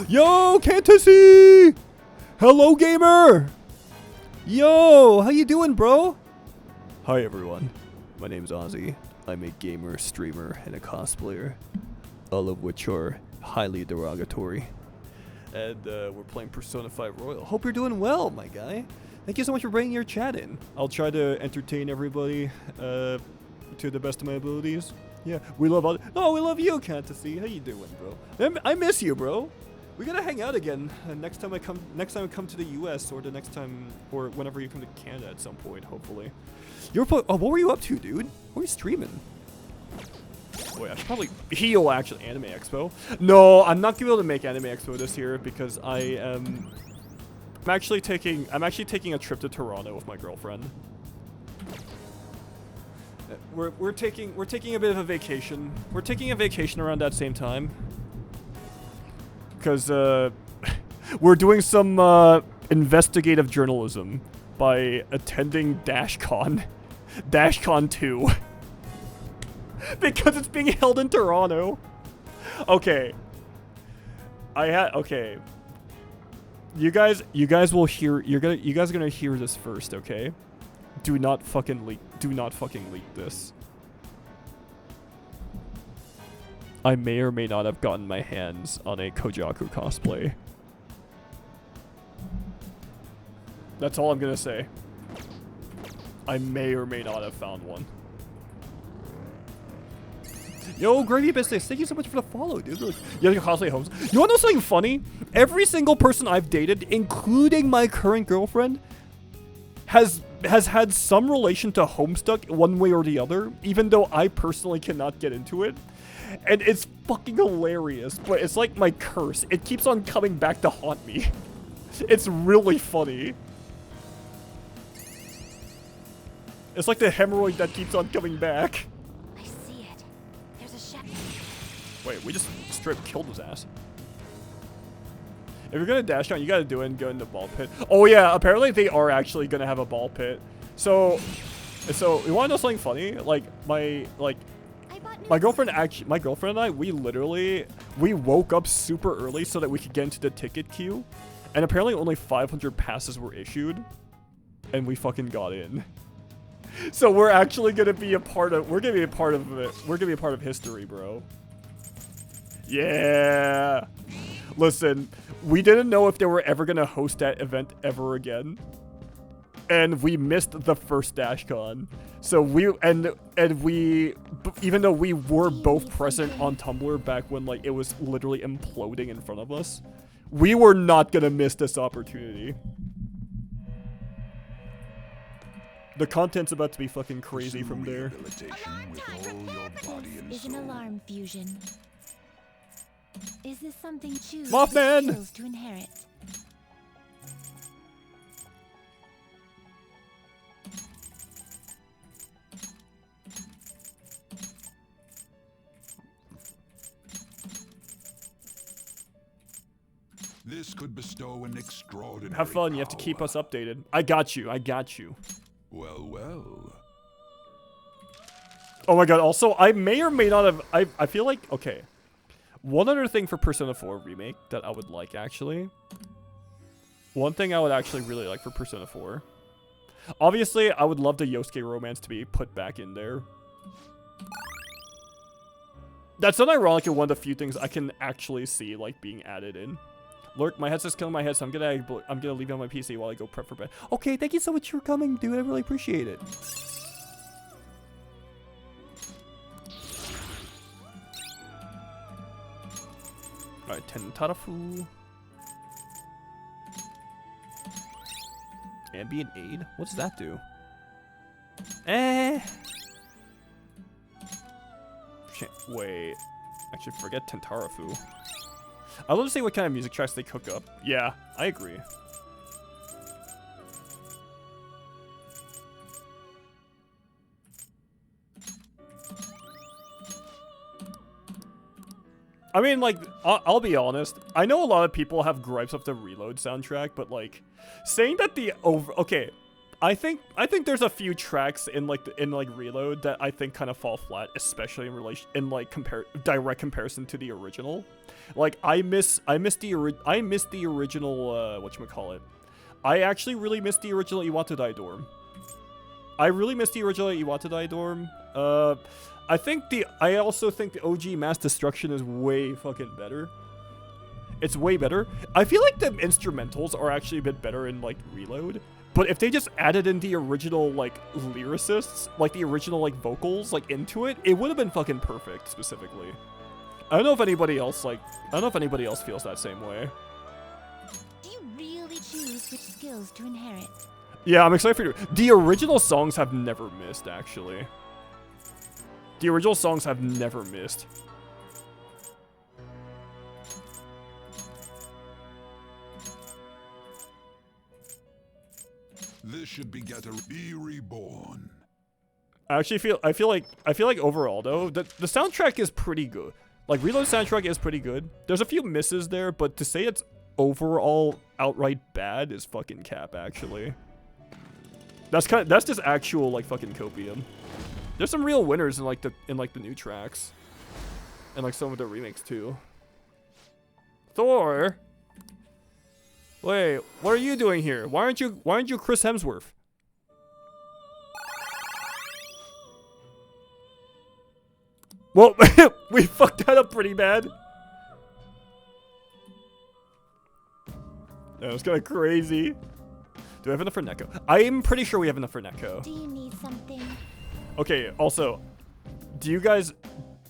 Yo, Cantasy! Hello, gamer! Yo, how you doing, bro? Hi, everyone. My name's Ozzy. I'm a gamer, streamer, and a cosplayer. All of which are highly derogatory. And we're playing Persona 5 Royal. Hope you're doing well, my guy. Thank you so much for bringing your chat in. I'll try to entertain everybody to the best of my abilities. Yeah, we love you, Cantasy. How you doing, bro? I miss you, bro. We gotta hang out again next time I come to the US, or the next time, or whenever you come to Canada at some point, hopefully. What were you up to, dude? What were you streaming? Boy, I should probably heal actually Anime Expo. No, I'm not gonna be able to make Anime Expo this year because I'm actually taking a trip to Toronto with my girlfriend. We're taking a bit of a vacation. We're taking a vacation around that same time. Because we're doing some investigative journalism by attending DashCon. DashCon 2. Because it's being held in Toronto. Okay. Okay. You guys will hear. You guys are gonna hear this first, okay? Do not fucking leak this. I may or may not have gotten my hands on a Kojaku cosplay. That's all I'm gonna say. I may or may not have found one. Yo, Gravy Business, thank you so much for the follow, dude. Really, you have cosplay homes. You wanna know something funny? Every single person I've dated, including my current girlfriend, has had some relation to Homestuck one way or the other, even though I personally cannot get into it. And it's fucking hilarious, but it's like my curse. It keeps on coming back to haunt me. It's really funny. It's like the hemorrhoid that keeps on coming back. I see it. There's a shadow. Wait, we just straight killed his ass. If you're gonna dash down, you gotta do it and go in the ball pit. Oh yeah, apparently they are actually gonna have a ball pit. So you wanna know something funny? Like my girlfriend and I, we woke up super early so that we could get into the ticket queue, and apparently only 500 passes were issued, and we fucking got in. So we're actually gonna be a part of. We're gonna be a part of it. We're gonna be a part of history, bro. Yeah. Listen, we didn't know if they were ever gonna host that event ever again, and we missed the first DashCon. So we even though we were both present on Tumblr back when like it was literally imploding in front of us, we were not gonna miss this opportunity. The content's about to be fucking crazy from there. Is an alarm fusion. Is this something you choose Mothman! skills to inherit? This could bestow an extraordinary Have fun, you have to keep us updated. I got you, I got you. Well, well. Oh my god, also, I may or may not have... I feel like... Okay. One other thing for Persona 4 Remake that I would like, actually. One thing I would actually really like for Persona 4. Obviously, I would love the Yosuke romance to be put back in there. That's unironically one of the few things I can actually see, like, being added in. Lurk, my headset's killing my head, so I'm gonna leave it on my PC while I go prep for bed. Okay, thank you so much for coming, dude. I really appreciate it. Alright, Tentarafu. Ambient aid? What does that do? Shit, wait. Actually, forget Tentarafu. I'd love to see what kind of music tracks they cook up. Yeah, I agree. I mean, like, I'll be honest. I know a lot of people have gripes of the Reload soundtrack, but like, saying that okay, I think there's a few tracks in Reload that I think kind of fall flat, especially in direct comparison to the original. Like, I miss the original whatchamacallit. I actually really miss the original Iwata Dai Dorm. I really miss the original Iwata Dai Dorm. I also think the OG Mass Destruction is way fucking better. It's way better. I feel like the instrumentals are actually a bit better in like Reload. But if they just added in the original like lyricists, like the original like vocals like into it, it would have been fucking perfect specifically. I don't know if anybody else feels that same way. Do you really choose which skills to inherit? Yeah, I'm excited for you. The original songs have never missed, actually. The original songs have never missed. This should be reborn. I feel like overall though, the soundtrack is pretty good. Like, Reload soundtrack is pretty good. There's a few misses there, but to say it's overall outright bad is fucking cap, actually. That's just actual like fucking copium. There's some real winners in like the new tracks. And like some of the remakes too. Thor. Wait, what are you doing here? Why aren't you Chris Hemsworth? Well, we fucked that up pretty bad. That was kind of crazy. we have enough for Neko? I'm pretty sure we have enough for Neko. Do you need something? Okay, also, do you guys...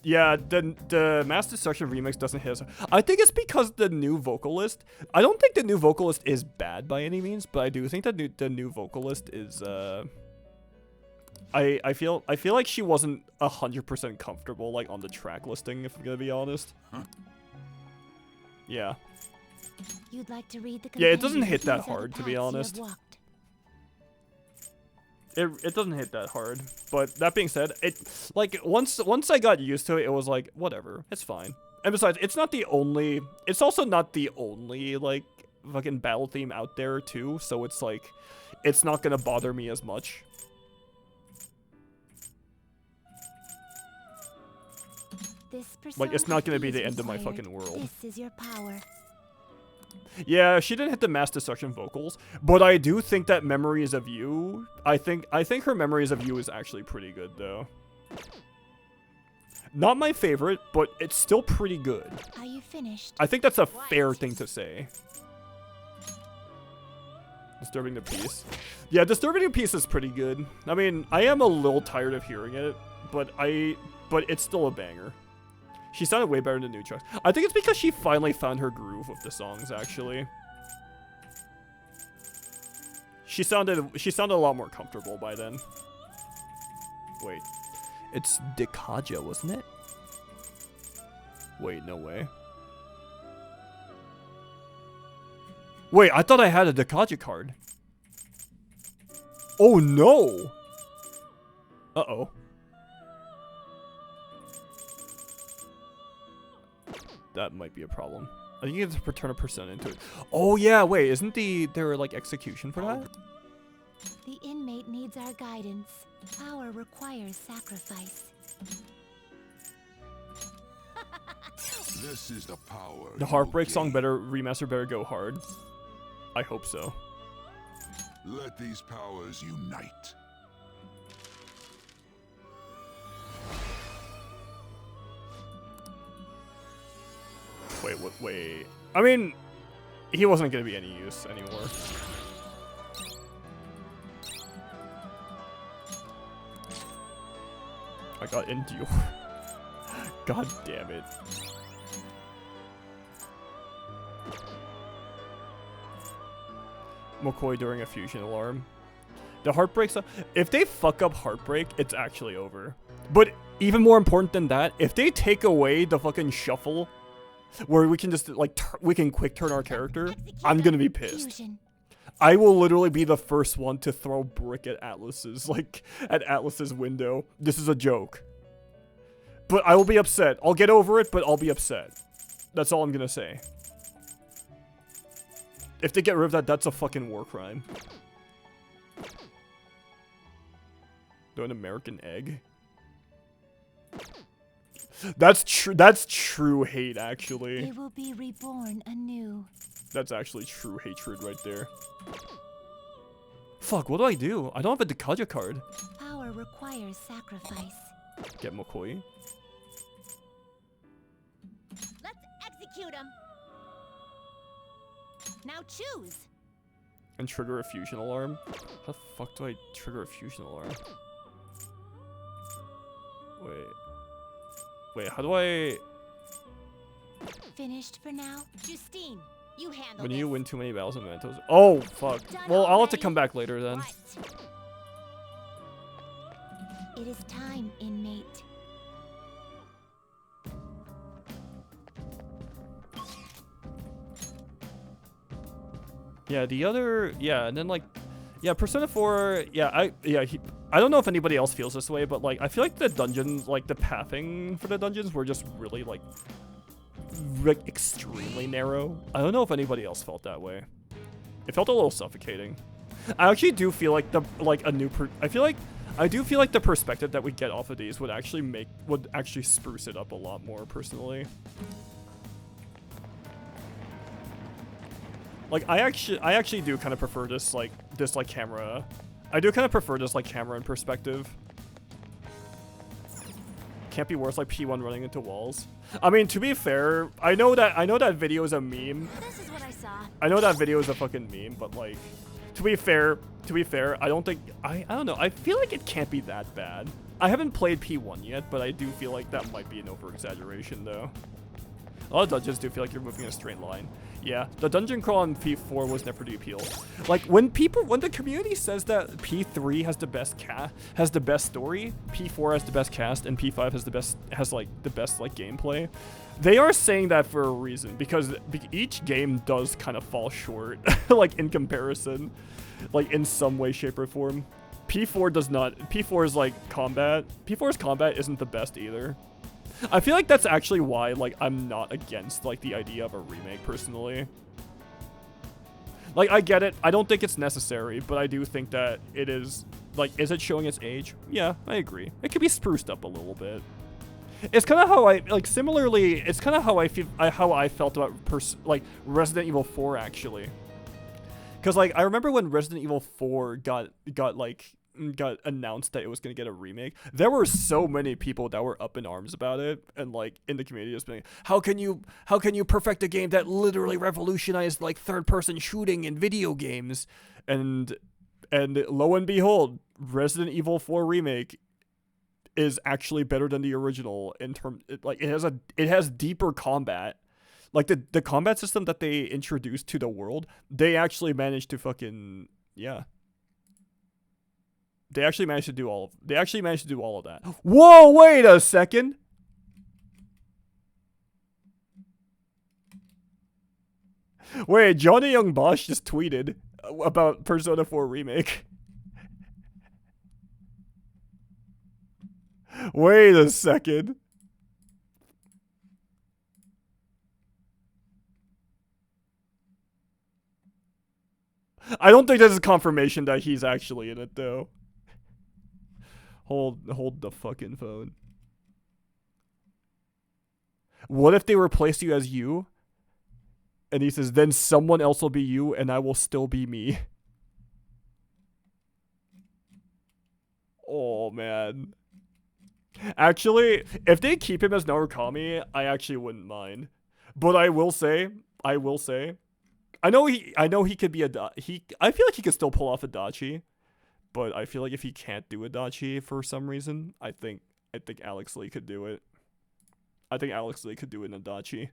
Yeah, the Mass Destruction remix doesn't hit us. I think it's because the new vocalist... I don't think the new vocalist is bad by any means, but I do think that the new vocalist is... I feel like she wasn't 100% comfortable, like, on the track listing, if I'm gonna be honest. Huh. Yeah. You'd like to read the Yeah, it doesn't hit These that are the hard, to be paths you have honest. walked. It doesn't hit that hard, but that being said, it like once I got used to it, it was like whatever, it's fine. And besides, it's also not the only like fucking battle theme out there too, so it's like it's not gonna bother me as much. Like it's not gonna be the end of my fucking world. This is your power. Yeah, she didn't hit the Mass Destruction vocals, but I do think that Memories of You, I think her Memories of You is actually pretty good though. Not my favorite, but it's still pretty good. Are you finished? I think that's a fair thing to say. Disturbing the Peace. Yeah, Disturbing the Peace is pretty good. I mean, I am a little tired of hearing it, but it's still a banger. She sounded way better than New Tracks. I think it's because she finally found her groove with the songs, actually. She sounded a lot more comfortable by then. Wait. It's Dekaja, wasn't it? Wait, no way. Wait, I thought I had a Dekaja card. Oh no! Uh-oh. That might be a problem. I think you have to return a percent into it. Oh yeah, wait, isn't there like execution for that? The inmate needs our guidance. Power requires sacrifice. This is the power. The Heartbreak song remaster better go hard. I hope so. Let these powers unite. Wait. I mean, he wasn't gonna be any use anymore. I got Endure. God damn it. McCoy during a fusion alarm. The Heartbreak song. If they fuck up Heartbreak, it's actually over. But even more important than that, if they take away the fucking shuffle where we can just like we can quick turn our character, I'm gonna be pissed. I will literally be the first one to throw brick at Atlas's window. This is a joke. But I will be upset. I'll get over it, but I'll be upset. That's all I'm gonna say. If they get rid of that, that's a fucking war crime. Do an American egg? That's true hate, actually. It will be reborn anew. That's actually true hatred right there. Fuck, what do I do? I don't have a Dekaja card. Power requires sacrifice. Get McCoy. Let's execute him. Now choose. And trigger a fusion alarm? How the fuck do I trigger a fusion alarm? Wait, how do I... Finished for now? Justine, you handle When this. you win too many battles of Mementos... Oh, fuck. Well, I'll have to come back later then. It is time, inmate. Yeah, the other... Yeah, and then like... Yeah, Persona 4... Yeah, I don't know if anybody else feels this way, but like, I feel like the dungeons, like the pathing for the dungeons were just really like extremely narrow. I don't know if anybody else felt that way. It felt a little suffocating. I actually do feel like I do feel like the perspective that we get off of these would actually spruce it up a lot more personally. Like I actually do kind of prefer this camera. I do kind of prefer this like camera and perspective. Can't be worse like P1 running into walls. I mean, to be fair, I know that video is a meme. This is what I saw. I know that video is a fucking meme, but like, To be fair, I don't think I don't know. I feel like it can't be that bad. I haven't played P1 yet, but I do feel like that might be an over-exaggeration though. A lot of dungeons do feel like you're moving in a straight line. Yeah, the dungeon crawl in P4 was never the appeal. Like when the community says that P3 has the best story, P4 has the best cast, and P5 has the best gameplay, they are saying that for a reason, because each game does kind of fall short, like in comparison, like in some way, shape, or form. P4 does not. P4's like combat. P4's combat isn't the best either. I feel like that's actually why, like, I'm not against, like, the idea of a remake, personally. Like, I get it. I don't think it's necessary, but I do think that it is, like, is it showing its age? Yeah, I agree. It could be spruced up a little bit. It's kind of how I, like, similarly, it's kind of how I feel, how I felt about, like, Resident Evil 4, actually. Because, like, I remember when Resident Evil 4 got announced that it was going to get a remake, there were so many people that were up in arms about it, and like in the community just being, how can you perfect a game that literally revolutionized like third-person shooting in video games? And lo and behold, Resident Evil 4 remake is actually better than the original in terms, like it has deeper combat. Like the combat system that they introduced to the world, they actually managed to fucking, yeah. They actually managed to do all of that. Whoa, wait a second. Wait, Johnny Young Bosch just tweeted about Persona 4 Remake. Wait a second. I don't think this is confirmation that he's actually in it, though. Hold the fucking phone. What if they replace you as you? And he says, then someone else will be you, and I will still be me. Oh, man. Actually, if they keep him as Narukami, I actually wouldn't mind. But I will say, I know he could be I feel like he could still pull off Adachi. But I feel like if he can't do Adachi for some reason, I think Alex Lee could do it. I think Alex Lee could do an Adachi.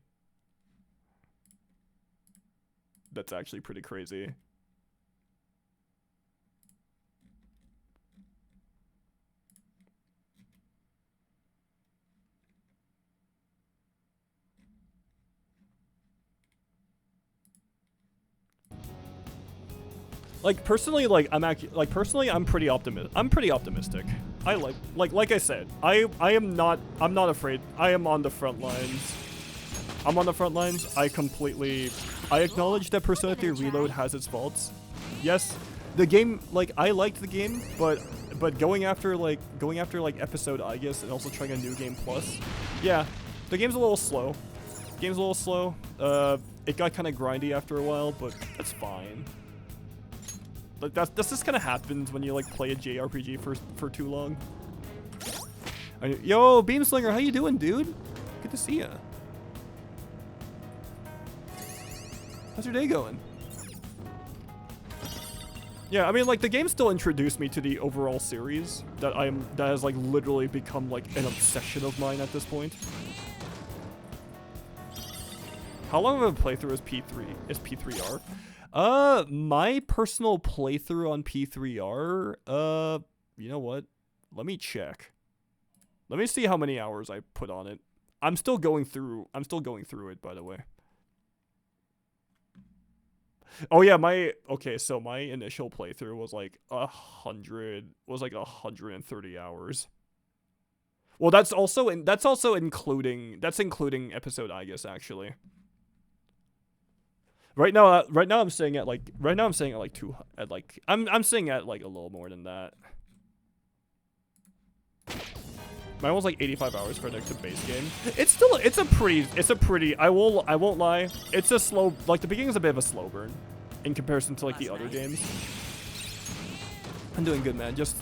That's actually pretty crazy. Like personally, I'm pretty optimistic. I like I said, I'm not afraid. I am on the front lines. I acknowledge that Persona 3 Reload has its faults. Yes, the game, like, I liked the game, but going after episode I guess, and also trying a new game plus, yeah, the game's a little slow. It got kind of grindy after a while, but that's fine. Like that's just kind of happens when you like play a JRPG for too long. Yo, Beamslinger, how you doing, dude? Good to see ya. How's your day going? Yeah, I mean, like the game still introduced me to the overall series that has like literally become like an obsession of mine at this point. How long of a playthrough is P3R? My personal playthrough on P3R, you know what? Let me check. Let me see how many hours I put on it. I'm still going through it, by the way. Oh yeah, so my initial playthrough was like 130 hours. Well, that's including episode I guess, actually. Right now I'm saying at like I'm saying at like a little more than that. Mine was like 85 hours for the base game. It's a pretty I won't lie. It's a slow, like the beginning's a bit of a slow burn in comparison to like the other games. I'm doing good, man. Just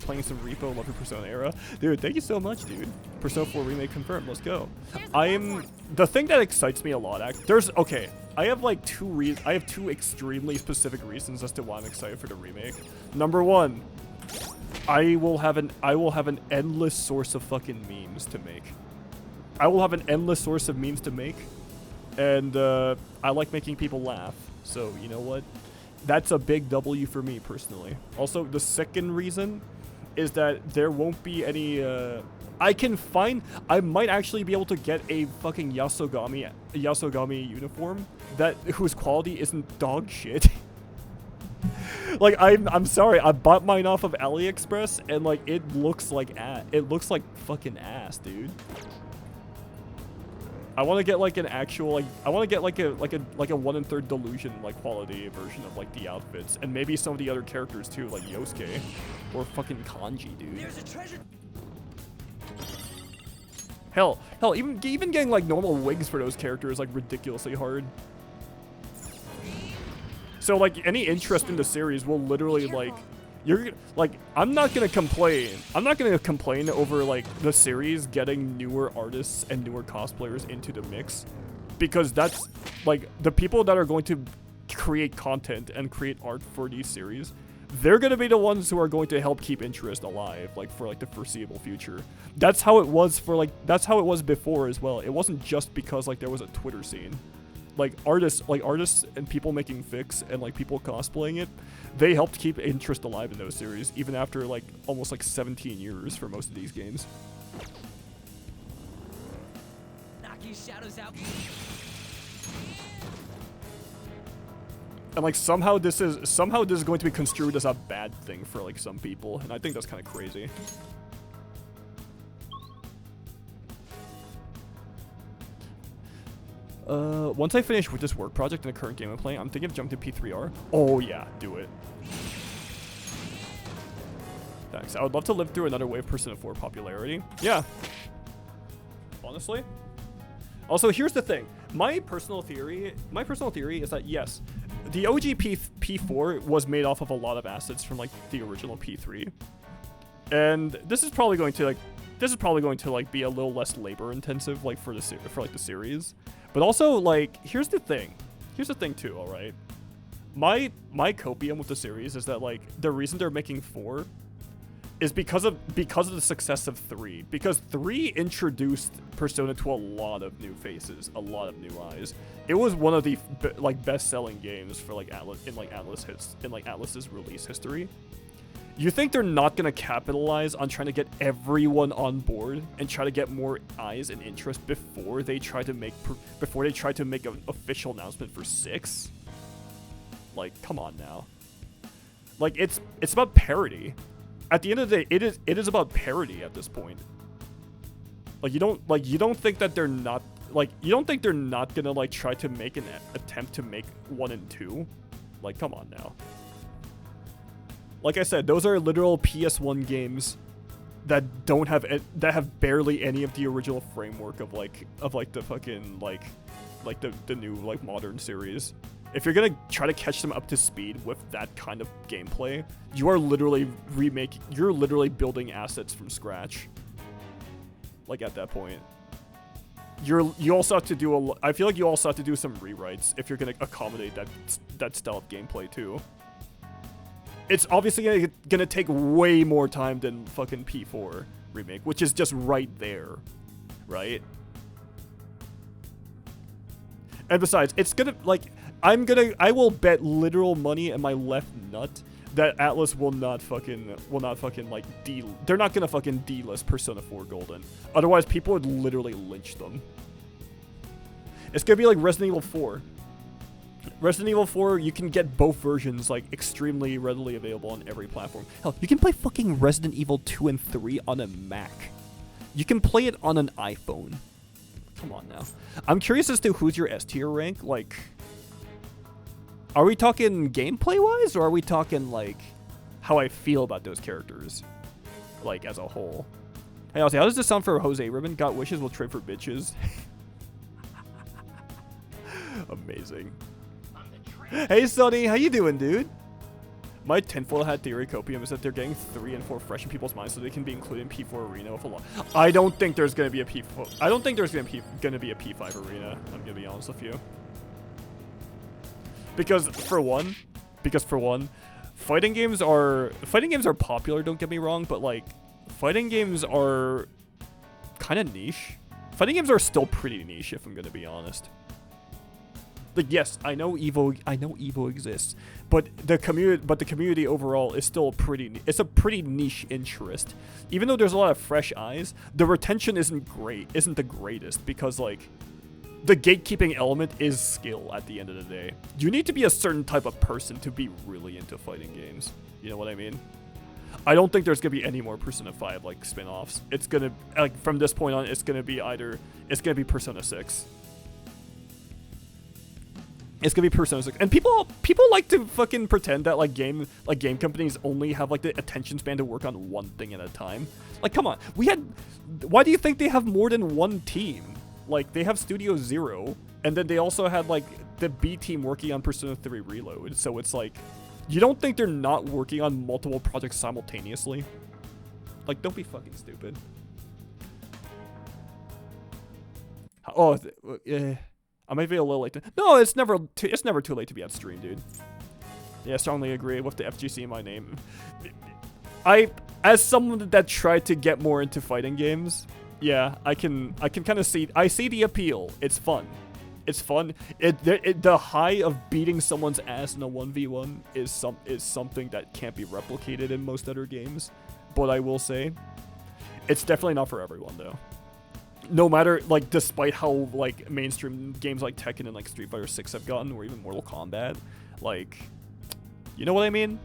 playing some Repo, love your Persona era. Dude, thank you so much, dude. Persona 4 remake confirmed. Let's go. The thing that excites me a lot. Okay. I have like two extremely specific reasons as to why I'm excited for the remake. Number one, I will have an endless source of fucking memes to make. I will have an endless source of memes to make, and I like making people laugh. So you know what? That's a big W for me personally. Also, the second reason is that there won't be any. I might actually be able to get a fucking Yasogami uniform whose quality isn't dog shit. Like I'm sorry, I bought mine off of AliExpress and like it looks like fucking ass, dude. I want to get like an actual I want to get like a 1/3 delusion like quality version of like the outfits and maybe some of the other characters too, like Yosuke or fucking Kanji, dude. There's a treasure. Hell, even getting like normal wigs for those characters is like ridiculously hard. So like any interest in the series will literally like I'm not gonna complain. I'm not gonna complain over like the series getting newer artists and newer cosplayers into the mix, because that's like the people that are going to create content and create art for these series. They're gonna be the ones who are going to help keep interest alive, like for like the foreseeable future. That's how it was before as well. It wasn't just because like there was a Twitter scene. Like artists and people making fics and like people cosplaying it, they helped keep interest alive in those series, even after like almost like 17 years for most of these games. Knock your shadows out. And like somehow this is going to be construed as a bad thing for like some people, and I think that's kind of crazy. Once I finish with this work project and the current game I'm playing, I'm thinking of jumping to P3R. Oh yeah, do it. Thanks. I would love to live through another wave of Persona 4 popularity. Yeah. Honestly. Also, here's the thing. My personal theory is that yes, the OG P4 was made off of a lot of assets from like the original P3. And this is probably going to be a little less labor intensive like for the series. But also, like, here's the thing too, all right? My copium with the series is that like the reason they're making 4 is because of the success of 3. Because 3 introduced Persona to a lot of new faces, a lot of new eyes. It was one of the like best-selling games for like Atlus's release history. You think they're not gonna capitalize on trying to get everyone on board and try to get more eyes and interest before they try to make an official announcement for 6? Like, come on now. Like, it's about parity. At the end of the day, it is about parity at this point. Like, you don't think they're not gonna like try to make an attempt to make 1 and 2? Like, come on now. Like I said, those are literal PS1 games that have barely any of the original framework of the fucking the new like modern series. If you're gonna try to catch them up to speed with that kind of gameplay, you're literally building assets from scratch. Like at that point, you also have to do I feel like you also have to do some rewrites if you're gonna accommodate that style of gameplay too. It's obviously gonna take way more time than fucking P4 remake, which is just right there, right? And besides, it's gonna like I will bet literal money in my left nut that Atlus will not fucking like they're not gonna fucking delist Persona 4 Golden. Otherwise, people would literally lynch them. It's gonna be like Resident Evil 4. Resident Evil 4, you can get both versions like extremely readily available on every platform. Hell, you can play fucking Resident Evil 2 and 3 on a Mac. You can play it on an iPhone. Come on now. I'm curious as to who's your S tier rank. Like, are we talking gameplay wise, or are we talking like how I feel about those characters, like as a whole? Hey, I'll say, how does this sound for Jose Ribbon? Got wishes, will trade for bitches. Amazing. Hey Sonny, how you doing, dude? My tinfoil hat theory, Copium, is that they're getting 3 and 4 fresh in people's minds so they can be included in P4 Arena with a lot. I don't think there's gonna be a P4. I don't think there's gonna be a P5 Arena. I'm gonna be honest with you. Because for one, fighting games are popular. Don't get me wrong, but like, fighting games are kind of niche. Fighting games are still pretty niche, if I'm gonna be honest. Like, yes, I know Evo exists, but the community overall is still it's a pretty niche interest. Even though there's a lot of fresh eyes, the retention isn't the greatest, because like, the gatekeeping element is skill at the end of the day. You need to be a certain type of person to be really into fighting games. You know what I mean? I don't think there's gonna be any more Persona 5 like spin-offs. It's gonna, like, from this point on, it's gonna be Persona 6. It's gonna be Persona 6. And people like to fucking pretend that like game companies only have like the attention span to work on one thing at a time. Like, come on. Why do you think they have more than one team? Like, they have Studio Zero, and then they also had like the B team working on Persona 3 Reload. So it's like, you don't think they're not working on multiple projects simultaneously? Like, don't be fucking stupid. Oh, I might be a little late to— No, it's never too late to be on stream, dude. Yeah, I strongly agree with the FGC in my name. As someone that tried to get more into fighting games, yeah, I can kind of see— I see the appeal. It's fun. It's fun. The high of beating someone's ass in a 1v1 is something that can't be replicated in most other games. But I will say, it's definitely not for everyone, though. No matter, like, despite how, like, mainstream games like Tekken and, like, Street Fighter 6 have gotten, or even Mortal Kombat, like, you know what I mean?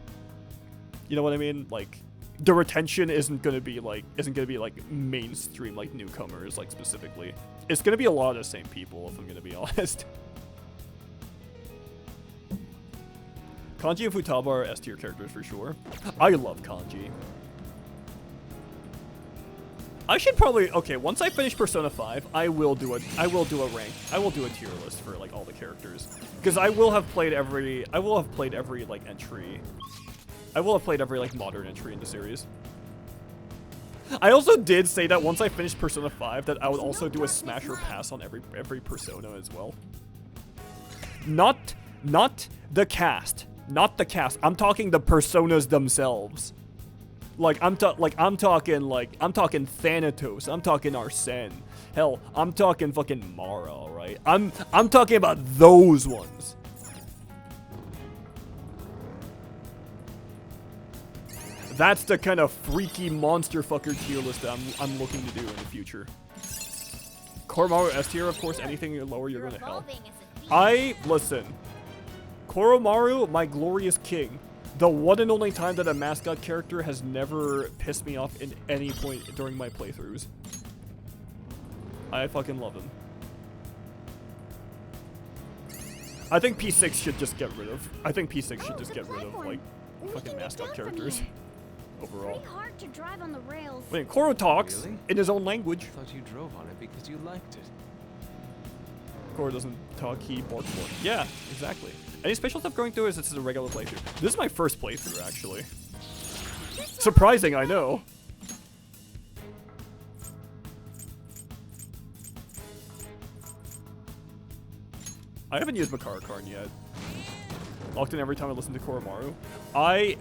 You know what I mean? Like, the retention isn't gonna be, like, mainstream, like, newcomers, like, specifically. It's gonna be a lot of the same people, if I'm gonna be honest. Kanji and Futaba are S-tier characters for sure. I love Kanji. I should probably— okay, once I finish Persona 5, I will do a tier list for like all the characters, because I will have played every like entry. I will have played every like modern entry in the series. I also did say that once I finish Persona 5 that I would also do a smash or pass on every Persona as well. Not the cast. Not the cast. I'm talking the Personas themselves. Like, I'm talking Thanatos. I'm talking Arsene. Hell, I'm talking fucking Mara, alright? I'm talking about those ones. That's the kind of freaky monster fucker tier list that I'm looking to do in the future. Koromaru S tier, of course. Anything lower, you're going to hell. Listen. Koromaru, my glorious king. The one and only time that a mascot character has never pissed me off in any point during my playthroughs. I fucking love him. I think P6 should just get rid of— like, fucking mascot characters. Overall. Pretty hard to drive on the rails. Wait, Koro talks in his own language. I thought you drove on it because you liked it. Koro doesn't talk, he barks more. Yeah, exactly. Any special stuff going through, or is this a regular playthrough? This is my first playthrough, actually. Surprising, I know. I haven't used Makara-Karn yet. Locked in every time I listen to Koromaru.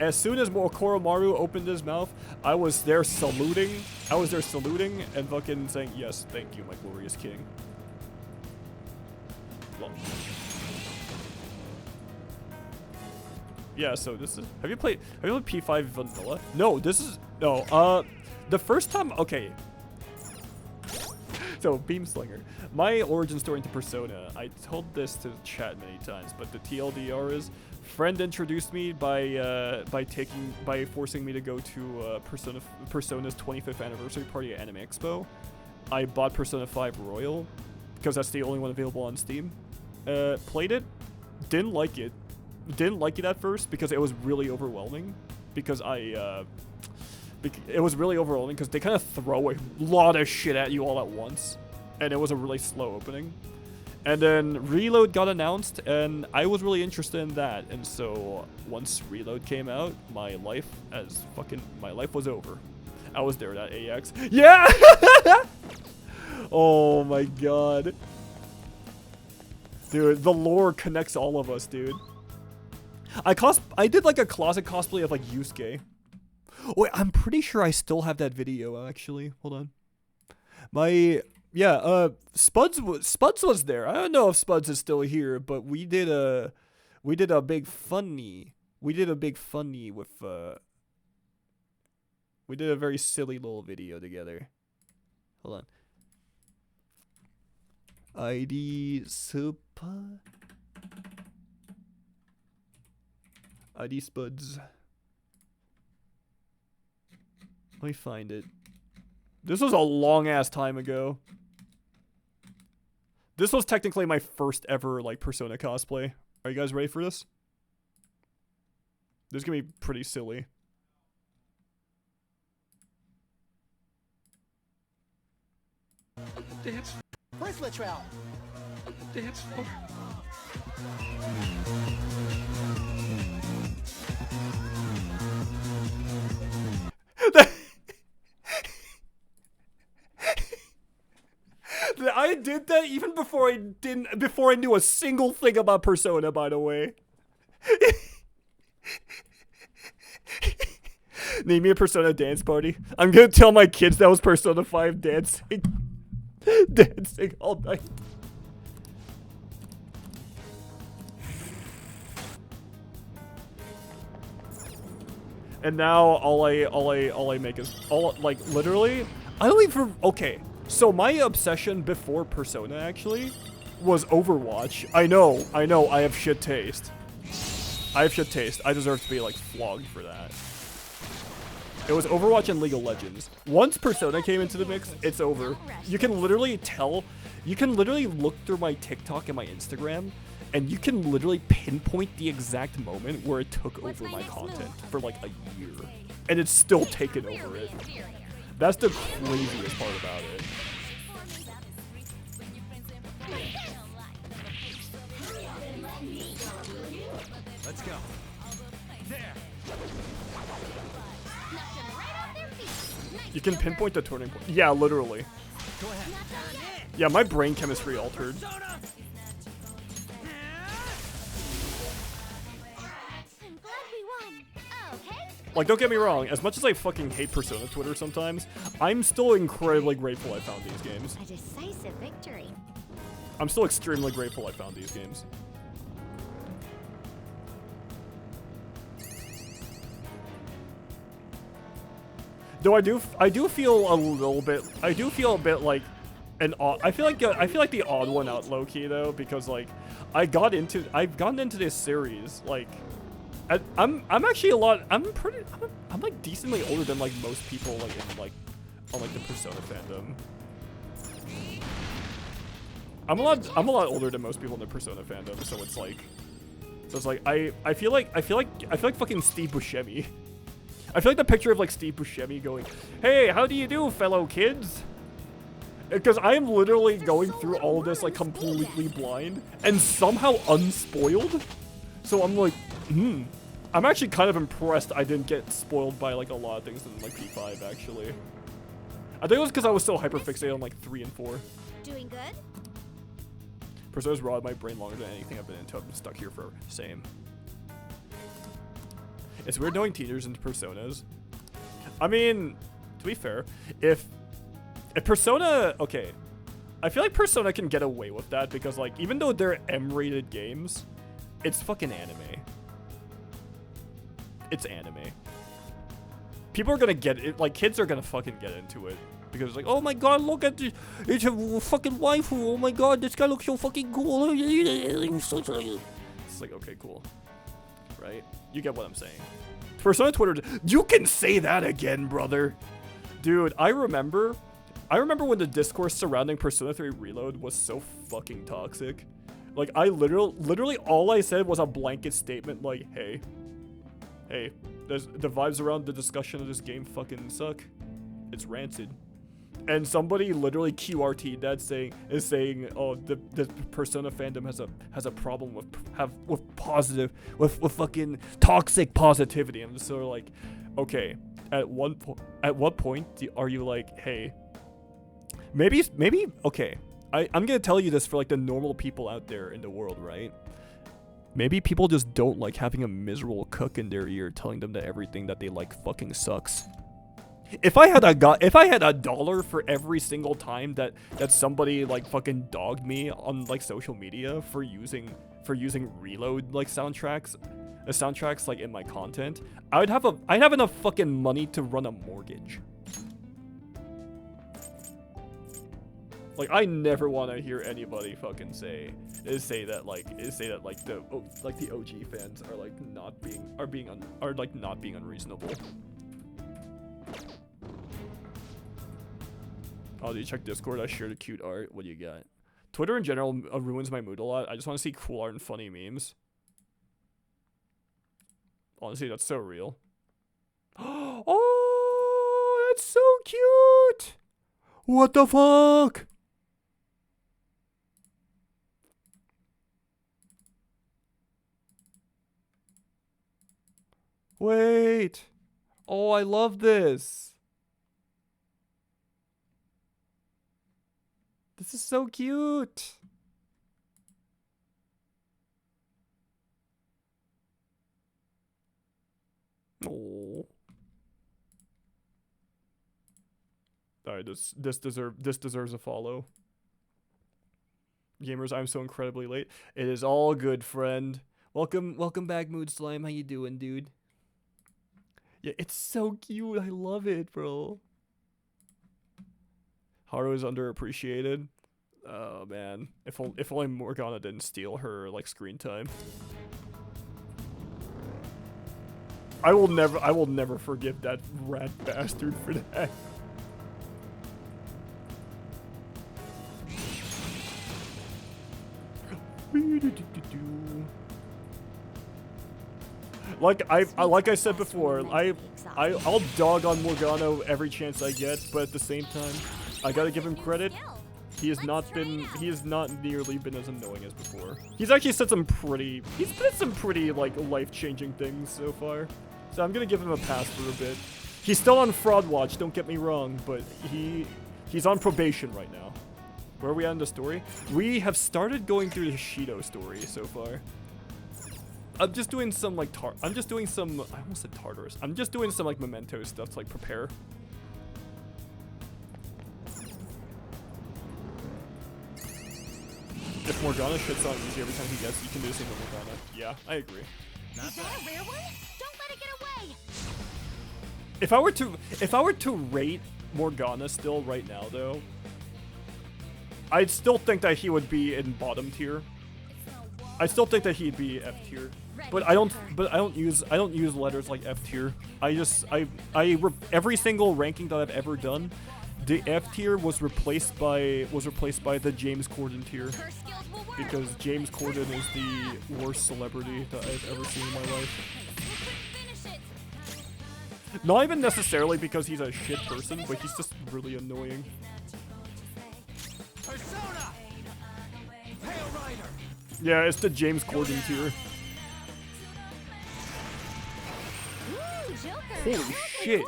As soon as Koromaru opened his mouth, I was there saluting and fucking saying, yes, thank you, my glorious king. Well. Yeah, so this is— have you played P5 Vanilla? No, the first time— okay. So, Beamslinger. My origin story into Persona, I told this to the chat many times, but the TLDR is, friend introduced me by forcing me to go to Persona's 25th anniversary party at Anime Expo. I bought Persona 5 Royal, because that's the only one available on Steam. Played it, didn't like it at first because it was really overwhelming. Because it was really overwhelming because they kind of throw a lot of shit at you all at once, and it was a really slow opening. And then Reload got announced, and I was really interested in that. And so once Reload came out, my life was over. I was there at AX. Yeah! Oh my god. Dude, the lore connects all of us, dude. I did like a closet cosplay of like Yusuke. Wait, I'm pretty sure I still have that video actually. Hold on. Spuds was there. I don't know if Spuds is still here, but we did a big funny. We did a very silly little video together. Hold on. ID Super ID Spuds. Let me find it. This was a long ass time ago. This was technically my first ever like Persona cosplay. Are you guys ready for this? This is gonna be pretty silly. Dance. Where's Latrell? Dance floor. I did that even before I knew a single thing about Persona, by the way. Name me a Persona dance party. I'm gonna tell my kids that was Persona 5 dancing. Dancing all night. And now all I make is like literally I don't even okay. So my obsession before Persona actually was Overwatch. I know, I have shit taste. I deserve to be like flogged for that. It was Overwatch and League of Legends. Once Persona came into the mix, it's over. You can literally tell, you can literally look through my TikTok and my Instagram, and you can literally pinpoint the exact moment where it took over my content for like a year. And it's still taken over it. That's the craziest part about it. Let's go. There. You can pinpoint the turning point. Yeah, literally. Go ahead. Yeah, my brain chemistry altered. Like, don't get me wrong, as much as I fucking hate Persona Twitter sometimes, I'm still incredibly grateful I found these games. A decisive victory. I'm still extremely grateful I found these games. Though I do feel a little bit, I feel like an odd, I feel like the odd one out low key though, because like I've gotten into this series like I'm actually I'm like decently older than like most people like in like on like the Persona fandom. I'm a lot older than most people in the Persona fandom, so it's like I feel like fucking Steve Buscemi. I feel like the picture of like Steve Buscemi going, "Hey, how do you do, fellow kids?" Because I am literally going through all of this like completely blind and somehow unspoiled. So I'm like, I'm actually kind of impressed I didn't get spoiled by like a lot of things in like P5 actually. I think it was because I was so hyperfixated on like 3 and 4. Doing good? Persona's rotted my brain longer than anything I've been into. I've been stuck here for same. It's weird knowing teenagers into Personas. I mean, to be fair, if Persona, okay, I feel like Persona can get away with that because like even though they're M-rated games, it's fucking anime. It's anime. People are gonna get it, like kids are gonna fucking get into it because it's like, oh my god, look at this, it's a fucking waifu. Oh my god, this guy looks so fucking cool. It's like, okay, cool, right? You get what I'm saying. Persona Twitter, you can say that again, brother. Dude, I remember when the discourse surrounding Persona 3 Reload was so fucking toxic. Like, I literally all I said was a blanket statement like, hey, the vibes around the discussion of this game fucking suck. It's rancid. and somebody literally QRT'd that saying, oh, the Persona fandom has a problem with fucking toxic positivity. I'm just sort of like, okay, at what point are you like, hey, maybe okay, I'm gonna tell you this for like the normal people out there in the world, right? Maybe people just don't like having a miserable cook in their ear telling them that everything that they like fucking sucks. If I had $1 for every single time that somebody like fucking dogged me on like social media for using reload like soundtracks like in my content, I'd have enough fucking money to run a mortgage. Like, I never want to hear anybody fucking say that the OG fans are like not being unreasonable. Oh, do you check Discord? I shared a cute art. What do you got? Twitter in general ruins my mood a lot. I just want to see cool art and funny memes. Honestly, that's so real. Oh, that's so cute! What the fuck? Wait. Oh, I love this. This is so cute. Oh. Alright, this deserves a follow. Gamers, I'm so incredibly late. It is all good, friend. Welcome back, Mood Slime. How you doing, dude? Yeah, it's so cute. I love it, bro. Haru is underappreciated. Oh man, if only Morgana didn't steal her like screen time. I will never forgive that rat bastard for that. Like I said before, I'll dog on Morgana every chance I get, but at the same time, I gotta give him credit. He has not nearly been as annoying as before. He's actually said some pretty like life-changing things so far. So I'm gonna give him a pass for a bit. He's still on fraud watch, don't get me wrong, but he's on probation right now. Where are we at in the story? We have started going through the Shido story so far. I'm just doing some like I almost said Tartarus. I'm just doing some like Memento stuff to like prepare. If Morgana shits on easy every time he gets, you can do the same with Morgana. Yeah, I agree. Is that a rare one? Don't let it get away! If I were to rate Morgana still right now though, I'd still think that he would be in bottom tier. I still think that he'd be F tier. But I don't use letters like F tier. Every single ranking that I've ever done, the F tier was replaced by the James Corden tier, because James Corden is the worst celebrity that I've ever seen in my life. Not even necessarily because he's a shit person, but he's just really annoying. Persona! Pale Rider! Yeah, it's the James Corden tier. Holy shit.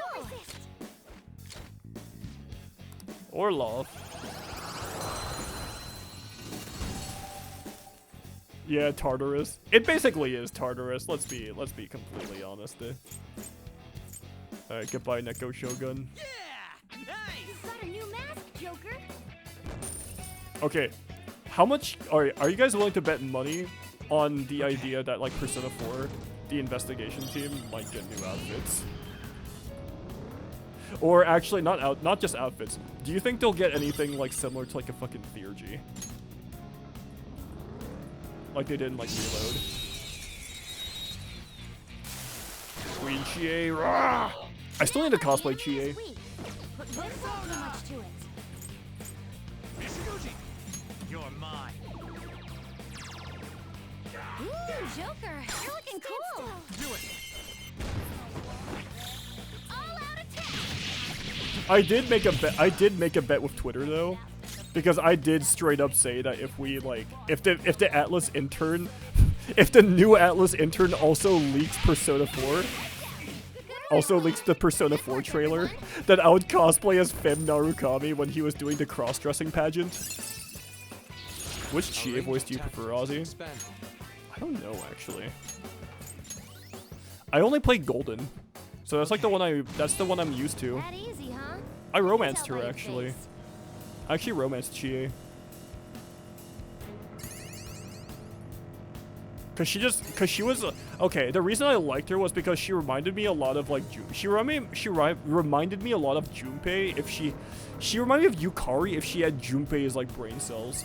Orlov. Yeah, Tartarus. It basically is Tartarus. Let's be completely honest. Alright, goodbye, Neko Shogun. Yeah! Nice! You've got a new mask, Joker. Okay, how much are you guys willing to bet money on the idea that like Persona 4, the investigation team, might get new outfits? Or actually, not just outfits. Do you think they'll get anything like similar to like a fucking Theurgy? Like they did in like Reload. Queen Chie, rah! I still need to cosplay Chie. But what's so much to it? You're mine. Ooh, Joker, you're looking cool. Do it. All out attack. I did make a bet with Twitter though, because I did straight up say that if we like, if the Atlas intern, if the new Atlas intern also leaks Persona 4, also leaks the Persona 4 trailer, then I would cosplay as Fem Narukami when he was doing the cross-dressing pageant. Which Chie voice do you prefer, Ozzy? I don't know actually. I only played Golden, so that's like the one that's the one I'm used to. That easy, huh? I romanced her actually. I actually romanced Chie. Cause she was okay. The reason I liked her was because she reminded me a lot of like she reminded me a lot of Junpei. If she reminded me of Yukari if she had Junpei's like brain cells.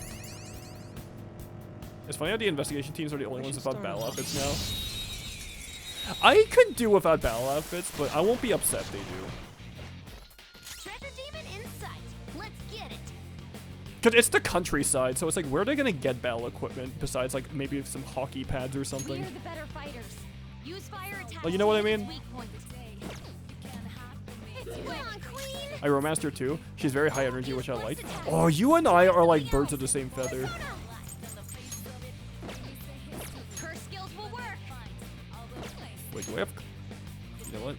It's funny how the investigation teams are the only ones without battle outfits now. I could do without battle outfits, but I won't be upset if they do. Treasure demon in sight. Let's get it. Cause it's the countryside, so it's like, where are they gonna get battle equipment besides like maybe some hockey pads or something? We're the better fighters. Use fire attacks. Like, you know what I mean? I romanced her too. She's very high energy, which I like. Oh, you and I are like birds of the same feather. Her skills will work. Wait, do I have? You know what?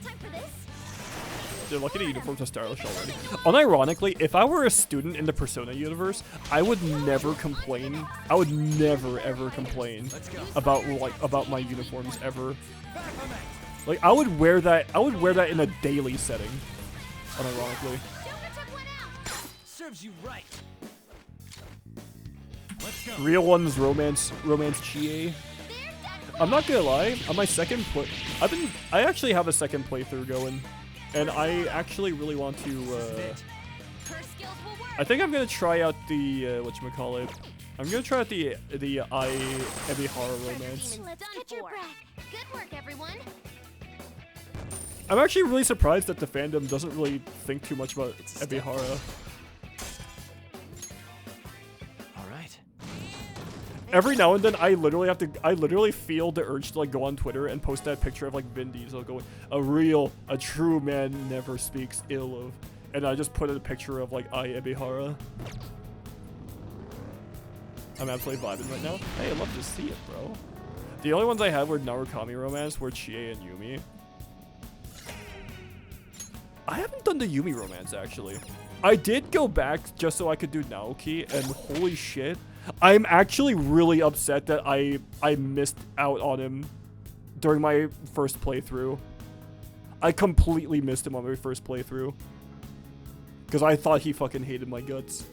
Time for this. They're lucky the uniforms are stylish already. Unironically, if I were a student in the Persona universe, I would never complain. I would never ever complain about my uniforms ever. Like I would wear that. I would wear that in a daily setting. Unironically. Serves you right. Let's go. Real ones romance Chie. I'm not gonna lie. On my second I actually have a second playthrough going. And I actually really want to, I think I'm gonna try out the, whatchamacallit. I'm gonna try out the Ai Ebihara romance. Catch your breath. Good work, everyone. I'm actually really surprised that the fandom doesn't really think too much about Ebihara. Alright. Every now and then, I literally feel the urge to like go on Twitter and post that picture of like Vin Diesel going, a true man never speaks ill of, and I just put in a picture of like Ai Ebihara. I'm absolutely vibing right now. Hey, I'd love to see it, bro. The only ones I had were Narukami romance, were Chie and Yumi. I haven't done the Yumi romance actually. I did go back just so I could do Naoki, and holy shit. I'm actually really upset that I missed out on him during my first playthrough. I completely missed him on my first playthrough. Because I thought he fucking hated my guts.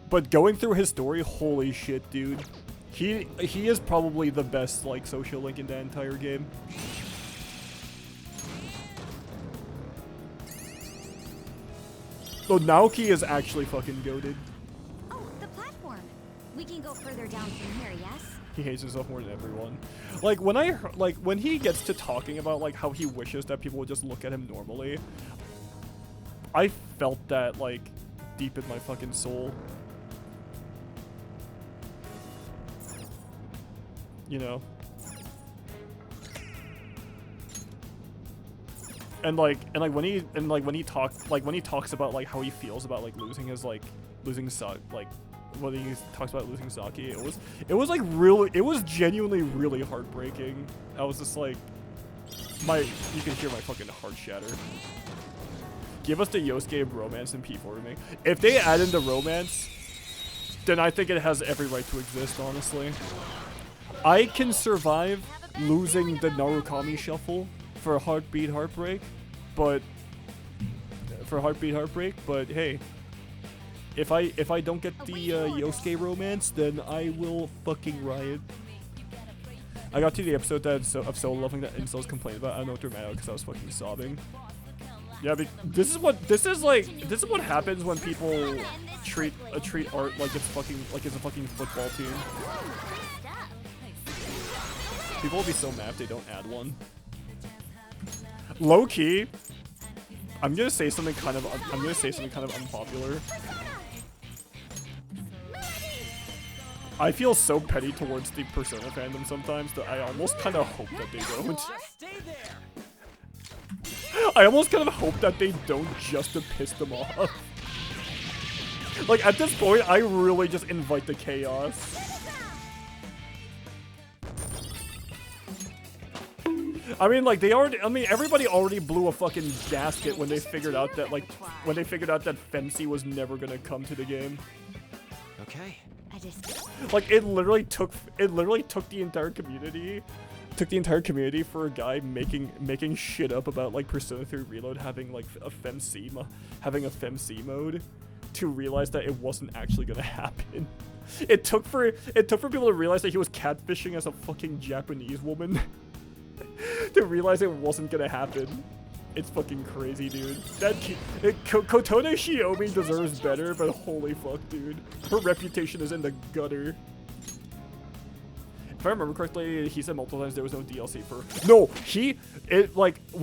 But going through his story, holy shit, dude. He is probably the best, like, social link in that entire game. So Naoki is actually fucking goated. We can go further down from here, yes? He hates himself more than everyone. Like when he gets to talking about like how he wishes that people would just look at him normally, I felt that like deep in my fucking soul. You know. And when he talks about like how he feels about like losing his like when he talks about losing Saki, it was like really, it was genuinely really heartbreaking. I was just like, you can hear my fucking heart shatter. Give us the Yosuke romance in P4 remake. If they add in the romance, then I think it has every right to exist, honestly. I can survive losing the Narukami shuffle for Heartbeat Heartbreak, but hey, if I don't get the Yosuke romance, then I will fucking riot. I got to the episode of Solo Loving that incels complained about. I don't know what they're mad at because I was fucking sobbing. Yeah, but this is what happens when people treat art like it's a fucking football team. People will be so mad if they don't add one. Low key, I'm gonna say something kind of unpopular. I feel so petty towards the Persona fandom sometimes that I almost kind of hope that they don't. I almost kind of hope that they don't just to piss them off. Like, at this point, I really just invite the chaos. I mean, like, everybody already blew a fucking gasket when they figured out that, like, Femsi was never gonna come to the game. Okay. Like, it literally took the entire community, for a guy making shit up about, like, Persona 3 Reload having, like, a Femc mode to realize that it wasn't actually gonna happen. It took for people to realize that he was catfishing as a fucking Japanese woman to realize it wasn't gonna happen. It's fucking crazy, dude. Kotone Shiomi deserves better, but holy fuck, dude. Her reputation is in the gutter. If I remember correctly, he said multiple times there was no DLC for... No,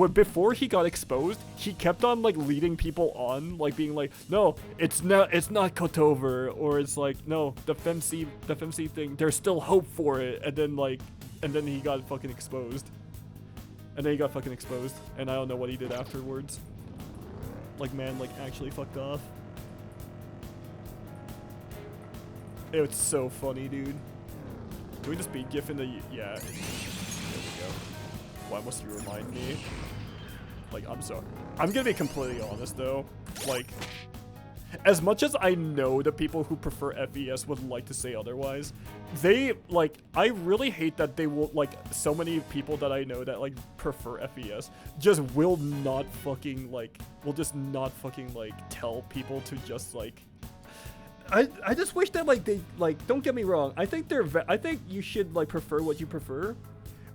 before he got exposed, he kept on, like, leading people on, like, being like, no, it's not Kotover, or it's like, no, the Femc thing, there's still hope for it, and then he got fucking exposed. And then he got fucking exposed, and I don't know what he did afterwards. Like, man, like, actually fucked off. It's so funny, dude. Can we just be gif in the... Yeah. There we go. Why must you remind me? Like, I'm sorry. I'm gonna be completely honest, though. Like, as much as I know the people who prefer FES would like to say otherwise, I really hate that they will, like, so many people that I know that, like, prefer FES just will not fucking, like, tell people to just, like... I just wish that, like, they, like, don't get me wrong, I think you should, like, prefer what you prefer,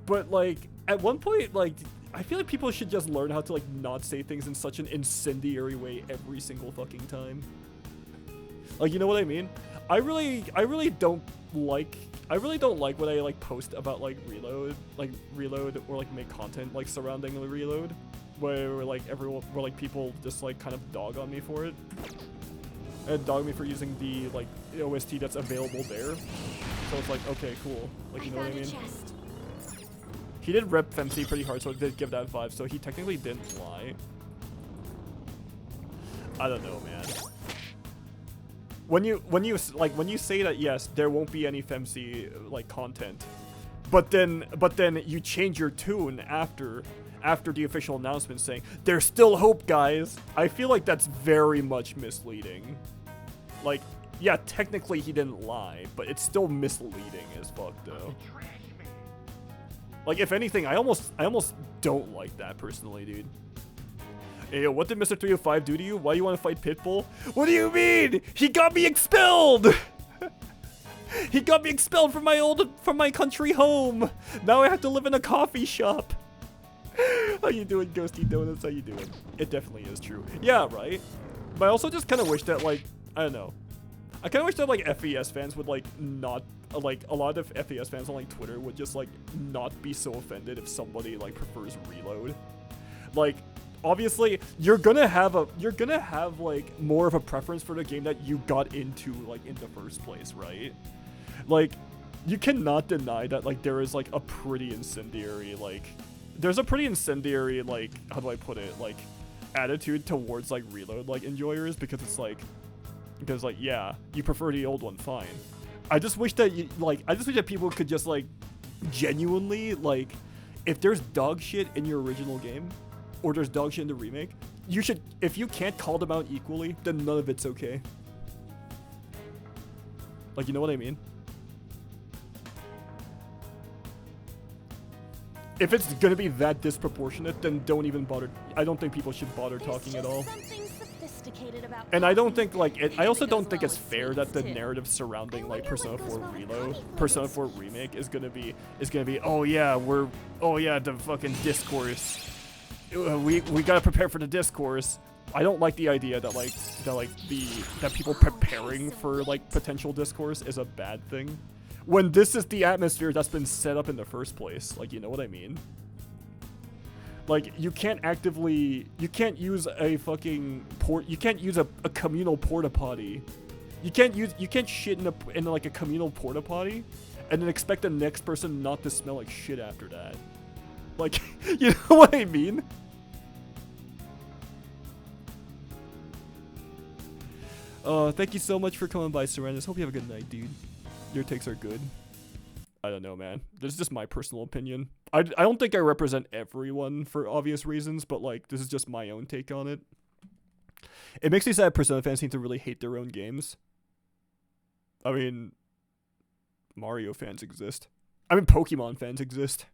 but, like, at one point, like, I feel like people should just learn how to, like, not say things in such an incendiary way every single fucking time. Like, you know what I mean? I really don't like when I, like, post about, like, reload or, like, make content, like, surrounding the reload, where, like, people just, like, kind of dog on me for it. And dog me for using the, like, OST that's available there. So it's like, okay, cool. Like, you know what I mean? He did rep Femc pretty hard, so it did give that vibe, so he technically didn't lie. I don't know, man. When you say that, yes, there won't be any Femc, like, content, but then you change your tune after the official announcement saying, there's still hope, guys, I feel like that's very much misleading. Like, yeah, technically he didn't lie, but it's still misleading as fuck, though. Like, if anything, I almost don't like that, personally, dude. Hey, yo, what did Mr. 305 do to you? Why do you want to fight Pitbull? What do you mean? He got me expelled! He got me expelled from my country home! Now I have to live in a coffee shop! How you doing, Ghosty Donuts? How you doing? It definitely is true. Yeah, right? But I also just kind of wish that, like, I don't know. I kind of wish that, like, FES fans would, like, not... Like, a lot of FES fans on, like, Twitter would just, like, not be so offended if somebody, like, prefers Reload. Like, obviously, you're gonna have, like, more of a preference for the game that you got into, like, in the first place, right? Like, you cannot deny that, like, there is, like, a pretty incendiary, like... There's a pretty incendiary, like, how do I put it, like, attitude towards, like, Reload, like, enjoyers, because it's, like... Because, like, yeah, you prefer the old one, fine. I just wish that, people could just, like, genuinely, like, if there's dog shit in your original game, or there's dog shit in the remake, you should, if you can't call them out equally, then none of it's okay. Like, you know what I mean? If it's gonna be that disproportionate, then don't even bother. I don't think people should bother talking at all. And I don't think, like, I also don't think it's fair that the narrative surrounding, like, Persona 4 Persona 4 Remake is gonna be, oh yeah, the fucking discourse. We gotta prepare for the discourse. I don't like the idea that people preparing for, like, potential discourse is a bad thing, when this is the atmosphere that's been set up in the first place. Like, you know what I mean? Like, you can't use a fucking you can't use a communal porta potty You can't shit in like a communal porta potty, and then expect the next person not to smell like shit after that. Like, you know what I mean? Thank you so much for coming by, Serenus. Hope you have a good night, dude. Your takes are good. I don't know, man. This is just my personal opinion. I don't think I represent everyone for obvious reasons, but like, this is just my own take on it. It makes me sad Persona fans seem to really hate their own games. I mean, Mario fans exist. I mean, Pokemon fans exist.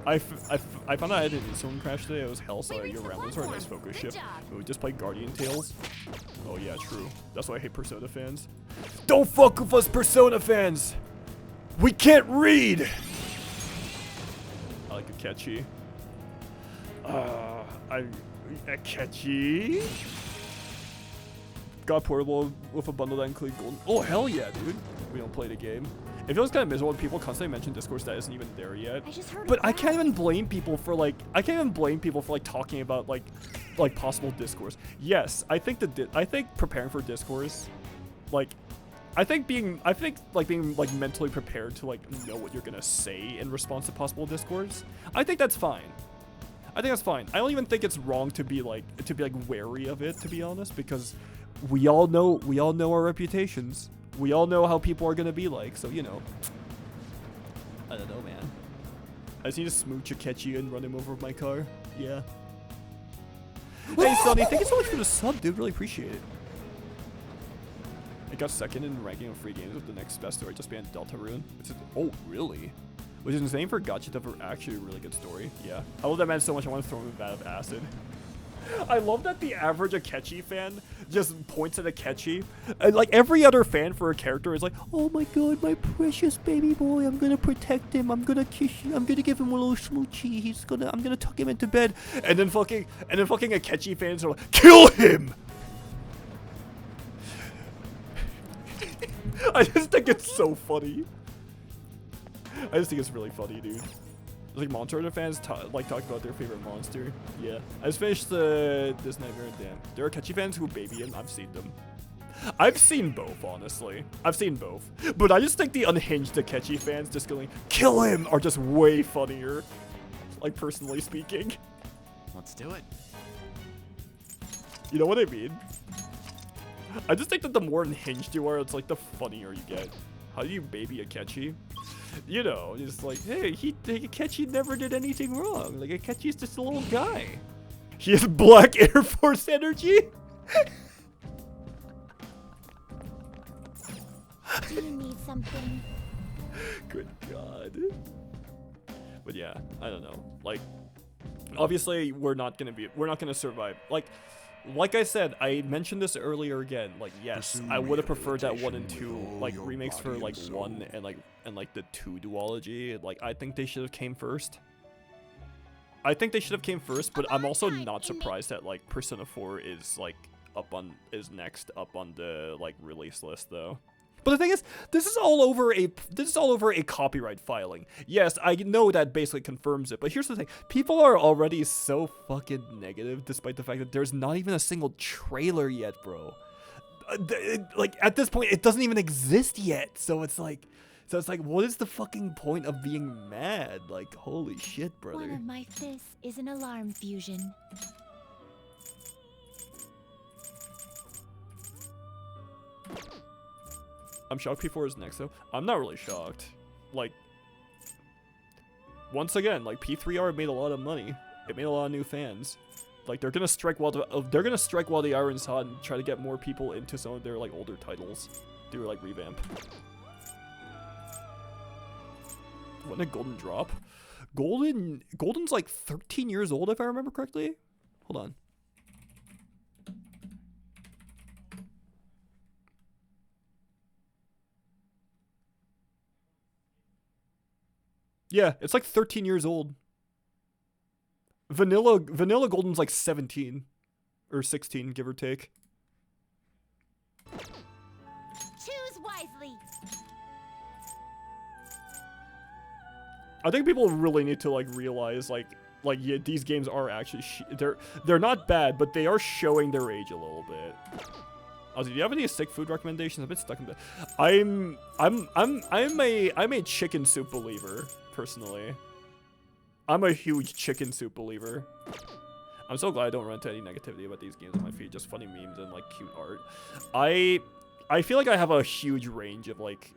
I found out I had an insulin crash today. It was hell, so your Ramblins are a nice focus ship. We just played Guardian Tales. Oh yeah, true. That's why I hate Persona fans. Don't fuck with us, Persona fans! We can't read! I like Akechi. Akechi? Got portable with a bundle that includes gold. Oh, hell yeah, dude. We don't play the game. It feels kind of miserable when people constantly mention Discourse that isn't even there yet. But I can't even blame people for like, talking about like possible Discourse. Yes, I think preparing for Discourse, like, I think being mentally prepared to like know what you're gonna say in response to possible Discourse, I think that's fine. I think that's fine. I don't even think it's wrong to be wary of it, to be honest, because we all know our reputations. We all know how people are gonna be like, so you know. I don't know, man. I just need to smooch Akechi and run him over with my car. Yeah. Hey, Sonny, thank you so much for the sub, dude. Really appreciate it. I got second in ranking of free games with the next best story just being Deltarune. Oh, really? Which is insane for Gacha to have actually a really good story. Yeah. I love that man so much I want to throw him in a vat of acid. I love that the average Akechi fan just points at Akechi. And like every other fan for a character is like, oh my god, my precious baby boy, I'm gonna protect him, I'm gonna kiss you, I'm gonna give him a little smoochie, I'm gonna tuck him into bed. And then fucking Akechi fans are like, kill him! I just think it's so funny. I just think it's really funny, dude. Like Monster Hunter fans talk about their favorite monster. Yeah. I just finished this nightmare. Damn. There are Akechi fans who baby him. I've seen them. I've seen both, honestly. I've seen both. But I just think the unhinged Akechi fans just going, kill him, are just way funnier. Like, personally speaking. Let's do it. You know what I mean? I just think that the more unhinged you are, it's like the funnier you get. How do you baby Akechi? You know, just like, hey, Akechi never did anything wrong. Like, Akechi's just a little guy. He has black Air Force energy? Do you need something? Good God. But yeah, I don't know. Like, obviously, we're not gonna survive. Like I said, I mentioned this earlier again. Like, yes, I would have preferred that 1 and 2 like remakes for like 1 and like the 2 duology. Like, I think they should have came first. But I'm also not surprised that like Persona 4 is next up on the like release list though. But the thing is, this is all over a copyright filing. Yes, I know that basically confirms it, but here's the thing. People are already so fucking negative despite the fact that there's not even a single trailer yet, bro. Like, at this point, it doesn't even exist yet. So it's like, what is the fucking point of being mad? Like, holy shit, brother. One of my fists is an alarm fusion. I'm shocked P4 is next though. I'm not really shocked. Like, once again, like P3R made a lot of money. It made a lot of new fans. Like, they're gonna strike while the iron's hot and try to get more people into some of their like older titles. Do like revamp. When a Golden drop? Golden's like 13 years old if I remember correctly. Hold on. Yeah, it's like 13 years old. Vanilla Golden's like 17 or 16, give or take. Choose wisely. I think people really need to like realize like like yeah, these games are actually they're not bad, but they are showing their age a little bit. Ozzy, do you have any sick food recommendations? I'm a bit stuck in the. I'm a chicken soup believer personally. I'm a huge chicken soup believer. I'm so glad I don't run into any negativity about these games on my feed. Just funny memes and like cute art. I feel like I have a huge range of like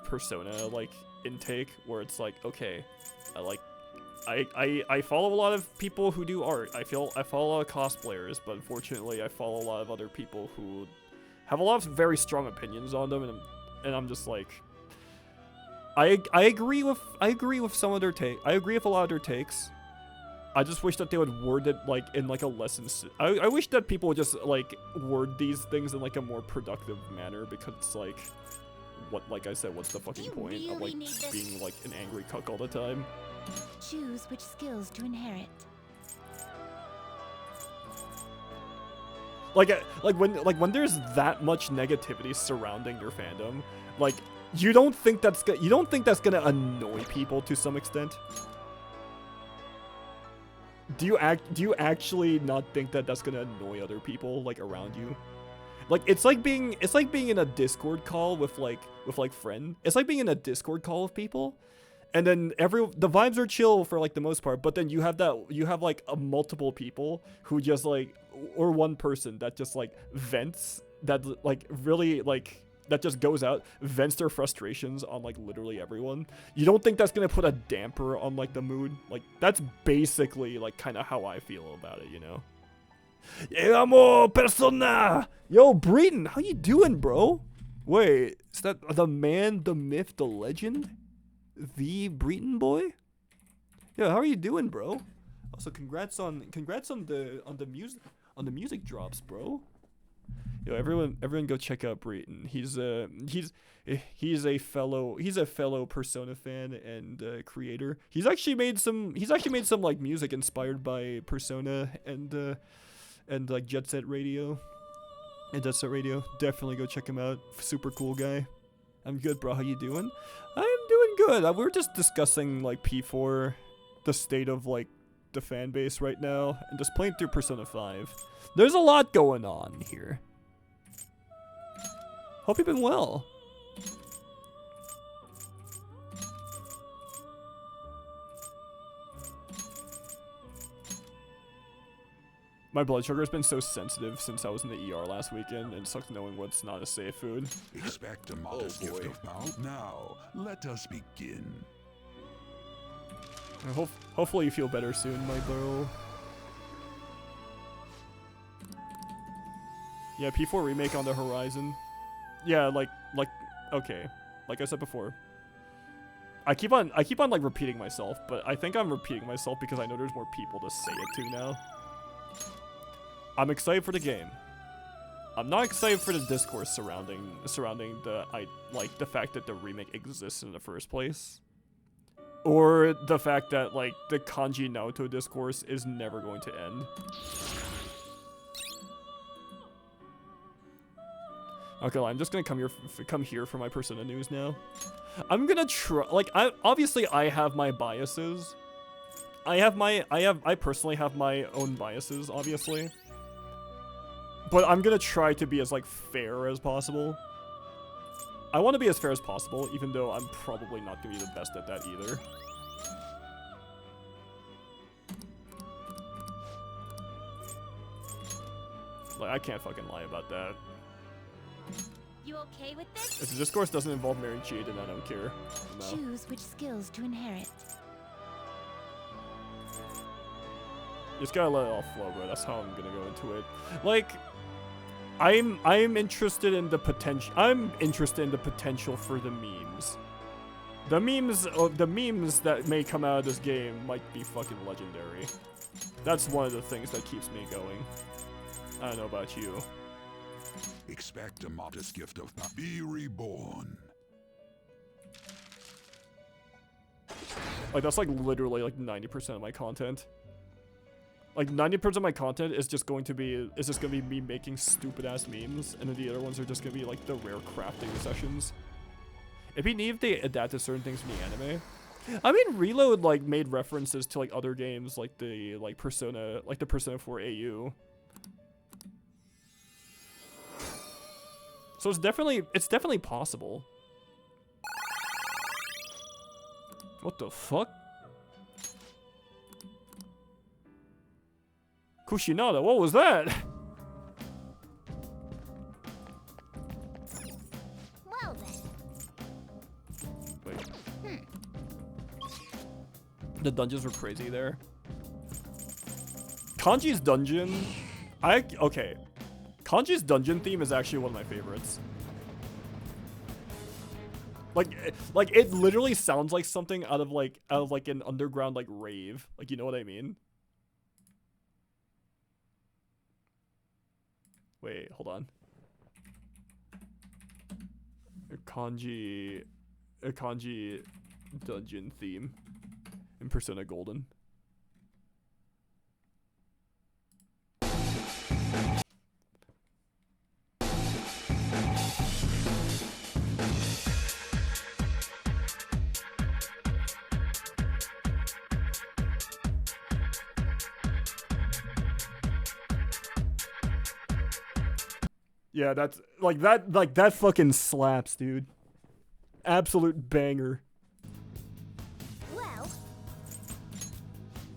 Persona like intake where it's like okay, I follow a lot of people who do art. I follow a lot of cosplayers, but unfortunately I follow a lot of other people who have a lot of very strong opinions on them, and I'm just like, I agree with some of their take. I agree with a lot of their takes. I just wish that they would word it like in like a lesson. I wish that people would just like word these things in like a more productive manner, because it's like, what, like I said, what's the fucking point of like being like an angry cuck all the time? Choose which skills to inherit. Like when there's that much negativity surrounding your fandom, like you don't think that's gonna annoy people to some extent? Do you actually not think that that's gonna annoy other people like around you? Like it's like being in a Discord call with friend. It's like being in a Discord call with people, and then the vibes are chill for like the most part, but then you have like multiple people who just like, or one person that just like vents, that like really like, that just goes out, vents their frustrations on like literally everyone. You don't think that's gonna put a damper on like the mood? Like that's basically like kind of how I feel about it, you know? Amo Persona! Yo, Breton, how you doing, bro? Wait, is that the man, the myth, the legend? The Breton boy? Yeah, how are you doing, bro? Also, congrats on the music drops, bro. Yo, everyone go check out Breton. He's a fellow Persona fan and creator. He's actually made some like music inspired by Persona and like Jet Set Radio. Definitely go check him out. Super cool guy. I'm good, bro. How you doing? I'm doing good. We were just discussing like P4, the state of like the fan base right now, and just playing through Persona 5. There's a lot going on here. Hope you've been well. My blood sugar has been so sensitive since I was in the ER last weekend, and it sucks knowing what's not a safe food. Expect a modest gift of power. Now, let us begin. Hopefully you feel better soon, my bro. Yeah, P4 remake on the horizon. Yeah, like okay, like I said before. I keep on like repeating myself, but I think I'm repeating myself because I know there's more people to say it to now. I'm excited for the game. I'm not excited for the discourse surrounding the fact that the remake exists in the first place, or the fact that like the Kanji Naoto discourse is never going to end. Okay, I'm just gonna come here for my Persona news now. I'm gonna try, like, obviously I have my biases. I personally have my own biases, obviously. But I'm gonna try to be as like fair as possible. I want to be as fair as possible, even though I'm probably not gonna be the best at that either. Like, I can't fucking lie about that. You okay with this? If the discourse doesn't involve marrying Jade, then I don't care. No. Choose which skills to inherit. You just gotta let it all flow, bro. That's how I'm gonna go into it. Like, I'm interested in the potential. I'm interested in the potential for the memes. The memes that may come out of this game might be fucking legendary. That's one of the things that keeps me going. I don't know about you. Expect a modest gift of be reborn. Like, that's like literally like 90% of my content. Like 90% of my content is just going to be me making stupid ass memes, and then the other ones are just gonna be like the rare crafting sessions. It'd be neat if they adapted certain things from the anime. I mean, Reload like made references to like other games, like the Persona 4 AU. So it's definitely possible. What the fuck? Kushinada, what was that? Well then. Wait. The dungeons were crazy there. Kanji's dungeon, okay. Kanji's dungeon theme is actually one of my favorites. Like it literally sounds like something out of an underground like rave. Like, you know what I mean? Wait, hold on. A kanji dungeon theme in Persona Golden. Yeah, that's that fucking slaps, dude. Absolute banger. Well.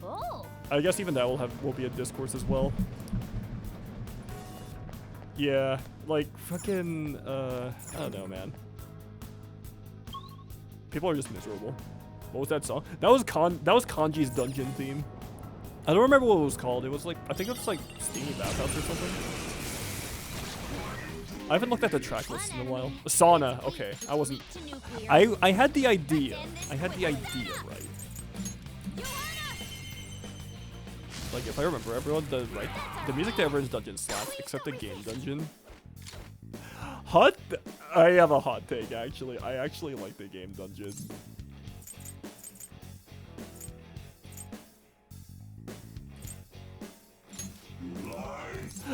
Oh. I guess even that will be a discourse as well. Yeah, like fucking I don't know, man. People are just miserable. What was that song? That was Kanji's dungeon theme. I don't remember what it was called. It was like, I think it was like Steamy Bathhouse or something. I haven't looked at the track list in a while. Sauna, okay. I wasn't. I had the idea. I had the idea right. Like, if I remember, the music to everyone's dungeon slaps, except the game dungeon. I have a hot take, actually. I actually like the game dungeon.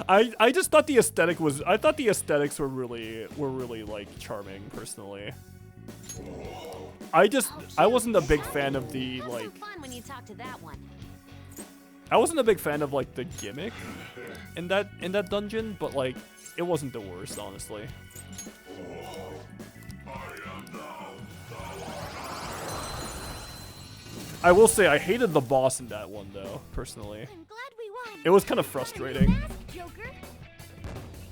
I just thought the aesthetic was, I thought the aesthetics were really like charming, personally. I wasn't a big fan of the like. Fun when you talk to that one. I wasn't a big fan of like the gimmick in that dungeon, but like it wasn't the worst, honestly. I will say I hated the boss in that one though, personally. It was kind of frustrating.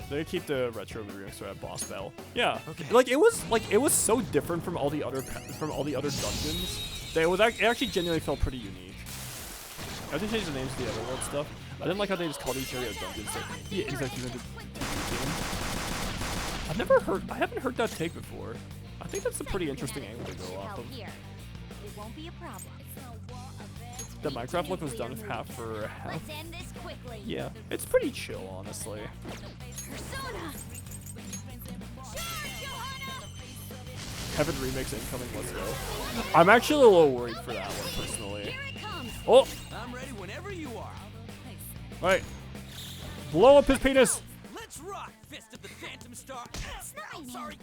They keep the retro remix for that boss battle. Yeah, okay. It was so different from all the other dungeons that it actually genuinely felt pretty unique. I didn't change the names to the other world stuff. I didn't like how they just called each area a dungeon. So yeah, exactly. I haven't heard that take before. I think that's a pretty interesting angle to go off of. It won't be a problem. The Minecraft look was done half for half. Let's end this quickly. Yeah, it's pretty chill, honestly. Persona. Heaven remix incoming, let's go. I'm actually a little worried for that one, personally. Oh! I'm ready whenever you are. Alright. Blow up his penis! Let's rock, Fist of the Phantom Star. Sorry.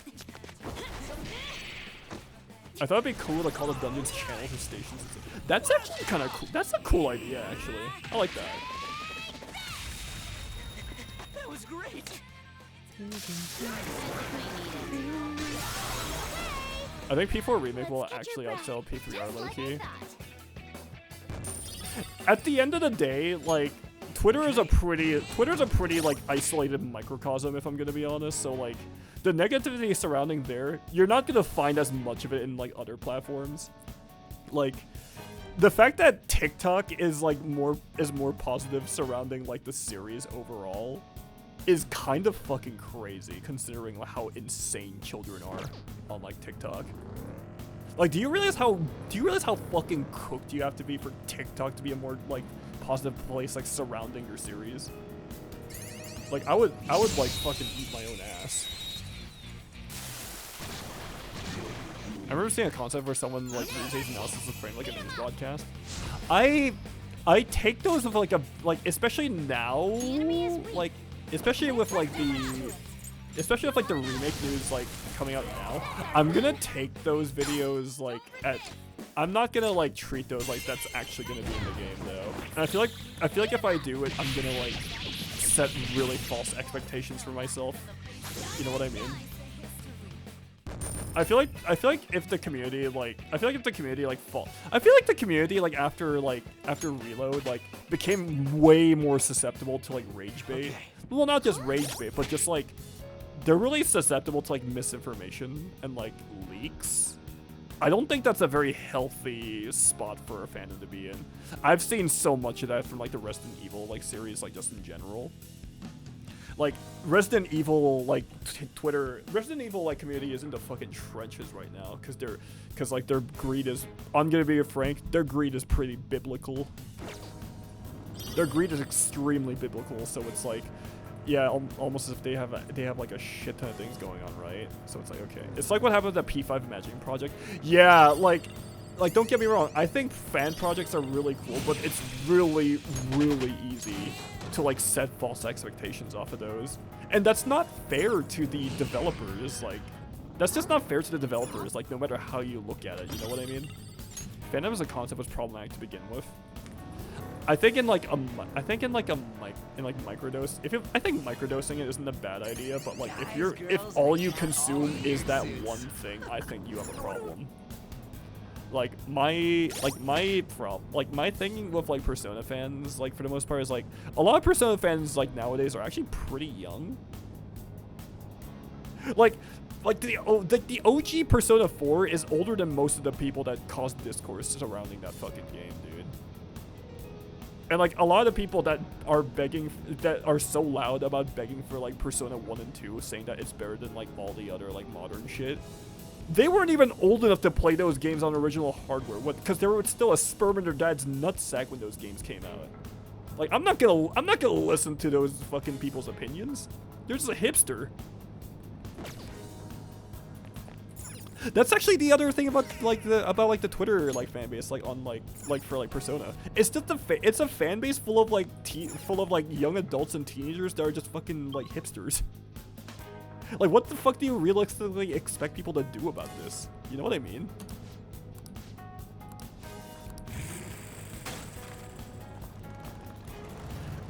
I thought it'd be cool to call the dungeons channels or stations. That's actually kind of cool. That's a cool idea, actually. I like that. That was great. I think P4 Remake will actually outsell P3R low-key. At the end of the day, like, Twitter's a pretty like isolated microcosm, if I'm gonna be honest. So like, the negativity surrounding there, you're not gonna find as much of it in like other platforms. Like, the fact that TikTok is like more positive surrounding like the series overall is kind of fucking crazy, considering how insane children are on like TikTok. Like, do you realize how fucking cooked you have to be for TikTok to be a more like positive place like surrounding your series? Like, I would like fucking eat my own ass. I remember seeing a concept where someone like uses analysis of frame like a news broadcast. I take those of like especially now, like especially with like the remake news like coming out now. I'm gonna take those videos like at I'm not gonna like treat those like that's actually gonna be in the game though. And I feel like if I do it, I'm gonna like set really false expectations for myself. You know what I mean? I feel like if the community like after Reload like became way more susceptible to like rage bait. Well, not just rage bait, but just like they're really susceptible to like misinformation and like leaks. I don't think that's a very healthy spot for a fandom to be in. I've seen so much of that from like the Resident Evil like series, like just in general. Like Resident Evil like Resident Evil like community is in the fucking trenches right now because their greed is, I'm gonna be frank, their greed is pretty biblical. Their greed is extremely biblical, so it's like, yeah, almost as if they have like a shit ton of things going on, right? So it's like, okay, it's like what happened with the P5 Imagining project. Yeah, like don't get me wrong, I think fan projects are really cool, but it's really easy to like set false expectations off of those, and that's not fair to the developers. Like, that's just not fair to the developers. Like, no matter how you look at it, you know what I mean? Fandom as a concept was problematic to begin with. I think microdose. I think microdosing it isn't a bad idea, but like if all you consume is that one thing, I think you have a problem. Like my thing with like Persona fans, like for the most part, is like a lot of Persona fans like nowadays are actually pretty young. Like the OG Persona 4 is older than most of the people that caused discourse surrounding that fucking game, dude. And like a lot of the people that are so loud about begging for like Persona 1 and 2, saying that it's better than like all the other like modern shit, they weren't even old enough to play those games on original hardware, because they were still a sperm in their dad's nutsack when those games came out. Like, I'm not gonna listen to those fucking people's opinions. They're just a hipster. That's actually the other thing about the Twitter like fan base, like on like for like Persona. It's just it's a fan base full of like young adults and teenagers that are just fucking like hipsters. Like, what the fuck do you realistically expect people to do about this? You know what I mean?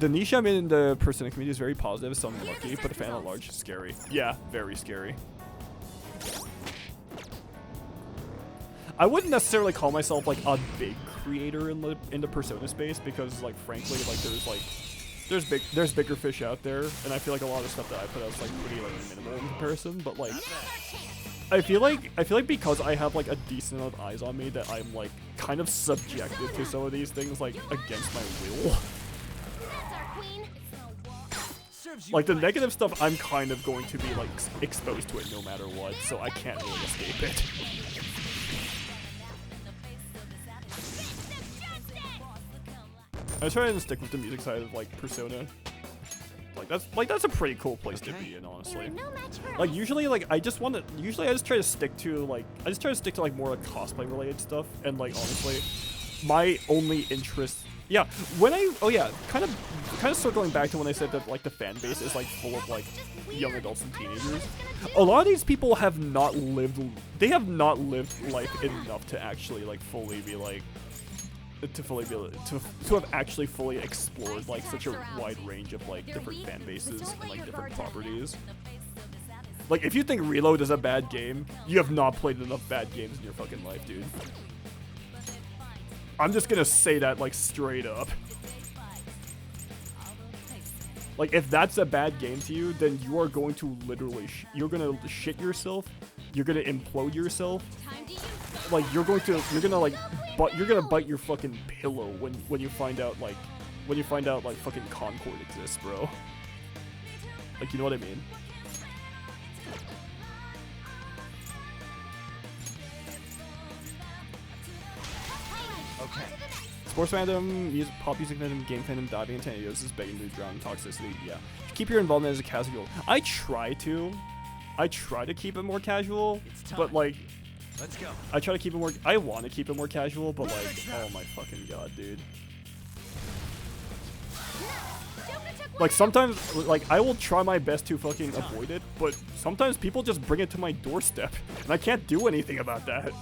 The niche I'm in the Persona community is very positive, so I'm lucky, but the fan at large is scary. Yeah, very scary. I wouldn't necessarily call myself like a big creator in the Persona space, because like frankly there's bigger fish out there, and I feel like a lot of the stuff that I put out is like pretty like minimal in comparison. But like I feel like because I have like a decent amount of eyes on me, that I'm like kind of subjected to some of these things like against my will. Like the negative stuff, I'm kind of going to be like exposed to it no matter what, so I can't really escape it. I try to stick with the music side of like Persona. That's a pretty cool place to be in, honestly. Like usually I just try to stick to like more like cosplay related stuff, and like honestly my only interest, yeah, kind of circling back to when I said that like the fan base is like full of like young adults and teenagers. A lot of these people have not lived life enough to actually like fully be like to have actually fully explored like such a wide range of like different fan bases and like different properties. Like, if you think Reload is a bad game, you have not played enough bad games in your fucking life, dude. I'm just gonna say that like straight up. Like, if that's a bad game to you, then you are going to literally you're gonna shit yourself. You're gonna implode yourself. Like, you're gonna bite your fucking pillow when you find out like fucking Concord exists, bro. Like, you know what I mean? Okay. Sports fandom, pop music fandom, game fandom, diving into ideas is begging to drown in toxicity. Yeah. Keep your involvement as a casual. I try to keep it more casual, but like, let's go. I try to keep it more. I want to keep it more casual, but like, oh my fucking god, dude. Like, sometimes, like, I will try my best to fucking avoid it, but sometimes people just bring it to my doorstep, and I can't do anything about that.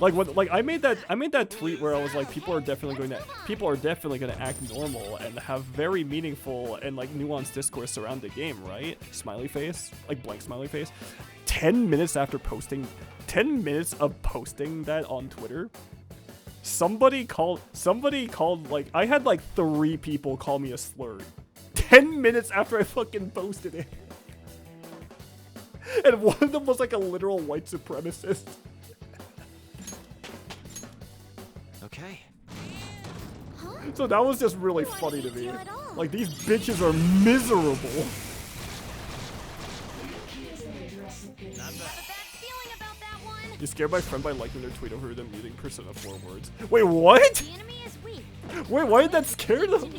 Like what? Like I made that tweet where I was like, people are definitely gonna act normal and have very meaningful and like nuanced discourse around the game, right? Smiley face, like blank smiley face. 10 minutes after posting, 10 minutes of posting that on Twitter, somebody called like I had like 3 people call me a slur. 10 minutes after I fucking posted it. And one of them was like a literal white supremacist. Okay. So that was just really funny to me. Like, these bitches are miserable. You scared my friend by liking their tweet over them muting Persona 4 words. Wait, what? Wait, why did that scare them?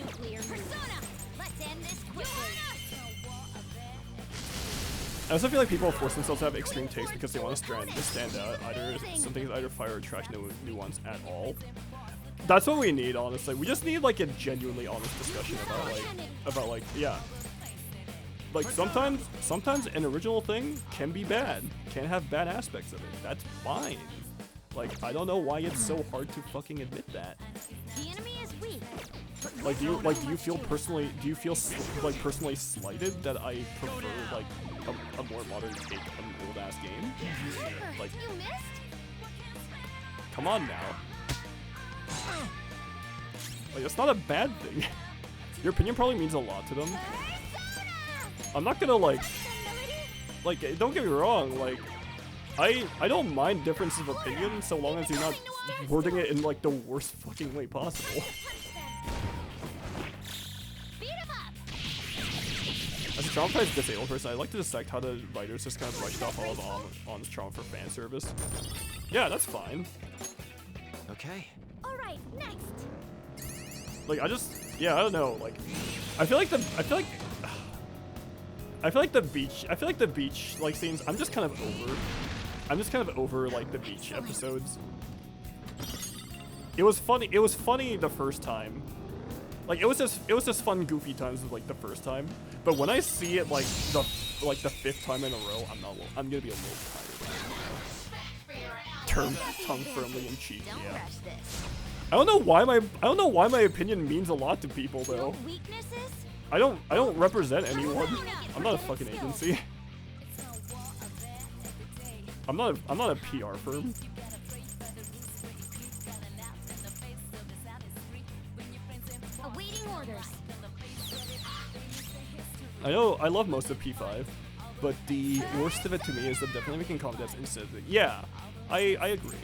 I also feel like people force themselves to have extreme takes because they want to stand out. Either something is either fire or trash, no nuance at all. That's what we need, honestly. We just need like a genuinely honest discussion about like yeah. Like sometimes an original thing can be bad, can have bad aspects of it. That's fine. Like I don't know why it's so hard to fucking admit that. The enemy is weak. Like do you feel personally slighted that I prefer like a more modern take on an old ass game? Like come on now. Like it's not a bad thing. Your opinion probably means a lot to them. I'm not gonna like don't get me wrong, like I don't mind differences of opinion so long as you're not wording it in like the worst fucking way possible. As a traumatized disabled person, I like to dissect how the writers just kind of brushed off all of On's trauma for fan service. Yeah, that's fine. Okay. Alright, next. Like I don't know, like I feel like the beach like scenes I'm just kind of over like the beach episodes. It was funny the first time. Like it was just fun goofy times with like the first time. But when I see it like the 5th time in a row, I'm gonna be a little tired. Tongue firmly in cheek, yeah. I don't know why my opinion means a lot to people though. I don't represent anyone. I'm not a fucking agency. I'm not a PR firm. Awaiting orders. I know I love most of P5, but the worst of it to me is them definitely making content instead of yeah, I agree.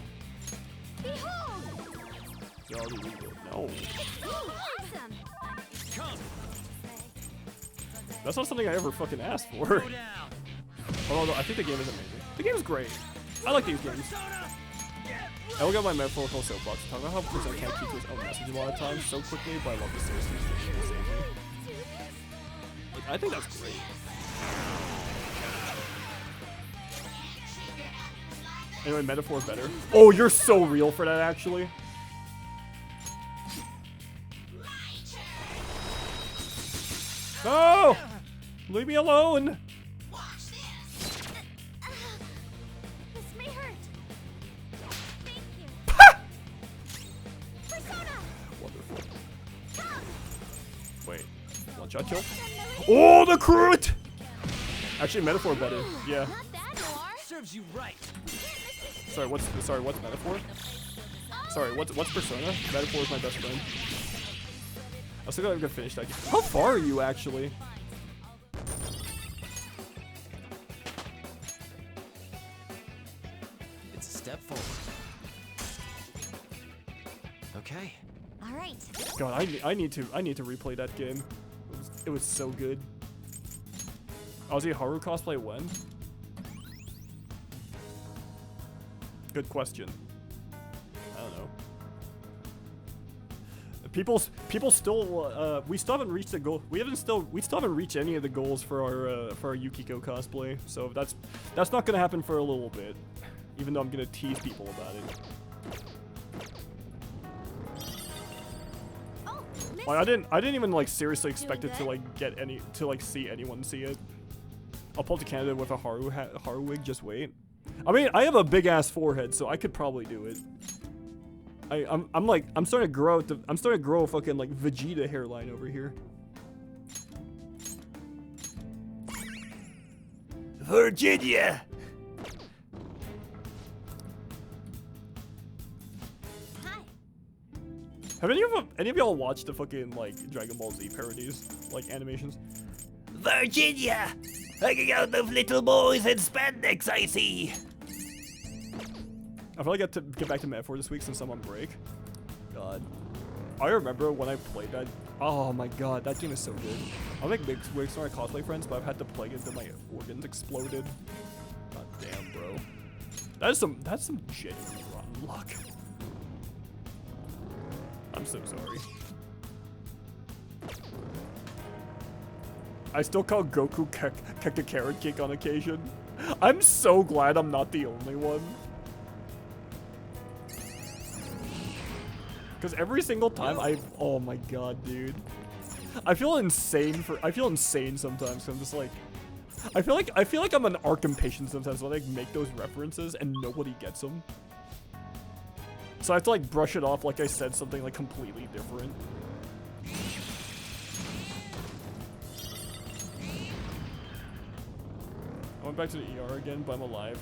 No. That's not something I ever fucking asked for. Although I think the game is amazing. The game is great. I like these games. I will get my metaphorical soapbox to talk about how Persona can't keep his own message a lot of times so quickly, but I love the seriousness that she was saving. Like, I think that's great. Anyway, metaphor better. Oh, you're so real for that, actually. No! Leave me alone! This may hurt. Thank you. Persona! Wonderful. Wait. One shot kill? Oh, the crit! Actually, metaphor better. Yeah. Serves you right. Sorry, what's metaphor? Sorry, what's Persona? Metaphor is my best friend. I still gotta finish that game. How far are you actually? It's a step forward. Okay. All right. God, I need to replay that game. It was so good. Ozzy Haru cosplay when? Good question. I don't know. People still we still haven't reached the goal. We still haven't reached any of the goals for our Yukiko cosplay. So that's not gonna happen for a little bit. Even though I'm gonna tease people about it. Like, I didn't even like seriously expect it to like see anyone see it. I'll pull to Canada with a Haru wig. Just wait. I mean, I have a big ass forehead, so I could probably do it. I'm starting to grow a fucking like Vegeta hairline over here. Virginia! Have any of y'all watched the fucking like Dragon Ball Z parodies, like animations? Virginia! Hanging out with little boys in spandex, I see. I feel like I have to get back to Metaphor this week since I'm on break. God. I remember when I played that. Oh my god, that game is so good. I'll make big Snorri cosplay friends, but I've had to play it until my organs exploded. God damn, bro. That's some genuine rotten luck. I'm so sorry. I still call Goku Keka Carrot Cake on occasion. I'm so glad I'm not the only one. Because every single time oh my god, dude. I feel insane sometimes. I'm just like, I feel like I'm an arc impatient sometimes when I make those references and nobody gets them. So I have to like brush it off like I said something like completely different. I went back to the ER again, but I'm alive.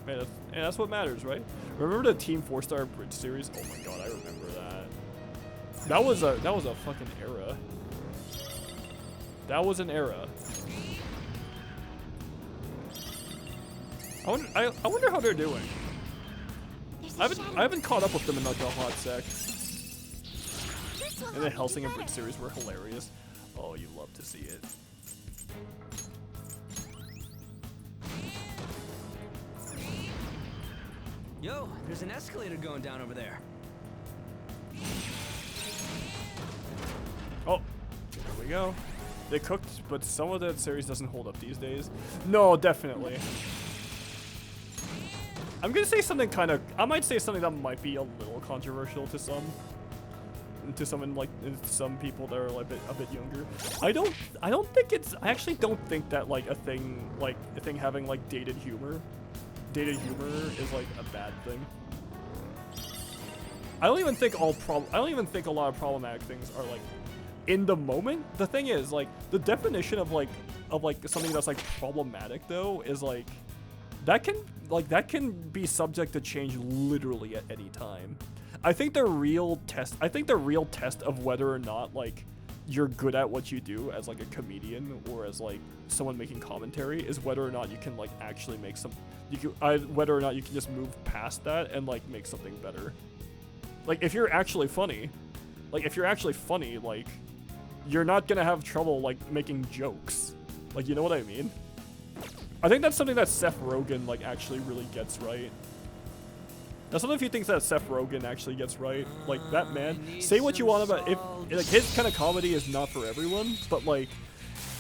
Man, that's what matters, right? Remember the Team 4-Star Bridge series? Oh my god, I remember that. That was a fucking era. That was an era. I wonder how they're doing. I haven't caught up with them in like a hot sec. And the Hellsing and Bridge series were hilarious. Oh, you love to see it. Yo, there's an escalator going down over there. Oh, there we go. They cooked, but some of that series doesn't hold up these days. No, definitely. I'm gonna say something I might say something that might be a little controversial to some people that are like a bit younger. I actually don't think that like a thing having like dated humor is like a bad thing. I don't even think a lot of problematic things are like in the moment. The thing is, like, the definition of something that's like problematic though is like that can be subject to change literally at any time. I think the real test of whether or not like you're good at what you do as like a comedian or as like someone making commentary is whether or not you can like actually make whether or not you can just move past that and like make something better. Like if you're actually funny, like you're not gonna have trouble like making jokes. Like, you know what I mean? I think that's something that Seth Rogen like actually really gets right. That's one of the few things that Seth Rogen actually gets right. Like, that man, say what you want about like his kind of comedy is not for everyone, but like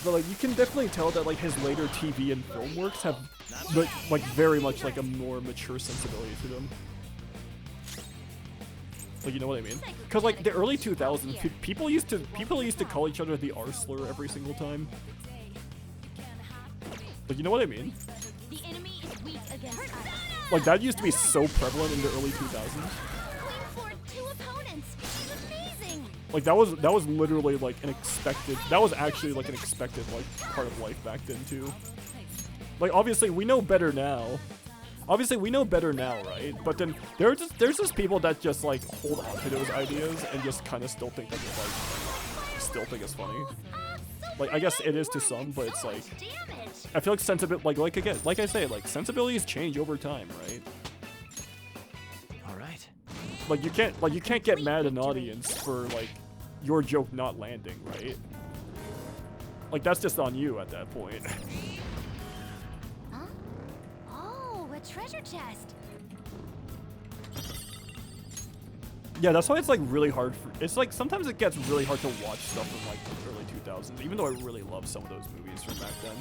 you can definitely tell that like his later TV and film works have like very much like a more mature sensibility to them. Like, you know what I mean? Because like the early 2000s, people used to call each other the R slur every single time. Like, you know what I mean? The enemy is weak against us. Like, that used to be so prevalent in the early 2000s. Like, that was literally like that was actually like an expected like part of life back then too. Like, obviously we know better now. Right? But then there's just people that just like hold on to those ideas and just kind of still think that it's funny. Like, I guess it is to some, but it's like, I feel like like I say, like sensibilities change over time, right? All right. Like you can't get mad at an audience for like your joke not landing, right? Like, that's just on you at that point. Huh? Oh, a treasure chest. Yeah, that's why it's like really hard it's like sometimes it gets really hard to watch stuff from like the early 2000s, even though I really love some of those movies from back then.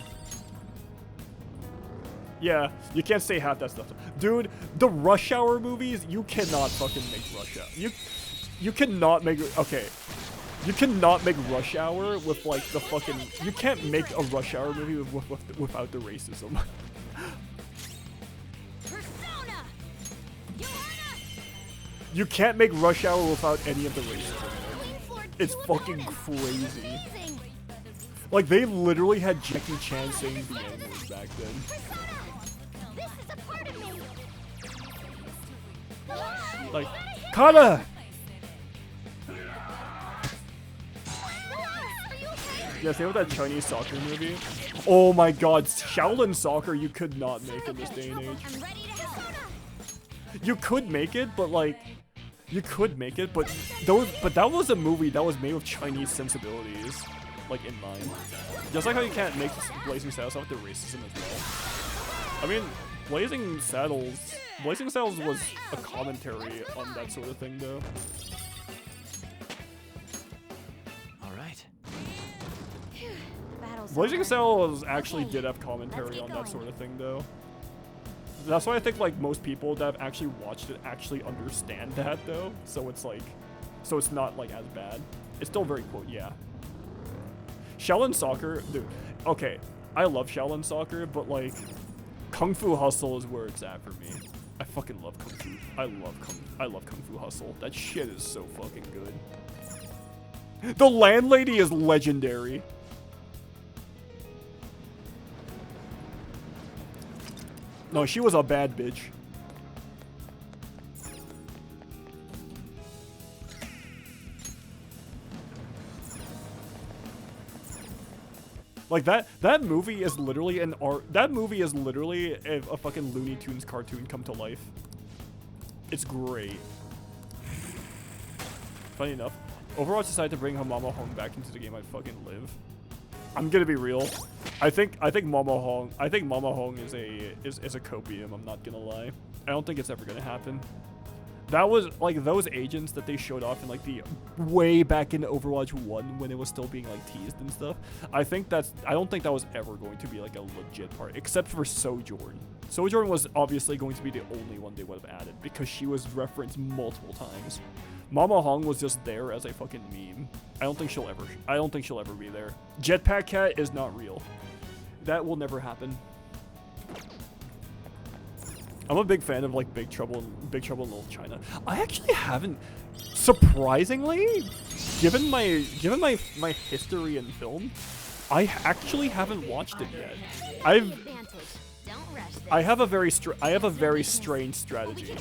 Yeah, you can't say half that stuff. Dude, the Rush Hour movies, you cannot fucking make Rush Hour. You cannot make, okay. You cannot make Rush Hour with like the fucking, you can't make a Rush Hour movie without the racism. You can't make Rush Hour without any of the racism. It's fucking crazy. Like, they literally had Jackie Chan saying the N-word back then. Like, Kana! Yeah, same with that Chinese soccer movie. Oh my god, Shaolin soccer you could not make in this day and age. You could make it, but like, but that was a movie that was made with Chinese sensibilities, like, in mind. Just like how you can't make Blazing Saddles without the racism as well. I mean, Blazing Saddles was a commentary on that sort of thing, though. Alright. Blazing Saddles actually did have commentary on that sort of thing, though. That's why I think, like, most people that have actually watched it actually understand that, though. So it's like, so it's not, like, as bad. It's still very quote, yeah. Shaolin Soccer, dude, okay, I love Shaolin Soccer, but, like, Kung Fu Hustle is where it's at for me. I fucking love Kung Fu. I love Kung Fu Hustle. That shit is so fucking good. The landlady is legendary. No, she was a bad bitch. Like, that movie is literally an art. That movie is literally a fucking Looney Tunes cartoon come to life. It's great. Funny enough, Overwatch decided to bring Mama Hong back into the game. I'd fucking live. I'm gonna be real. I think Mama Hong is a copium. I'm not gonna lie. I don't think it's ever gonna happen. That was like those agents that they showed off in like the way back in Overwatch 1 when it was still being like teased and stuff. I don't think that was ever going to be like a legit part, except for Sojourn. Sojourn was obviously going to be the only one they would have added because she was referenced multiple times. Mama Hong was just there as a fucking meme. I don't think she'll ever be there. Jetpack Cat is not real. That will never happen. I'm a big fan of like Big Trouble in Little China. I actually haven't, surprisingly, given my history in film, I actually haven't watched it yet. I have a very strange strategy.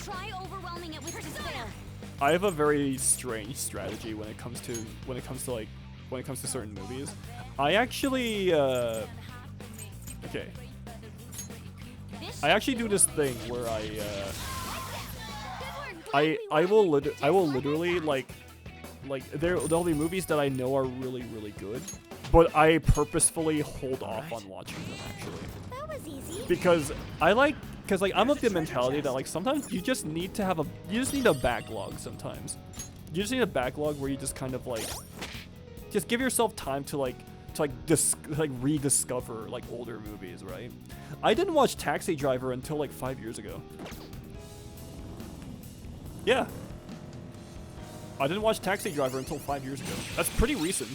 I have a very strange strategy when it comes to certain movies. I actually okay. I actually do this thing where I will literally like there'll be movies that I know are really really good, but I purposefully hold off on watching them actually. That was easy. Because I'm of the mentality that like sometimes you just need a backlog sometimes. You just need a backlog where you just kind of like just give yourself time to rediscover like older movies, right? I didn't watch Taxi Driver until like 5 years ago. Yeah. I didn't watch Taxi Driver until 5 years ago. That's pretty recent.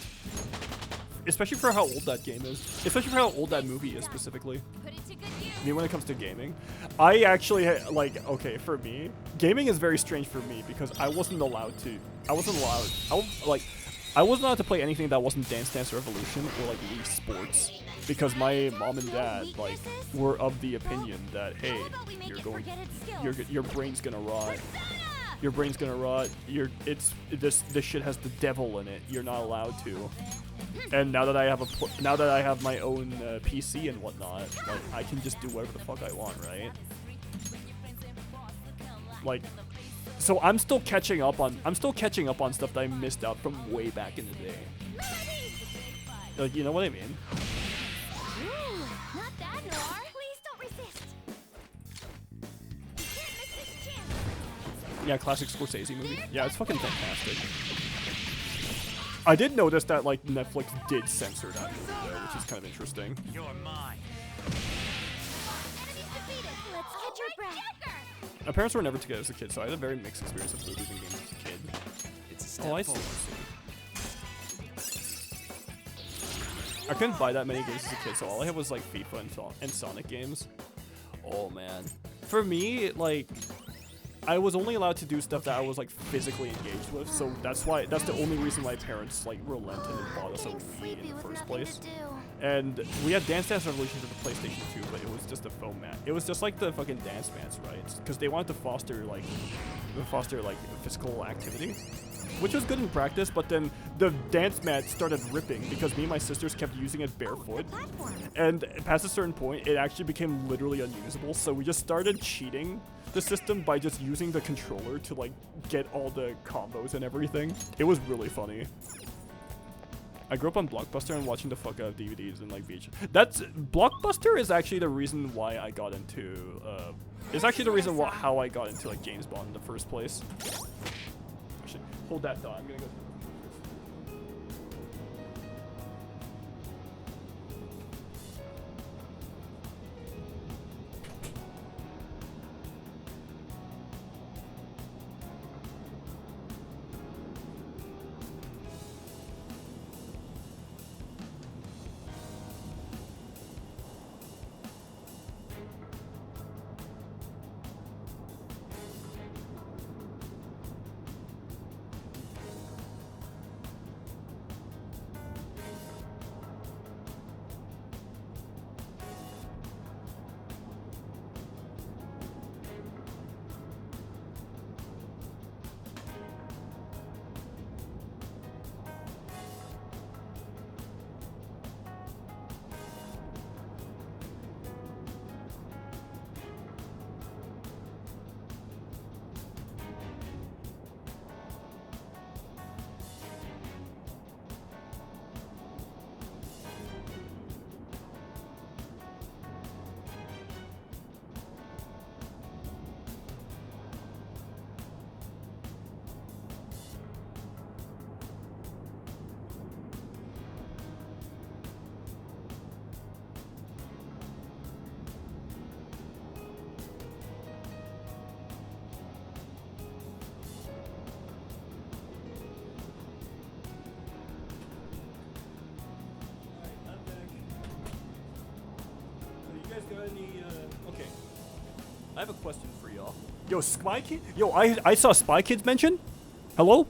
Especially for how old that game is. Especially for how old that movie is specifically. I mean, when it comes to gaming. I actually, okay, for me, gaming is very strange for me because I wasn't allowed to play anything that wasn't Dance Dance Revolution or like Wii Sports because my mom and dad like were of the opinion that hey, your brain's gonna rot. Your brain's gonna rot. This shit has the devil in it. You're not allowed to. And now that I have my own PC and whatnot, like I can just do whatever the fuck I want, right? Like, so I'm still catching up on stuff that I missed out from way back in the day. Like, you know what I mean? Not bad, Noir. Please don't resist. You can't miss this chance. Yeah, classic Scorsese movie. Yeah, it's fucking fantastic. I did notice that like Netflix did censor that movie though, which is kind of interesting. You're mine. Let's catch your breath. My parents were never together as a kid, so I had a very mixed experience with movies and games as a kid. It's a step Oh, I see. I couldn't buy that many games as a kid, so all I had was like FIFA and Sonic games. Oh man. For me, like, I was only allowed to do stuff that I was like physically engaged with, so that's the only reason my parents like relented and bought us a Wii in the first place. And we had Dance Dance Revolution for the PlayStation 2, but it was just a foam mat. It was just like the fucking Dance Mats, right? Because they wanted to foster like physical activity, which was good in practice, but then the dance mat started ripping because me and my sisters kept using it barefoot. And past a certain point, it actually became literally unusable, so we just started cheating the system by just using the controller to like get all the combos and everything. It was really funny. I grew up on Blockbuster and watching the fuck out of DVDs and like VHS. Blockbuster is actually the reason why I got into, it's actually the reason how I got into like James Bond in the first place. Actually, hold that thought, I'm gonna go. Okay. I have a question for y'all. Yo, Spy Kid? Yo, I saw Spy Kids mention? Hello?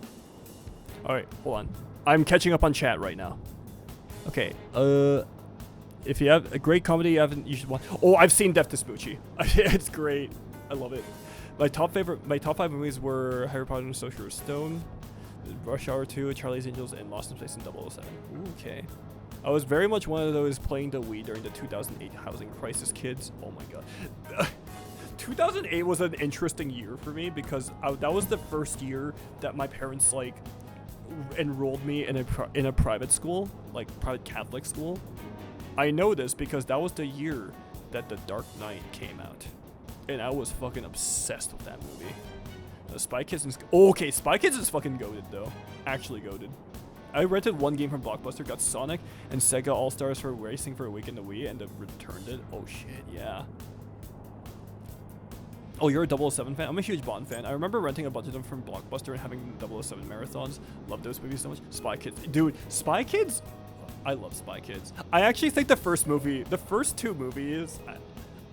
Alright, hold on. I'm catching up on chat right now. Okay, if you have a great comedy you should watch. Oh, I've seen Death to Smoochie. It's great. I love it. My top 5 movies were Harry Potter and the Sorcerer's Stone, Rush Hour 2, Charlie's Angels, and Lost in Space and 007. Ooh, okay. I was very much one of those playing the Wii during the 2008 housing crisis kids. Oh my god. 2008 was an interesting year for me because that was the first year that my parents like enrolled me in a private school, like private Catholic school. I know this because that was the year that The Dark Knight came out. And I was fucking obsessed with that movie. Spy Kids and... Oh, okay, Spy Kids is fucking goated though. Actually goated. I rented one game from Blockbuster, got Sonic and Sega All-Stars for racing for a week in the Wii, and then returned it. Oh shit, yeah. Oh, you're a 007 fan? I'm a huge Bond fan. I remember renting a bunch of them from Blockbuster and having 007 marathons. Love those movies so much. Spy Kids. Dude, Spy Kids? I love Spy Kids. I actually think the first two movies,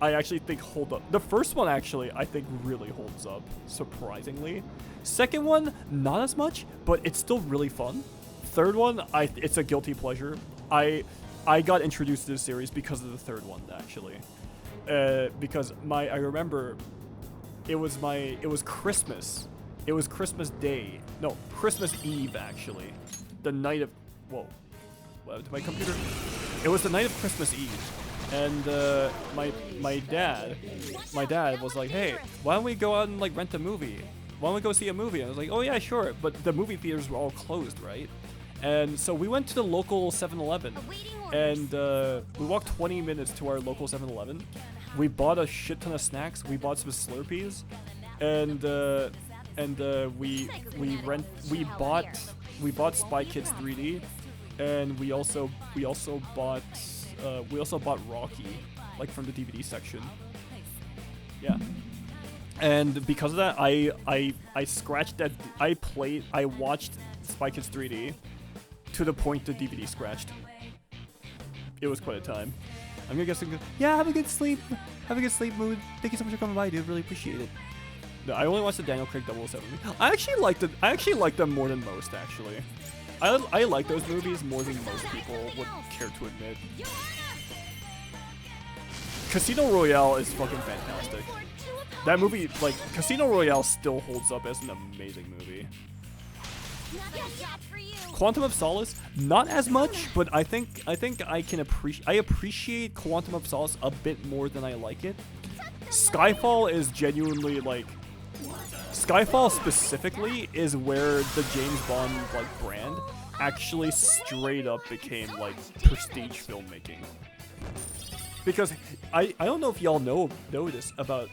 I actually think hold up. The first one actually, I think really holds up, surprisingly. Second one, not as much, but it's still really fun. Third one, it's a guilty pleasure. I got introduced to this series because of the third one, actually. Because I remember it was Christmas. It was Christmas Day. No, Christmas Eve, actually. The night of... Whoa. What, my computer? It was the night of Christmas Eve. And my dad was like, hey, why don't we go out and like rent a movie? Why don't we go see a movie? And I was like, oh yeah, sure. But the movie theaters were all closed, right? And so we went to the local 7-Eleven, and we walked 20 minutes to our local 7-Eleven. We bought a shit ton of snacks. We bought some Slurpees, and we bought Spy Kids 3D, and we also bought Rocky, like from the DVD section. Yeah. And because of that, I scratched that. I watched Spy Kids 3D to the point the DVD scratched. It was quite a time. I'm gonna guess. Yeah, have a good sleep. Have a good sleep, Mood. Thank you so much for coming by, dude. Really appreciate it. No, I only watched the Daniel Craig 007. I actually liked it. I actually liked them more than most, actually. I like those movies more than most people would care to admit. Casino Royale is fucking fantastic. That movie, like, Casino Royale still holds up as an amazing movie. Quantum of Solace, not as much, but I think I can appreciate Quantum of Solace a bit more than I like it. Skyfall is genuinely like Skyfall specifically is where the James Bond like brand actually straight up became like prestige filmmaking. Because I don't know if y'all know this about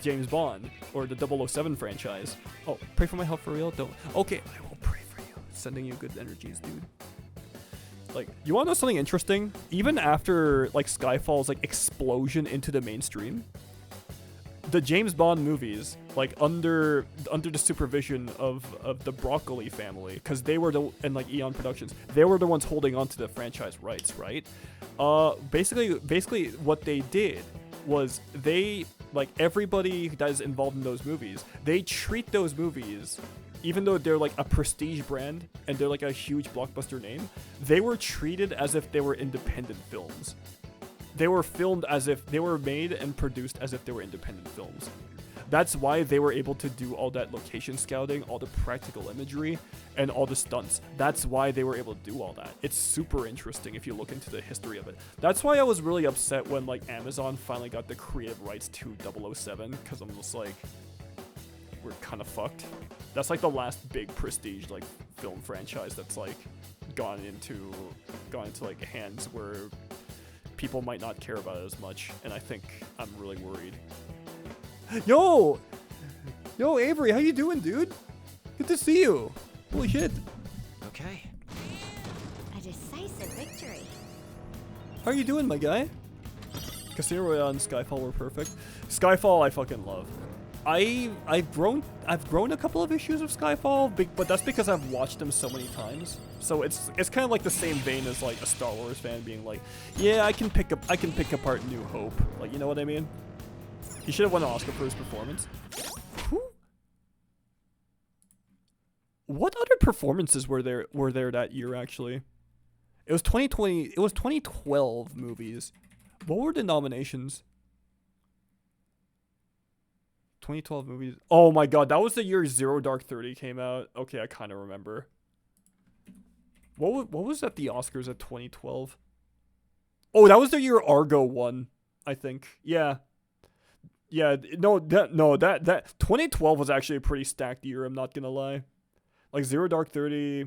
James Bond or the 007 franchise. Oh, pray for my health for real? Don't. Okay, I will pray for you. Sending you good energies, dude. Like, you want to know something interesting? Even after like Skyfall's like explosion into the mainstream, the James Bond movies, like under the supervision of the Broccoli family, because they were and like Eon Productions, they were the ones holding on to the franchise rights, right? Basically what they did was they, like everybody that is involved in those movies, they treat those movies, even though they're like a prestige brand and they're like a huge blockbuster name, they were treated as if they were independent films. They were filmed as if they were made and produced as if they were independent films. That's why they were able to do all that location scouting, all the practical imagery, and all the stunts. That's why they were able to do all that. It's super interesting if you look into the history of it. That's why I was really upset when like Amazon finally got the creative rights to 007, because I'm just like, we're kind of fucked. That's like the last big prestige like film franchise that's like gone into like hands where people might not care about it as much, and I think I'm really worried. Yo, Avery, how you doing, dude? Good to see you. Holy shit. Okay. A decisive victory. How are you doing, my guy? Casino Royale and Skyfall were perfect. Skyfall, I fucking love. I've grown a couple of issues of Skyfall, but that's because I've watched them so many times. So it's kind of like the same vein as like a Star Wars fan being like, yeah, I can pick apart New Hope. Like, you know what I mean? He should have won an Oscar for his performance. Who? What other performances were there that year actually? It was 2020. It was 2012 movies. What were the nominations? 2012 movies. Oh my god, that was the year Zero Dark 30 came out. Okay, I kind of remember. What was at the Oscars at 2012? Oh, that was the year Argo won, I think. Yeah. Yeah, that 2012 was actually a pretty stacked year, I'm not gonna lie. Like Zero Dark 30,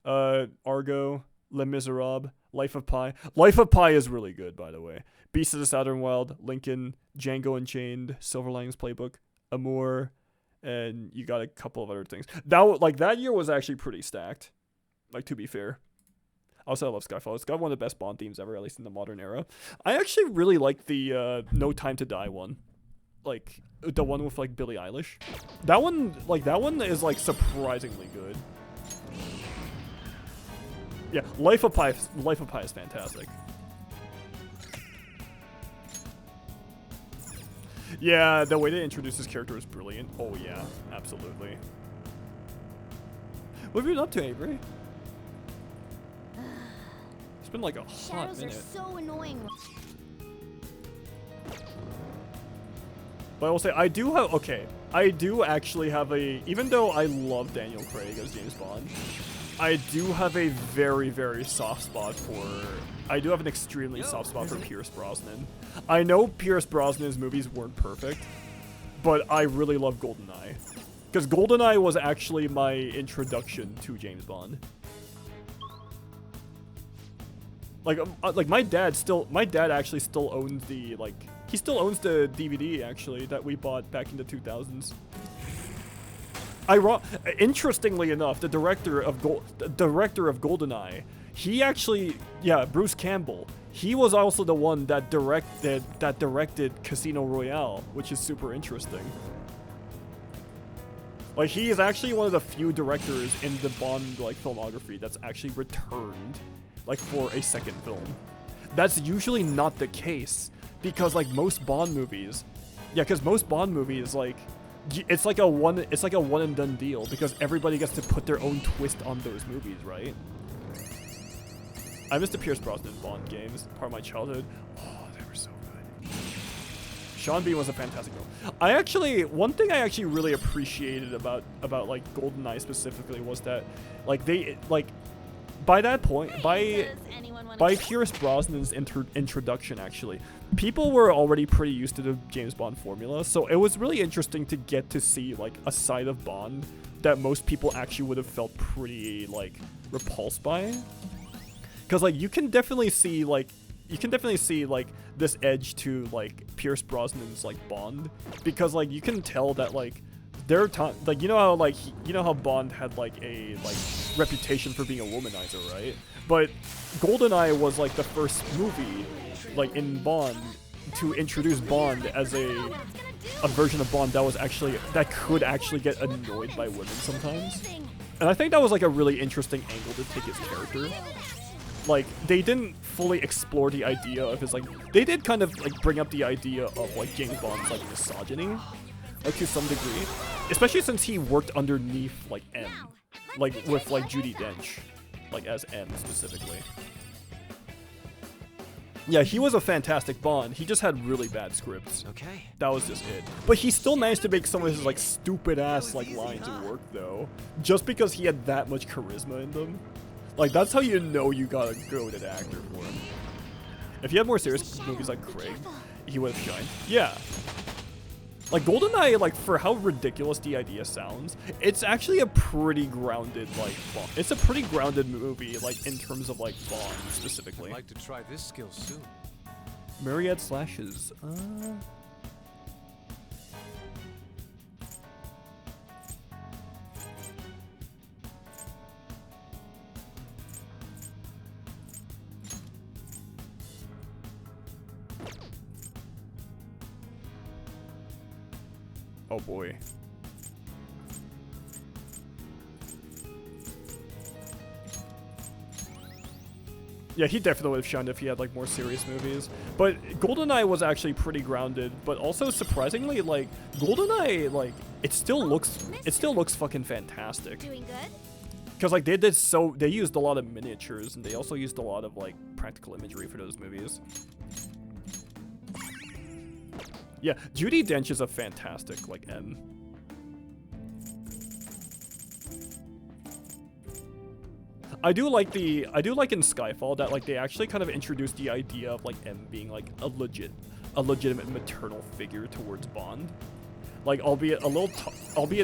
Argo, Les Miserables, Life of Pi. Life of Pi is really good, by the way. Beasts of the Southern Wild, Lincoln, Django Unchained, Silver Linings Playbook, Amour, and you got a couple of other things. That year was actually pretty stacked. Like, to be fair. Also, I love Skyfall. It's got one of the best Bond themes ever, at least in the modern era. I actually really like the No Time to Die one. Like, the one with, like, Billie Eilish. That one is, like, surprisingly good. Yeah, Life of Pi is fantastic. Yeah, the way they introduce his character is brilliant. Oh yeah, absolutely. What have you been up to, Avery? It's been like a hot minute. Shadows are so annoying. But I will say, I do actually have a, even though I love Daniel Craig as James Bond, I do have a very, very soft spot for, I do have an extremely soft spot for Pierce Brosnan. I know Pierce Brosnan's movies weren't perfect, but I really love GoldenEye. Because GoldenEye was actually my introduction to James Bond. Like my dad actually still owns the, like, he still owns the DVD actually that we bought back in the 2000s. Interestingly enough, the director of GoldenEye, he actually, yeah, Bruce Campbell, he was also the one that directed Casino Royale, which is super interesting. Like, he is actually one of the few directors in the Bond like filmography that's actually returned like for a second film. That's usually not the case because like most Bond movies, yeah, because most Bond movies like it's like a one and done deal because everybody gets to put their own twist on those movies, right? I miss the Pierce Brosnan Bond games, part of my childhood. Oh, they were so good. Sean Bean was a fantastic film. One thing I actually really appreciated about like GoldenEye specifically was that like by that point, by Pierce Brosnan's introduction, actually, people were already pretty used to the James Bond formula, so it was really interesting to get to see like a side of Bond that most people actually would have felt pretty like repulsed by. Because like you can definitely see like this edge to like Pierce Brosnan's like Bond, because like you can tell that like their time, like you know how Bond had like a reputation for being a womanizer, right? But GoldenEye was like the first movie like in Bond to introduce Bond as a version of Bond that could actually get annoyed by women sometimes. And I think that was like a really interesting angle to take his character. Like, they didn't fully explore the idea of his, like, they did kind of, like, bring up the idea of, like, James Bond's, like, misogyny, like, to some degree. Especially since he worked underneath, like, M. Like, with, like, Judi Dench. Like, as M, specifically. Yeah, he was a fantastic Bond. He just had really bad scripts. Okay. That was just it. But he still managed to make some of his, like, stupid-ass, like, lines work, though. Just because he had that much charisma in them. Like, that's how you know you got a goated actor for him. If he had more serious movies like Craig, he would have shined. Yeah. Like, GoldenEye, like, for how ridiculous the idea sounds, it's actually a pretty grounded, like, Bond. It's a pretty grounded movie, like, in terms of, like, Bond, specifically. I'd like to try this skill soon. Myriad Slashes. Oh boy. Yeah, he definitely would have shined if he had like more serious movies. But GoldenEye was actually pretty grounded, but also surprisingly, like GoldenEye, like it still looks fucking fantastic. Doing good? Because like they used a lot of miniatures and they also used a lot of like practical imagery for those movies. Yeah, Judi Dench is a fantastic, like, M. I do like in Skyfall that, like, they actually kind of introduced the idea of, like, M being, like, a legitimate maternal figure towards Bond. Like, albeit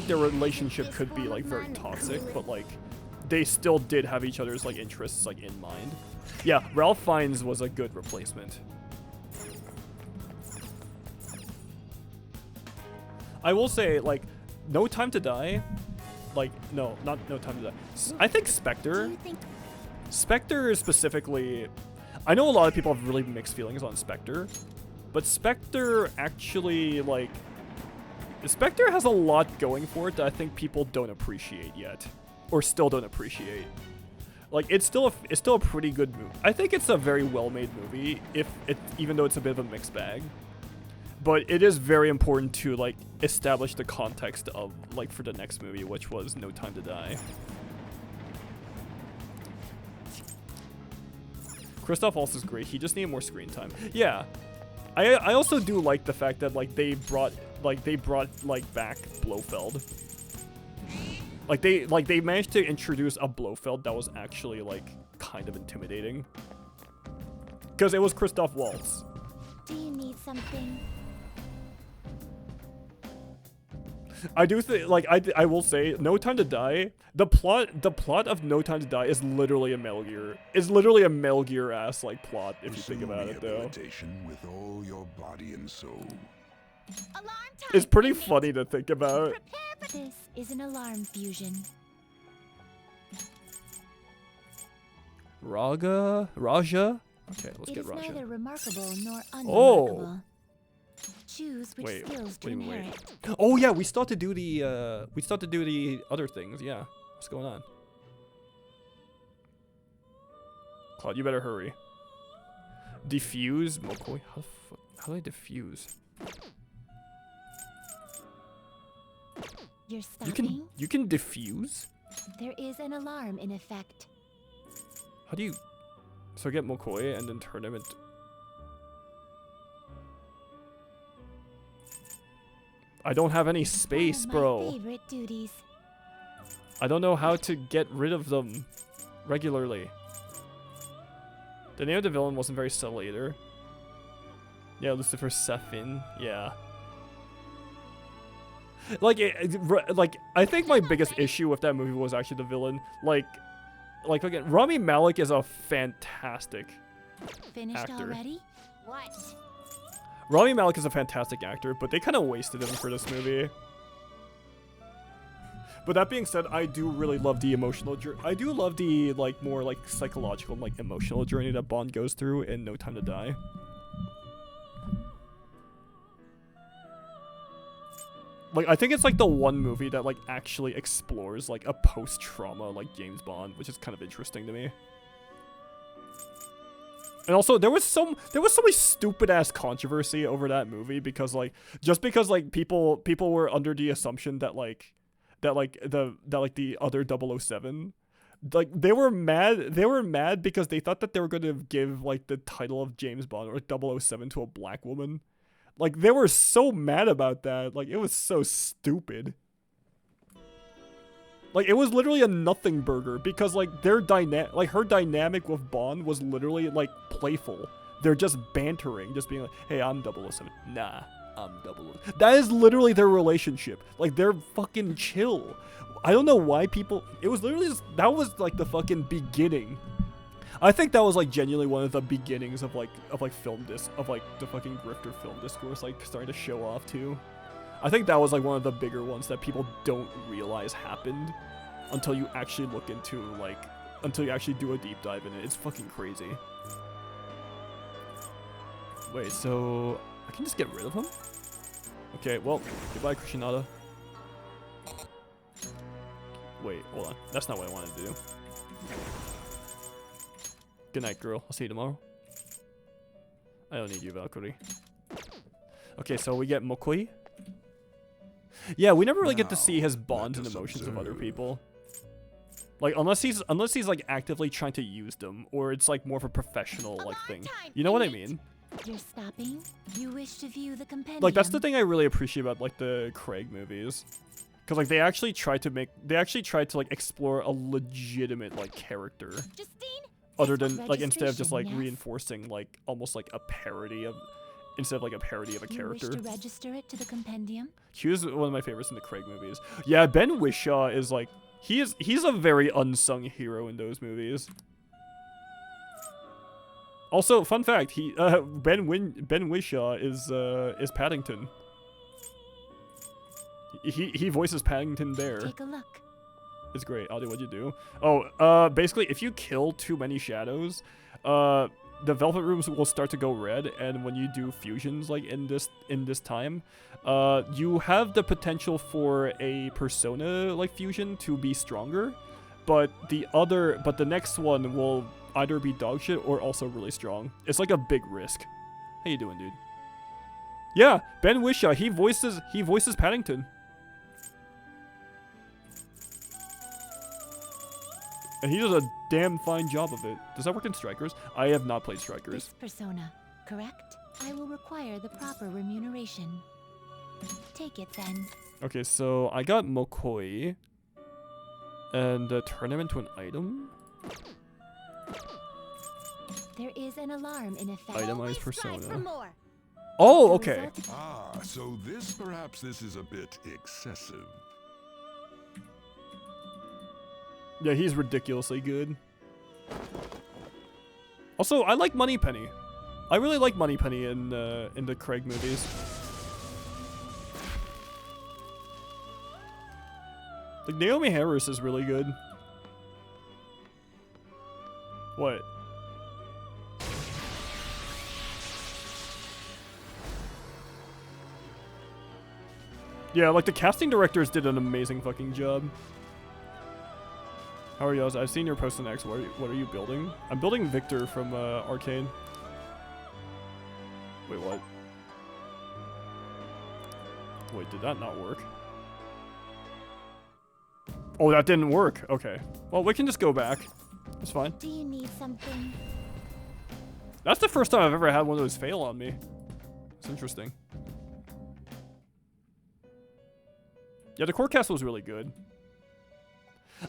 their relationship could be, like, very toxic, but, like, they still did have each other's, like, interests, like, in mind. Yeah, Ralph Fiennes was a good replacement. I will say, like, No Time to Die, like, no, not No Time to Die. I think Spectre specifically, I know a lot of people have really mixed feelings on Spectre, but Spectre actually, like, Spectre has a lot going for it that I think people don't appreciate yet, or still don't appreciate. Like, it's still a pretty good movie. I think it's a very well-made movie, even though it's a bit of a mixed bag. But it is very important to, like, establish the context of, like, for the next movie, which was No Time to Die. Christoph Waltz is great. He just needed more screen time. Yeah. I also do like the fact that, like, they brought back Blofeld. Like, they managed to introduce a Blofeld that was actually, like, kind of intimidating. Because it was Christoph Waltz. Do you need something? I do think, like, I will say, No Time to Die, the plot of No Time to Die is literally a Metal Gear ass, like, plot, if you think about it, though. With all your body and soul. It's pretty funny to think about. This is an alarm fusion. Raja? Okay, let's get Raja. It is neither remarkable nor unremarkable. Oh! Choose which skills to inherit. Oh yeah, we still have to do the other things. Yeah, what's going on? Claude, you better hurry. Diffuse McCoy. How do I diffuse? You're stopping? You can defuse? There is an alarm in effect. How do you... So get McCoy and then turn him into... I don't have any space, bro. Favorite duties. I don't know how to get rid of them regularly. The name of the villain wasn't very subtle either. Yeah, Lucifer Sefin. Yeah. Like, I think my biggest issue with that movie was actually the villain. Like again, Rami Malek is a fantastic Finished actor. already? What? Rami Malek is a fantastic actor, but they kind of wasted him for this movie. But that being said, I do really love the emotional journey. I do love the more psychological, emotional journey that Bond goes through in No Time to Die. I think it's the one movie that actually explores a post-trauma James Bond, which is kind of interesting to me. And also there was so much stupid ass controversy over that movie because just because people were under the assumption that the other 007 they were mad because they thought that they were going to give the title of James Bond or 007 to a black woman. They were so mad about that. It was so stupid. It was literally a nothing burger because her dynamic with Bond was literally playful. They're just bantering, just being hey, I'm 007. Nah, I'm 007. That is literally their relationship. They're fucking chill. I don't know why people... It was literally just... That was the fucking beginning. I think that was genuinely one of the beginnings of film disc of the fucking grifter film discourse starting to show off too. I think that was one of the bigger ones that people don't realize happened until you actually look into until you actually do a deep dive in it. It's fucking crazy. Wait, so I can just get rid of him? Okay, well, goodbye Krishnada. Wait, hold on. That's not what I wanted to do. Good night, girl. I'll see you tomorrow. I don't need you, Valkyrie. Okay, so we get Mokoi. Yeah, we never really get to see his bonds and emotions of other people. Unless he's actively trying to use them, or it's more of a professional thing. You know what I mean? You're stopping? You wish to view the compendium. That's the thing I really appreciate about the Craig movies. Cause they actually tried to explore a legitimate character. Justine? Other than instead of just reinforcing almost a parody of instead of a parody of a character. You wish to register it to the compendium? He was one of my favorites in the Craig movies. Yeah, Ben Whishaw is he's a very unsung hero in those movies. Also, fun fact, Ben Whishaw is Paddington. He voices Paddington Bear. Take a look. It's great. Audie, what'd you do? Oh, basically, if you kill too many shadows, the Velvet Rooms will start to go red, and when you do fusions in this time, you have the potential for a Persona fusion to be stronger, but the next one will either be dog shit or also really strong. It's a big risk. How you doing, dude? Yeah, Ben Whishaw, he voices Paddington. And he does a damn fine job of it. Does that work in Strikers? I have not played Strikers. This persona, correct? I will require the proper remuneration. Take it then. Okay, so I got Mokoi. And turn him into an item? There is an alarm in effect. Itemized persona. Oh, okay. Ah, so perhaps this is a bit excessive. Yeah, he's ridiculously good. Also, I like Moneypenny. I really like Moneypenny in the Craig movies. Naomi Harris is really good. What? Yeah, the casting directors did an amazing fucking job. How are you? I've seen your post on X. What are you building? I'm building Victor from Arcane. Wait, what? Wait, did that not work? Oh, that didn't work. Okay. Well, we can just go back. It's fine. Do you need something? That's the first time I've ever had one of those fail on me. It's interesting. Yeah, the core castle was really good.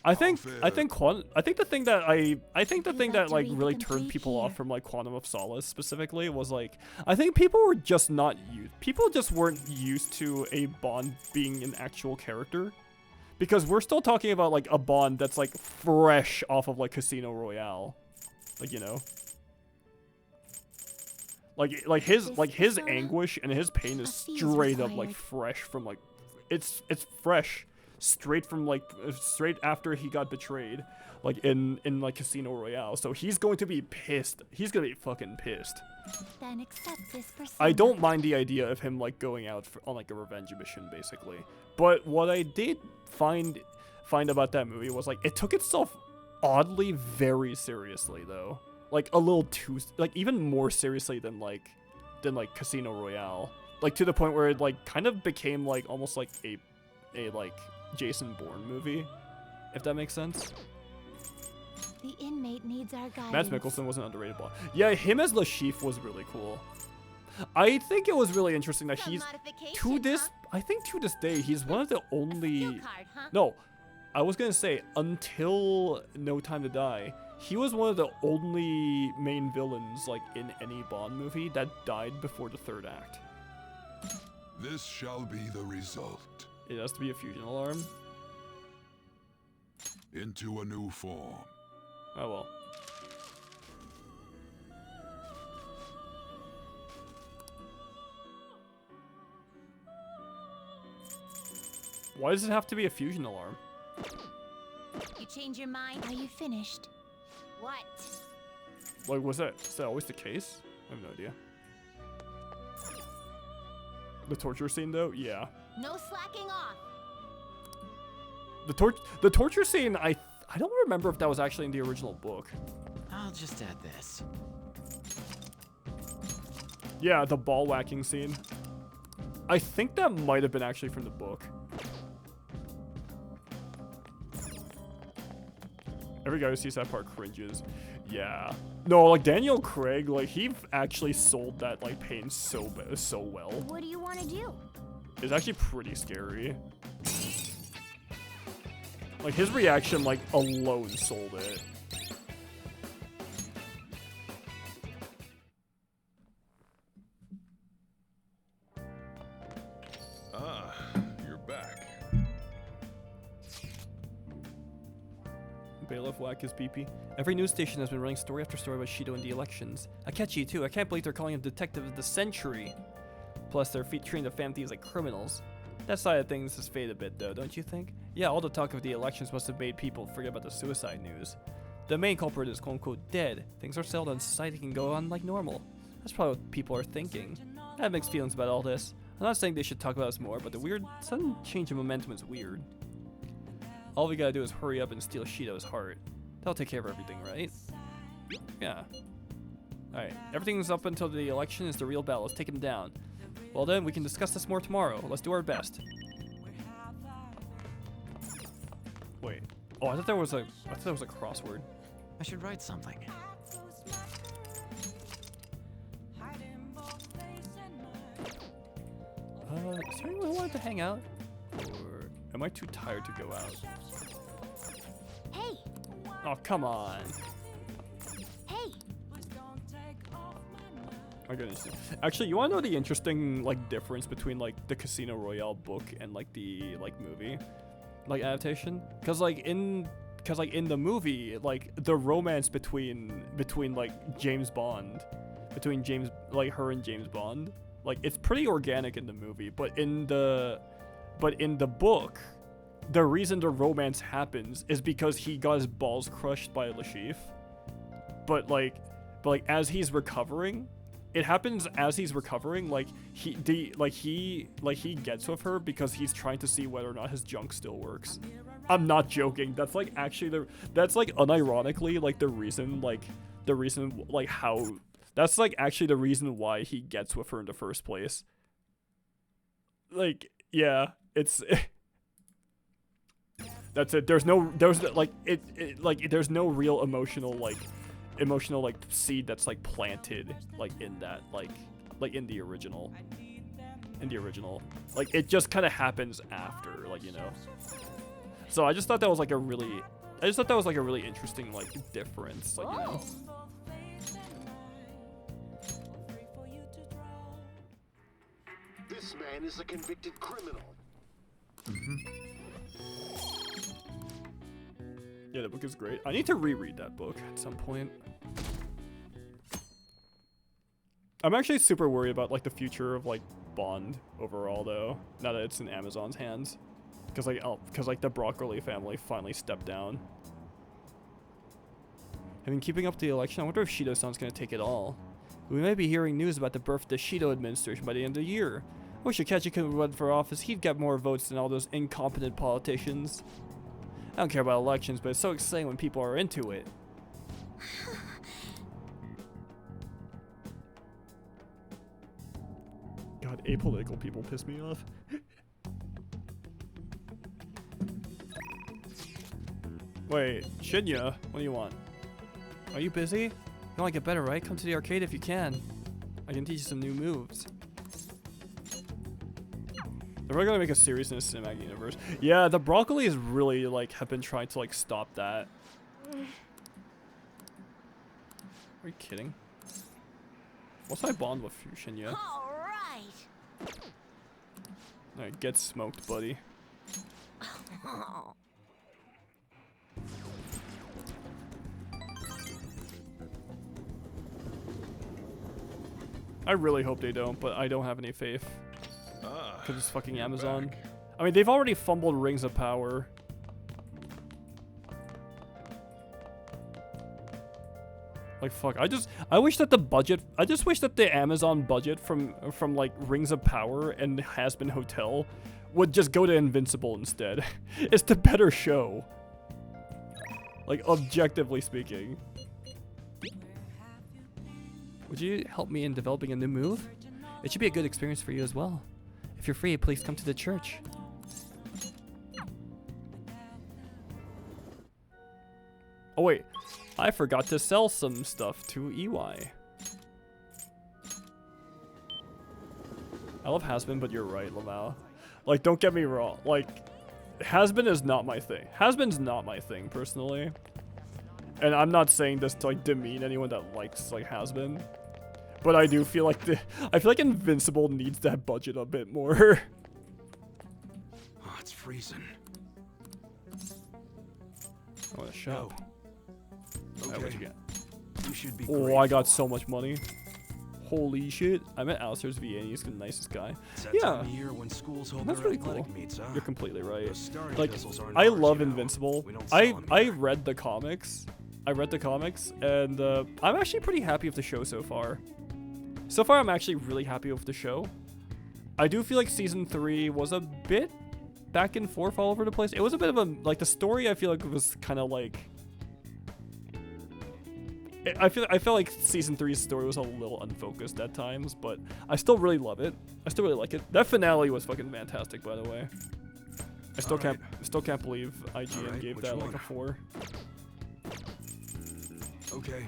I think the thing that like really turned people off from like Quantum of Solace specifically was like I think people were just not used. People just weren't used to a Bond being an actual character, because we're still talking about like a Bond that's like fresh off of like Casino Royale, like, you know, like his anguish and his pain is straight up like fresh from like it's fresh. Straight from like straight after he got betrayed, like in like Casino Royale. So he's going to be pissed. He's gonna be fucking pissed. Then accept this persona. I don't mind the idea of him like going out on like a revenge mission, basically. But what I did find about that movie was like it took itself oddly very seriously, though. Like a little too, like even more seriously than like Casino Royale. Like to the point where it like kind of became like almost like a like Jason Bourne movie, if that makes sense. The inmate needs our guidance. Mads Mikkelsen was an underrated Bond. Yeah, him as Lashif was really cool. I think it was really interesting that he's to this day he's one of the only No, I was gonna say until No Time to Die, he was one of the only main villains like in any Bond movie that died before the third act. This shall be the result. It has to be a fusion alarm. Into a new form. Oh well. Why does it have to be a fusion alarm? You change your mind? Are you finished? What? Like, is that always the case? I have no idea. The torture scene, though? Yeah. No slacking off. The torture scene, I don't remember if that was actually in the original book. I'll just add this. Yeah, the ball whacking scene. I think that might have been actually from the book. Every guy who sees that part cringes. Yeah. No, like Daniel Craig, like he actually sold that like pain so well. What do you want to do? It's actually pretty scary. Like his reaction like alone sold it. Ah, you're back. Bailiff whack his PP. Every news station has been running story after story about Shido and the elections. Akechi too. I can't believe they're calling him Detective of the Century. Plus, they're treating the fam thieves like criminals. That side of things has faded a bit, though, don't you think? Yeah, all the talk of the elections must have made people forget about the suicide news. The main culprit is quote-unquote dead. Things are settled and society can go on like normal. That's probably what people are thinking. I have mixed feelings about all this. I'm not saying they should talk about us more, but the weird sudden change in momentum is weird. All we gotta do is hurry up and steal Shido's heart. That'll take care of everything, right? Yeah. Alright, everything's up until the election is the real battle. Let's take him down. Well then, we can discuss this more tomorrow. Let's do our best. Wait. Oh, I thought there was a crossword. I should write something. Is there anyone who wanted to hang out? Or am I too tired to go out? Hey! Oh, come on. Hey! My goodness. Actually, you want to know the interesting like difference between like the Casino Royale book and like the like movie, like adaptation? Because like in the movie, like the romance between like James Bond, her and James Bond, like it's pretty organic in the movie, but in the book, the reason the romance happens is because he got his balls crushed by Lashif. But as he's recovering, it happens as he's recovering. Like he gets with her because he's trying to see whether or not his junk still works. I'm not joking. That's like actually that's like unironically like the reason how that's like actually the reason why he gets with her in the first place. Like, yeah, it's That's it. There's no real emotional seed that's like planted like in that like in the original. Like it just kind of happens after, like, you know. So I just thought that was like a really interesting like difference, like, you know. This man is a convicted criminal. Yeah, that book is great. I need to reread that book at some point. I'm actually super worried about like the future of like Bond overall, though. Now that it's in Amazon's hands, because like the Broccoli family finally stepped down. I've been keeping up the election. I wonder if Shido-san's gonna take it all. We may be hearing news about the birth of the Shido administration by the end of the year. I wish Akechi could run for office. He'd get more votes than all those incompetent politicians. I don't care about elections, but it's so exciting when people are into it. God, apolitical people piss me off. Wait, Shinya, what do you want? Are you busy? You want to get better, right? Come to the arcade if you can. I can teach you some new moves. They're really gonna make a series in the cinematic universe. Yeah, the Broccoli is really like have been trying to like stop that. Are you kidding? What's I bond with you, Shinya? Alright, get smoked, buddy. I really hope they don't, but I don't have any faith. Because it's fucking Amazon. I mean, they've already fumbled Rings of Power. Like, fuck. I wish that the budget, I just wish that the Amazon budget from like Rings of Power and Hazbin Hotel would just go to Invincible instead. It's the better show. Like, objectively speaking. Would you help me in developing a new move? It should be a good experience for you as well. If you're free, please come to the church. Oh wait, I forgot to sell some stuff to EY. I love Hazbin, but you're right, Lamau. Like, don't get me wrong. Like, Hazbin is not my thing. Hazbin's not my thing, personally. And I'm not saying this to, like, demean anyone that likes, like, Hazbin. But I do feel like Invincible needs that budget a bit more. Oh, it's freezing. I want to shop. Okay. Alright, what'd you get? You should be Oh, I got so much money. Holy shit. I met Alistair's VA and he's the nicest guy. It's that time of year when schools hold that's their really cool. athletic meets, huh? You're completely right. Those starring Like, epistles aren't I ours, love you know. Invincible. We don't sell 'em I read the comics. And I'm actually pretty happy with the show so far. So far, I'm actually really happy with the show. I do feel like season 3 was a bit back and forth all over the place. It was a bit of a, like, the story I feel like was kind of like, I felt like season 3's story was a little unfocused at times, but I still really love it. I still really like it. That finale was fucking fantastic, by the way. I still can't believe IGN gave that like a 4. Okay.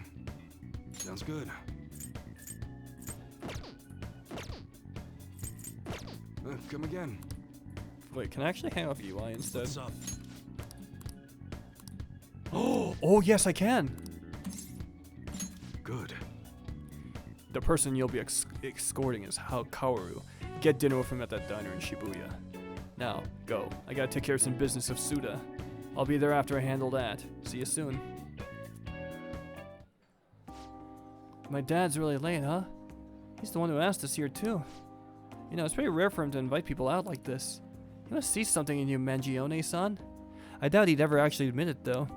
Sounds good. Come again. Wait, can I actually hang off UI instead? What's up? Oh, yes, I can. Good. The person you'll be escorting is Hao Kaoru. Get dinner with him at that diner in Shibuya. Now, go. I gotta take care of some business of Suda. I'll be there after I handle that. See you soon. My dad's really late, huh? He's the one who asked us here, too. You know, it's pretty rare for him to invite people out like this. He must see something in you, Mangione-san. I doubt he'd ever actually admit it, though.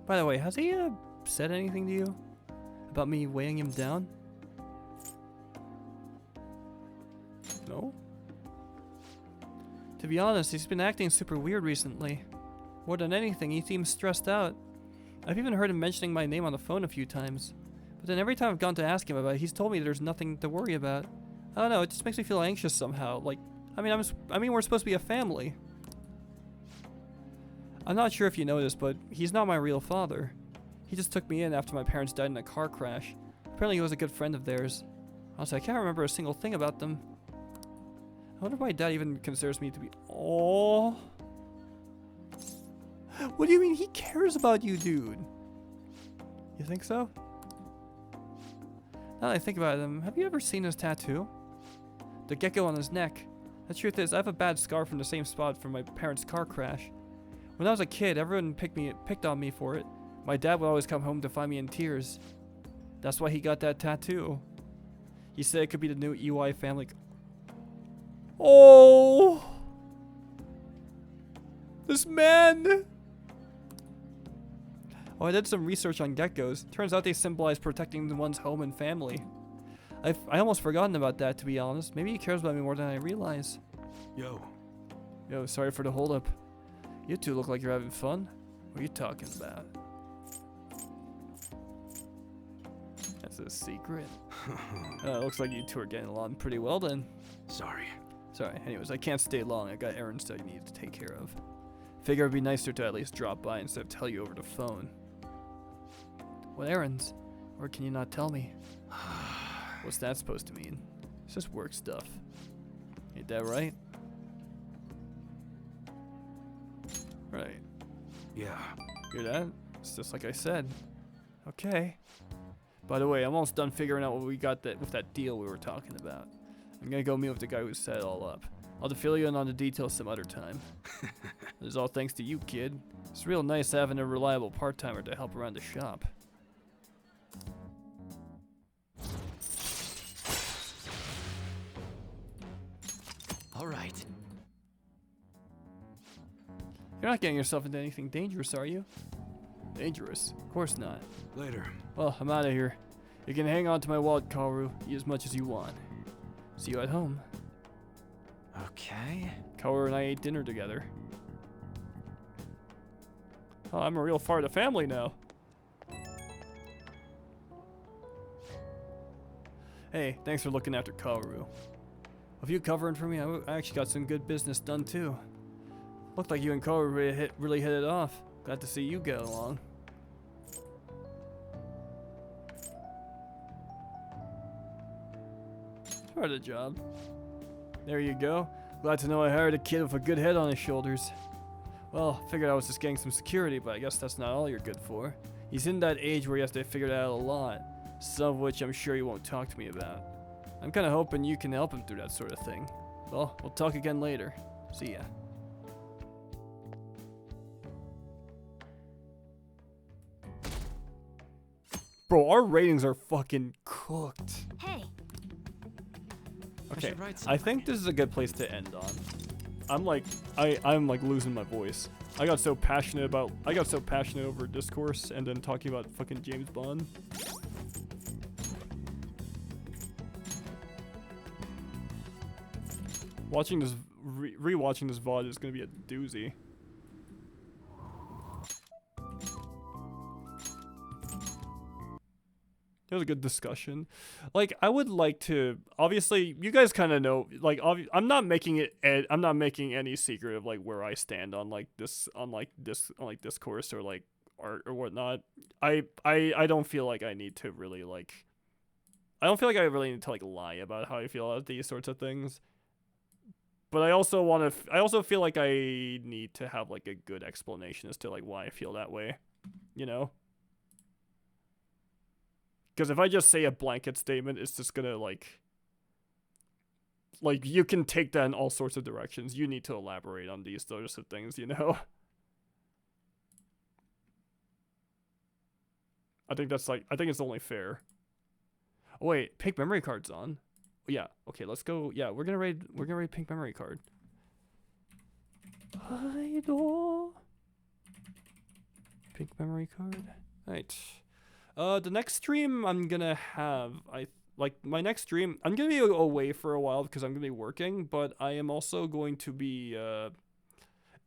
By the way, has he said anything to you? About me weighing him down? No? To be honest, he's been acting super weird recently. More than anything, he seems stressed out. I've even heard him mentioning my name on the phone a few times. But then every time I've gone to ask him about it, he's told me there's nothing to worry about. I don't know, it just makes me feel anxious somehow. Like, I mean, we're supposed to be a family. I'm not sure if you noticed, but he's not my real father. He just took me in after my parents died in a car crash. Apparently he was a good friend of theirs. Honestly, I can't remember a single thing about them. I wonder why Dad even considers me to be... Oh. What do you mean he cares about you, dude? You think so? Now that I think about it, have you ever seen his tattoo? The gecko on his neck. The truth is, I have a bad scar from the same spot from my parents' car crash. When I was a kid, everyone picked on me for it. My dad would always come home to find me in tears. That's why he got that tattoo. He said it could be the new EY family. Oh! This man! Oh, I did some research on geckos. Turns out they symbolize protecting one's home and family. I almost forgotten about that, to be honest. Maybe he cares about me more than I realize. Yo. Yo, sorry for the holdup. You two look like you're having fun. What are you talking about? That's a secret. Looks like you two are getting along pretty well then. Sorry. Sorry. Anyways, I can't stay long. I got errands that I need to take care of. Figure it'd be nicer to at least drop by instead of tell you over the phone. What errands? Or can you not tell me? What's that supposed to mean? It's just work stuff. Ain't that right? Right. Yeah. Hear that? It's just like I said. Okay. By the way, I'm almost done figuring out what we got with that deal we were talking about. I'm gonna go meet with the guy who set it all up. I'll fill you in on the details some other time. This is all thanks to you, kid. It's real nice having a reliable part-timer to help around the shop. All right. You're not getting yourself into anything dangerous, are you? Dangerous? Of course not. Later. Well, I'm out of here. You can hang on to my wallet, Kaoru. Eat as much as you want. See you at home. Okay. Kaoru and I ate dinner together. Oh, I'm a real part of the family now. Hey, thanks for looking after Kaoru. With you covering for me, I actually got some good business done too. Looked like you and Kaoru really hit it off. Glad to see you get along. Part of the job. There you go. Glad to know I hired a kid with a good head on his shoulders. Well, figured I was just getting some security, but I guess that's not all you're good for. He's in that age where he has to figure it out a lot, some of which I'm sure he won't talk to me about. I'm kind of hoping you can help him through that sort of thing. Well, we'll talk again later. See ya. Bro, our ratings are fucking cooked. Hey. Okay, I think this is a good place to end on. I'm like losing my voice. I got so passionate over Discourse and then talking about fucking James Bond. Watching this, rewatching this VOD is gonna be a doozy. It was a good discussion. Like, I would like to, obviously, you guys kind of know, like, I'm not making any secret of like where I stand on Discourse or like art or whatnot. I don't feel like I need to really like, I don't feel like I really need to like lie about how I feel about these sorts of things. But I also feel like I need to have like a good explanation as to like why I feel that way, you know? Because if I just say a blanket statement, it's just gonna like you can take that in all sorts of directions. You need to elaborate on these sorts of things, you know? I think it's only fair. Oh, wait, Pink Memory Card's on. Yeah, okay, let's go. Yeah, we're gonna raid Pink Memory Card. Pink Memory Card. Right. The next stream I'm gonna have, my next stream, I'm gonna be away for a while because I'm gonna be working, but I am also going to be, I'm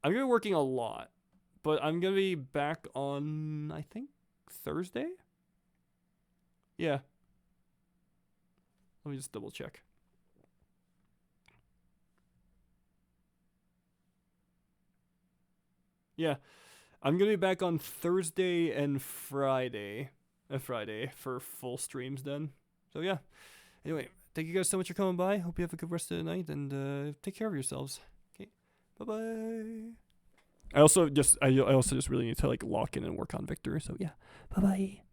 gonna be working a lot, but I'm gonna be back on, I think, Thursday? Yeah. Let me just double check. yeah, I'm gonna be back on Thursday and Friday for full streams then. So yeah. Anyway, thank you guys so much for coming by. Hope you have a good rest of the night and take care of yourselves. Okay, bye bye. I also just really need to like lock in and work on Victor. So yeah, bye bye.